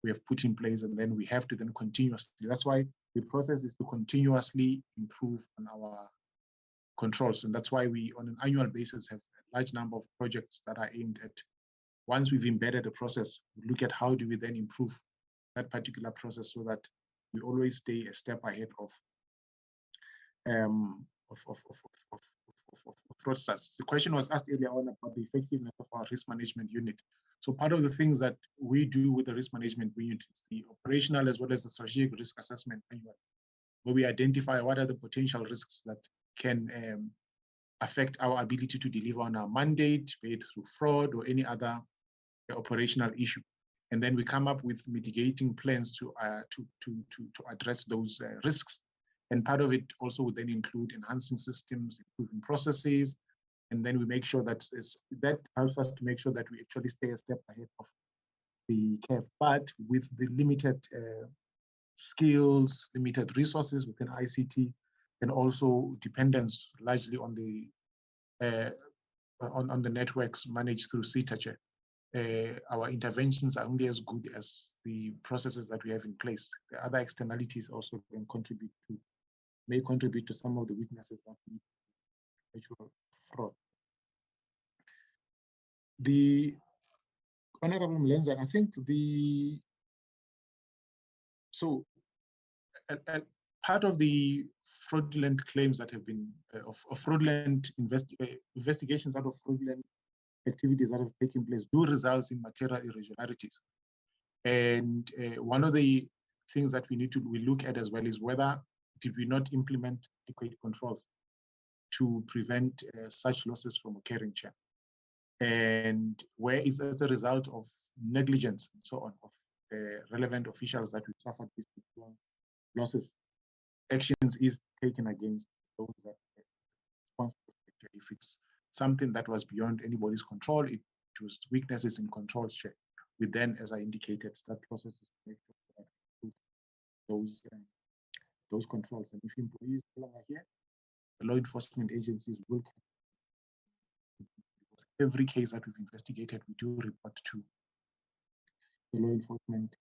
we have put in place, and then we have to then continuously. That's why the process is to continuously improve on our controls. And that's why we, on an annual basis, have a large number of projects that are aimed at, once we've embedded a process, we look at how do we then improve that particular process so that we always stay a step ahead of fraudsters. The question was asked earlier on about the effectiveness of our risk management unit. So part of the things that we do with the risk management unit is the operational as well as the strategic risk assessment annual, where we identify what are the potential risks that can affect our ability to deliver on our mandate, be it through fraud or any other operational issue. And then we come up with mitigating plans to address those risks. And part of it also would then include enhancing systems, improving processes, and then we make sure that that helps us to make sure that we actually stay a step ahead of the curve, but with the limited skills, limited resources within ICT, and also dependence largely on the networks managed through CETA. Our interventions are only as good as the processes that we have in place. The other externalities also can may contribute to some of the weaknesses that lead to actual fraud. The Honorable Mlenza, I think part of the fraudulent claims that have been, of fraudulent investigations out of fraudulent activities that have taken place do result in material irregularities. And one of the things that we look at as well is whether did we not implement adequate controls to prevent such losses from occurring, Chair. And where is as a result of negligence and so on of relevant officials that we suffered these losses, actions is taken against those that are responsible. If it's something that was beyond anybody's control, it was weaknesses in controls, Chair. We then, as I indicated, start processes to make sure that those controls. And if employees no longer here, the law enforcement agencies will. Every case that we've investigated, we do report to the law enforcement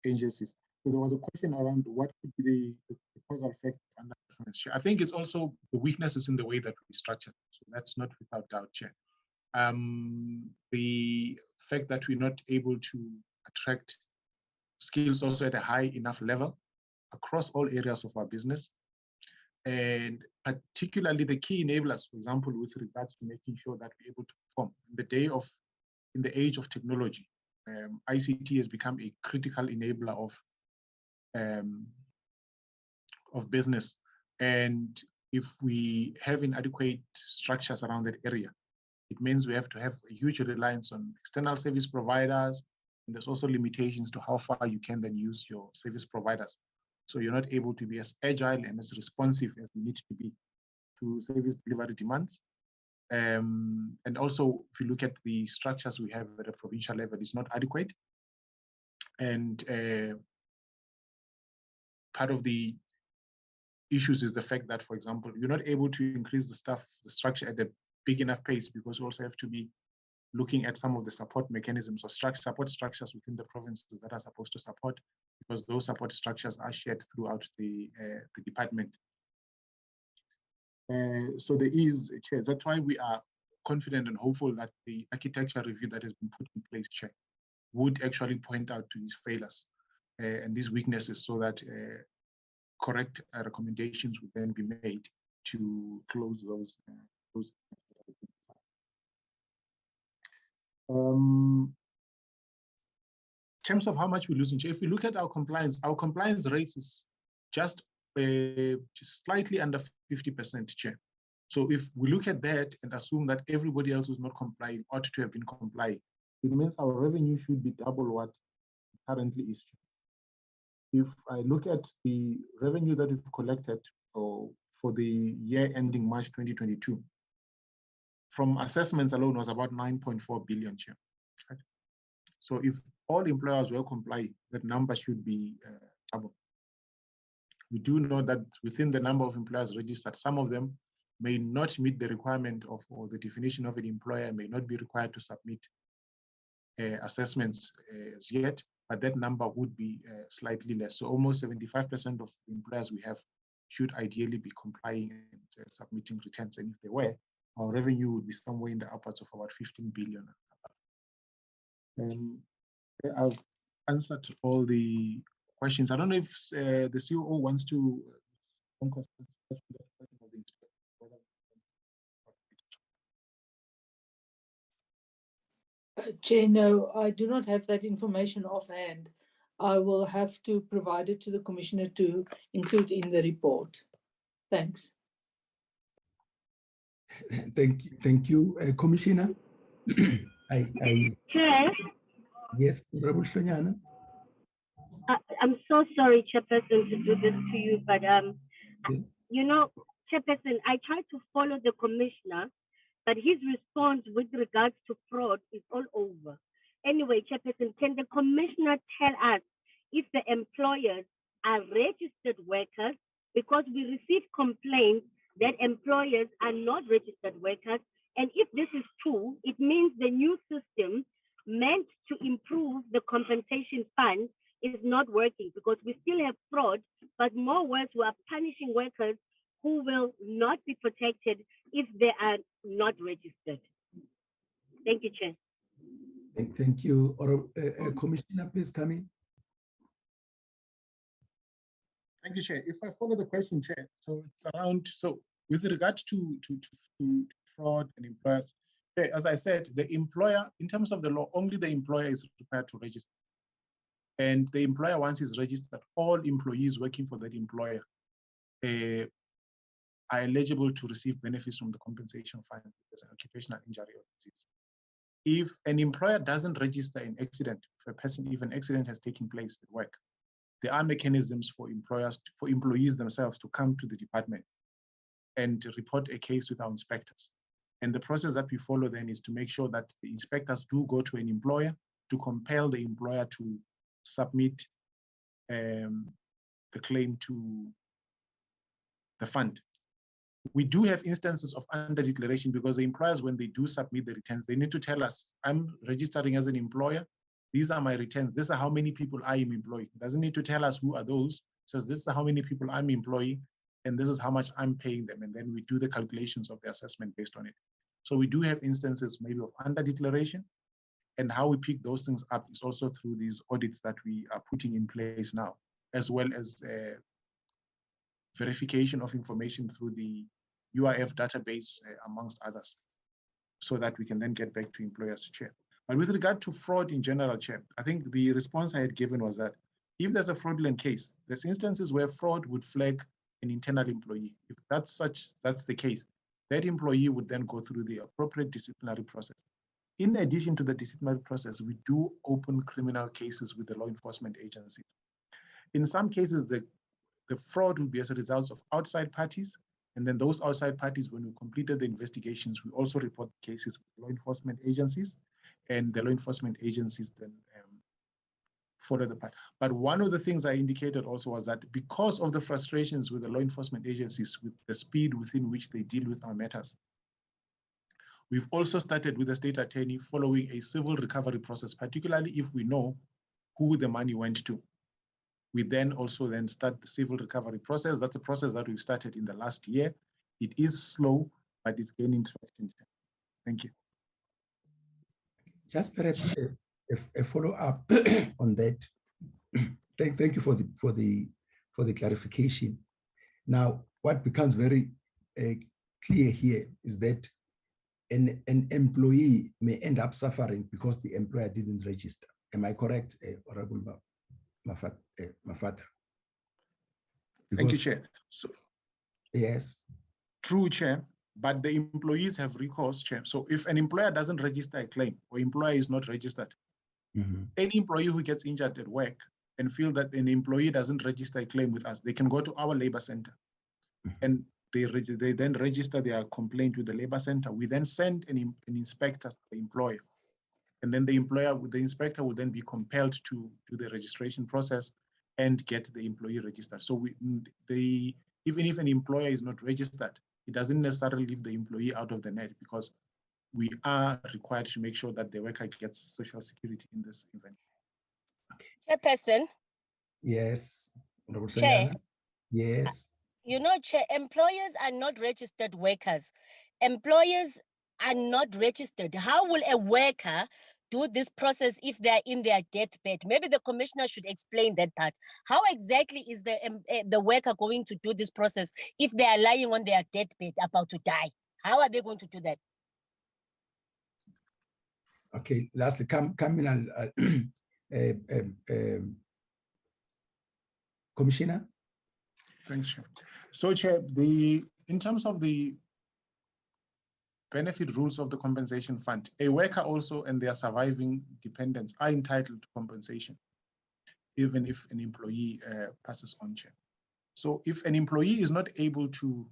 agencies. So there was a question around what could be the causal effect of underperformance. I think it's also the weaknesses in the way that we structure. So that's not without doubt, Chair. The fact that we're not able to attract skills also at a high enough level across all areas of our business, and particularly the key enablers, for example, with regards to making sure that we're able to perform. In the age of technology, ICT has become a critical enabler of business. And if we have inadequate structures around that area, it means we have to have a huge reliance on external service providers. And there's also limitations to how far you can then use your service providers. So you're not able to be as agile and as responsive as you need to be to service delivery demands. And also, if you look at the structures we have at a provincial level, it's not adequate. And part of the issues is the fact that, for example, you're not able to increase the structure at a big enough pace, because you also have to be looking at some of the support mechanisms or support structures within the provinces that are supposed to support, because those support structures are shared throughout the department. So there is a Chair. That's why we are confident and hopeful that the architecture review that has been put in place, Chair, would actually point out to these failures and these weaknesses, so that correct recommendations would then be made to close those. In terms of how much we're losing, if we look at our compliance rate is just slightly under 50%, Chair. So if we look at that and assume that everybody else who's not complying ought to have been complying, it means our revenue should be double what it currently is. If I look at the revenue that is collected for the year ending March 2022, from assessments alone was about 9.4 billion, Chair. Right? So if all employers will comply, that number should be double. We do know that within the number of employers registered, some of them may not meet the requirement of, or the definition of an employer may not be required to submit assessments as yet, but that number would be slightly less. So almost 75% of employers we have should ideally be complying and submitting returns. And if they were, our revenue would be somewhere in the upwards of about 15 billion. I've answered all the questions. I don't know if the COO wants to Chair, no, I do not have that information offhand. I will have to provide it to the Commissioner to include in the report. Thanks. Thank you, Commissioner. Chair, Yes, Honorable Shonyana. I'm so sorry, Chairperson, to do this to you, but you know, Chairperson, I tried to follow the Commissioner, but his response with regards to fraud is all over. Anyway, Chairperson, can the Commissioner tell us if the employers are registered workers? Because we receive complaints that employers are not registered workers. And if this is true, it means the new system meant to improve the compensation fund is not working, because we still have fraud, but more worse, we are punishing workers who will not be protected if they are not registered. Thank you, Chair. Thank you. Commissioner, please come in. Thank you, Chair. If I follow the question, Chair, so it's around, so with regard to fraud and employers, as I said, the employer, in terms of the law, only the employer is required to register. And the employer, once is registered, all employees working for that employer are eligible to receive benefits from the compensation fund as an occupational injury or disease. If an employer doesn't register an accident, if an accident has taken place at work, there are mechanisms for employees themselves to come to the department and to report a case with our inspectors. And the process that we follow then is to make sure that the inspectors do go to an employer to compel the employer to submit the claim to the fund. We do have instances of under-declaration because the employers, when they do submit the returns, they need to tell us, I'm registering as an employer, these are my returns, this is how many people I am employing. It doesn't need to tell us who are those. It says this is how many people I'm employing, and this is how much I'm paying them. And then we do the calculations of the assessment based on it. So we do have instances maybe of under-declaration, and how we pick those things up is also through these audits that we are putting in place now, as well as verification of information through the UIF database, amongst others, so that we can then get back to employers, Chair. But with regard to fraud in general, Chair, I think the response I had given was that if there's a fraudulent case, there's instances where fraud would flag an internal employee. If that's the case, that employee would then go through the appropriate disciplinary process. In addition to the disciplinary process, we do open criminal cases with the law enforcement agencies. In some cases, the fraud will be as a result of outside parties, and then those outside parties, when we completed the investigations, we also report cases with law enforcement agencies, and the law enforcement agencies then follow the part. But one of the things I indicated also was that because of the frustrations with the law enforcement agencies, with the speed within which they deal with our matters, we've also started with the state attorney following a civil recovery process, particularly if we know who the money went to. We then also start the civil recovery process. That's a process that we've started in the last year. It is slow, but it's gaining traction. Thank you. Just perhaps a follow-up on that. Thank you for the clarification. Now, what becomes very clear here is that an employee may end up suffering because the employer didn't register. Am I correct, Honorable Mafata? Thank you, Chair. So, yes. True, Chair, but the employees have recourse, Chair. So if an employer doesn't register a claim or employer is not registered, any employee who gets injured at work and feel that an employee doesn't register a claim with us, they can go to our labor center. And they then register their complaint with the labor center. We then send an inspector to the employer. And then the inspector will then be compelled to do the registration process and get the employee registered. So even if an employer is not registered, it doesn't necessarily leave the employee out of the net, because we are required to make sure that the worker gets social security in this event. Chairperson. Yes. Chair. Yes. You know, Chair, employers are not registered workers. Employers are not registered. How will a worker do this process if they're in their deathbed? Maybe the commissioner should explain that part. How exactly is the worker going to do this process if they are lying on their deathbed about to die? How are they going to do that? Okay, lastly, Commissioner. Thanks, Chair. So, Chair, in terms of the benefit rules of the compensation fund, a worker also and their surviving dependents are entitled to compensation, even if an employee passes on, Chair. So if an employee is not able to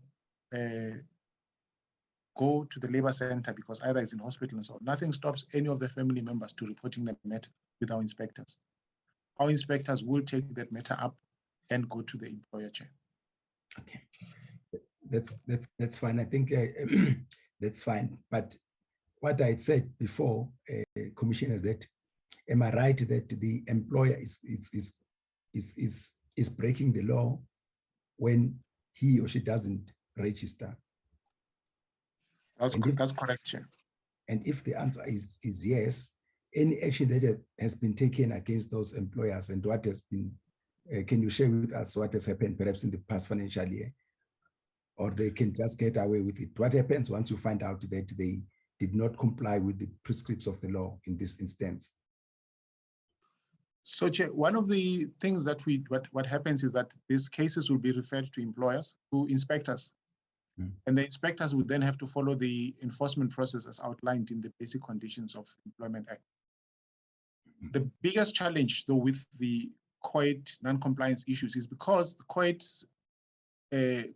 go to the labor center because either is in hospital and so on, nothing stops any of the family members to reporting the matter with our inspectors. Our inspectors will take that matter up and go to the employer, Chair. Okay, that's fine. I think that's fine. But what I said before, Commissioner, is that am I right that the employer is breaking the law when he or she doesn't register? That's correct, Chair. And if the answer is yes, any action that has been taken against those employers and what has been, can you share with us what has happened perhaps in the past financial year? Or they can just get away with it. What happens once you find out that they did not comply with the prescriptions of the law in this instance? So, Chair, one of the things that what happens is that these cases will be referred to employers, to inspectors. And the inspectors will then have to follow the enforcement process as outlined in the Basic Conditions of Employment Act. The biggest challenge, though, with the COIT non-compliance issues is because the COIT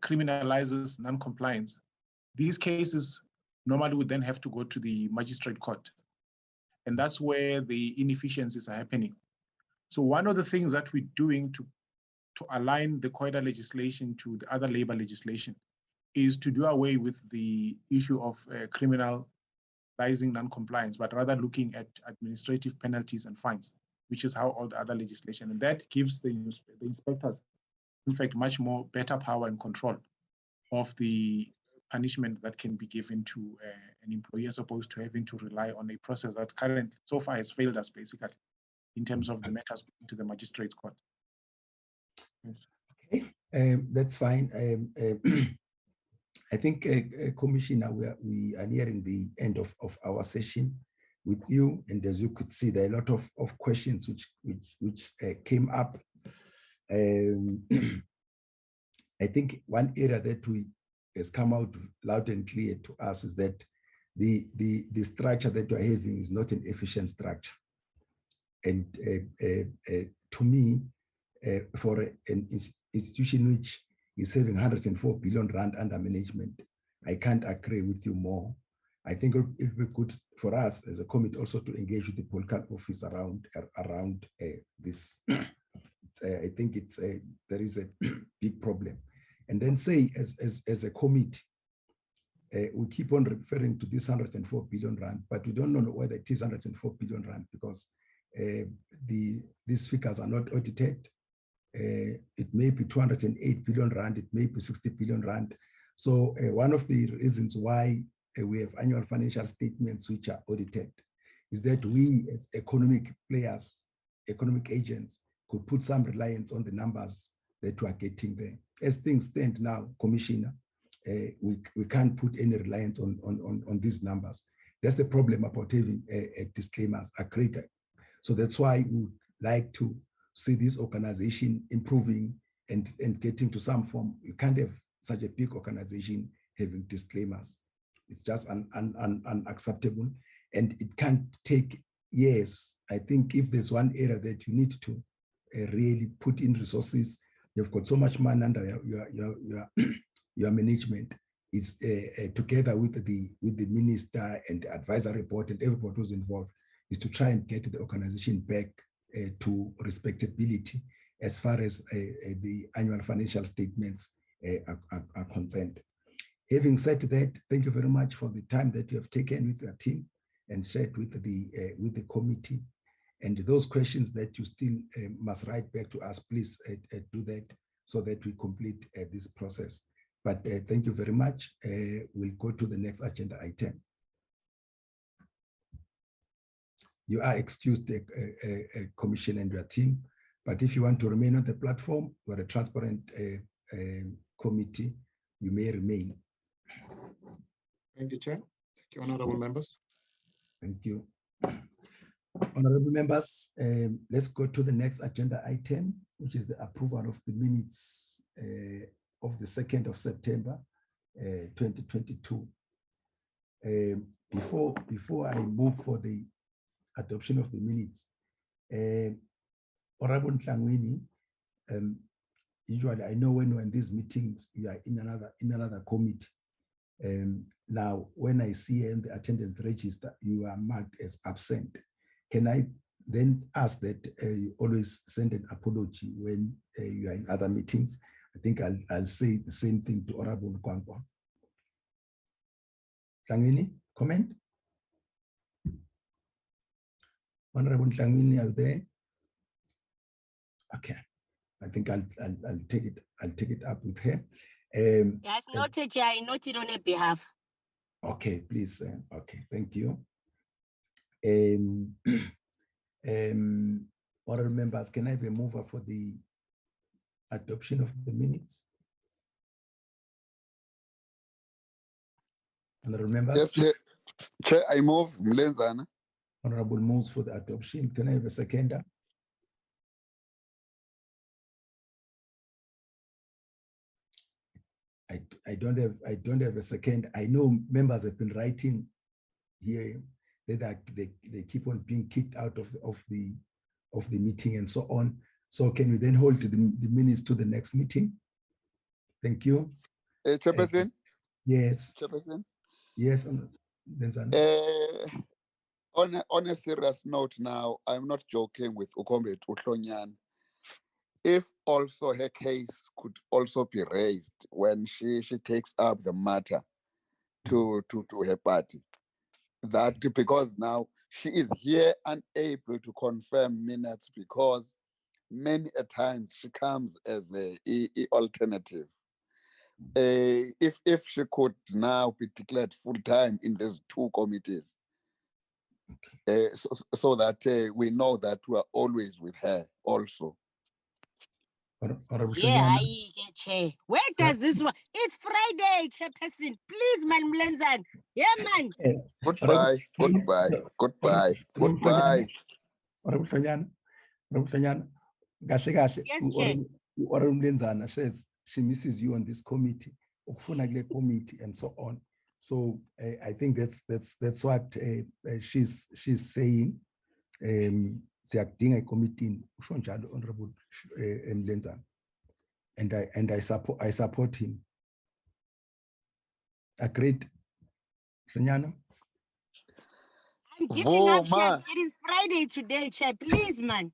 criminalizes non-compliance. These cases normally would then have to go to the magistrate court. And that's where the inefficiencies are happening. So one of the things that we're doing to align the COIDA legislation to the other labor legislation is to do away with the issue of criminalizing non-compliance, but rather looking at administrative penalties and fines, which is how all the other legislation, and that gives the inspectors, in fact, much more better power and control of the punishment that can be given to an employee as opposed to having to rely on a process that currently so far has failed us basically in terms of the matters going to the magistrate's court. Yes. Okay, that's fine. I think, Commissioner, we are nearing the end of our session with you, and as you could see, there are a lot of questions which came up. I think one area that has come out loud and clear to us is that the structure that we're having is not an efficient structure. And to me, for an institution which is having 104 billion rand under management, I can't agree with you more. I think it would be good for us as a committee also to engage with the political office around this. I think there is a big problem. And then say, as a committee, we keep on referring to this 104 billion rand, but we don't know whether it is 104 billion rand because these figures are not audited. It may be 208 billion rand, it may be 60 billion rand. So one of the reasons why we have annual financial statements which are audited is that we as economic players, economic agents, could put some reliance on the numbers that we are getting there. As things stand now, Commissioner, we can't put any reliance on these numbers. That's the problem about having disclaimers accredited. So that's why we would like to see this organization improving and getting to some form. You can't have such a big organization having disclaimers. It's just unacceptable, and it can't take years. I think if there's one area that you need to really put in resources, you've got so much money under your management is together with the minister and the advisory board and everybody who's involved, is to try and get the organization back to respectability as far as the annual financial statements are concerned. Having said that, thank you very much for the time that you have taken with your team and shared with the committee. And those questions that you still must write back to us, please do that so that we complete this process. But thank you very much. We'll go to the next agenda item. You are excused, Commission and your team, but if you want to remain on the platform, we're a transparent committee, you may remain. Thank you, Chair. Thank you, honorable members. Thank you. Honorable members, let's go to the next agenda item, which is the approval of the minutes of the 2nd of September, 2022. Before I move for the adoption of the minutes, Honorable Ntlangwini, usually I know when we're in these meetings, you are in another committee. Now, when I see in the attendance register, you are marked as absent. Can I then ask that you always send an apology when you are in other meetings? I think I'll say the same thing to Honorable Kwankwa. Ntlangwini, comment? Honorable Ntlangwini, are you there? Okay, I think I'll take it up with her. Yes, noted, Chair. I noted on her behalf. Okay, please. Okay, thank you. Honorable members, can I have a mover for the adoption of the minutes? Honorable members? Yes, Chair, I move Mlenzana. Honorable moves for the adoption. Can I have a seconder? I don't have a second. I know members have been writing here that they keep on being kicked out of the meeting and so on. So can we then hold the minutes to the next meeting? Thank you. Chairperson? Yes. Chairperson? Yes. On a serious note now, I'm not joking with Ukombe Utlonyan. If also her case could also be raised when she takes up the matter to her party, that because now she is here unable to confirm minutes because many a times she comes as a alternative. If she could now be declared full-time in these two committees, so that we know that we are always with her also. Yeah, Chair. Where does this one? It's Friday, Chairperson. Please, man, Mlenzan. Yeah, man. Goodbye. Yes, Chair. Mlenzana says she misses you on this committee, and so on. So I think that's what she's saying. Siyakudinga committee usho njalo Honorable Mlenzana, and I support him. Agreed, Shanyana? I'm giving up, Chair. It is Friday today, Chair. Please, man.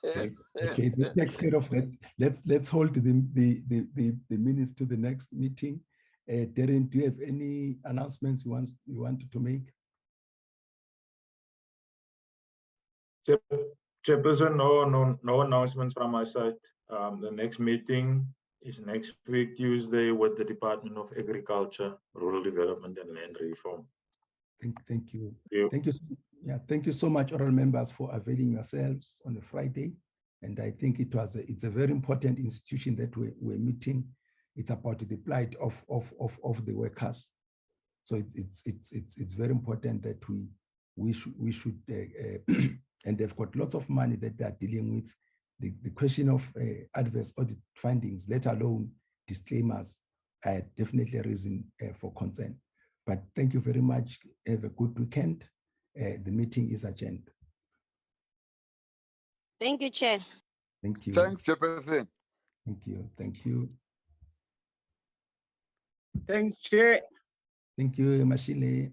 Okay, this takes care of that. Let's hold the minutes to the next meeting. Darren, do you have any announcements you wanted to make? Chairperson, no announcements from my side. The next meeting is next week, Tuesday, with the Department of Agriculture, Rural Development and Land Reform. Thank you. Thank you. Yeah, thank you so much, honorable members, for availing yourselves on a Friday. And I think it's a very important institution that we're meeting. It's about the plight of the workers. So it's very important that we should and they've got lots of money that they're dealing with. The question of adverse audit findings, let alone disclaimers, are definitely a reason for concern. But thank you very much. Have a good weekend. The meeting is adjourned. Thank you, Chair. Thank you. Thanks, Chairperson. Thank you. Thank you. Thanks, Chair. Thank you, Mashile.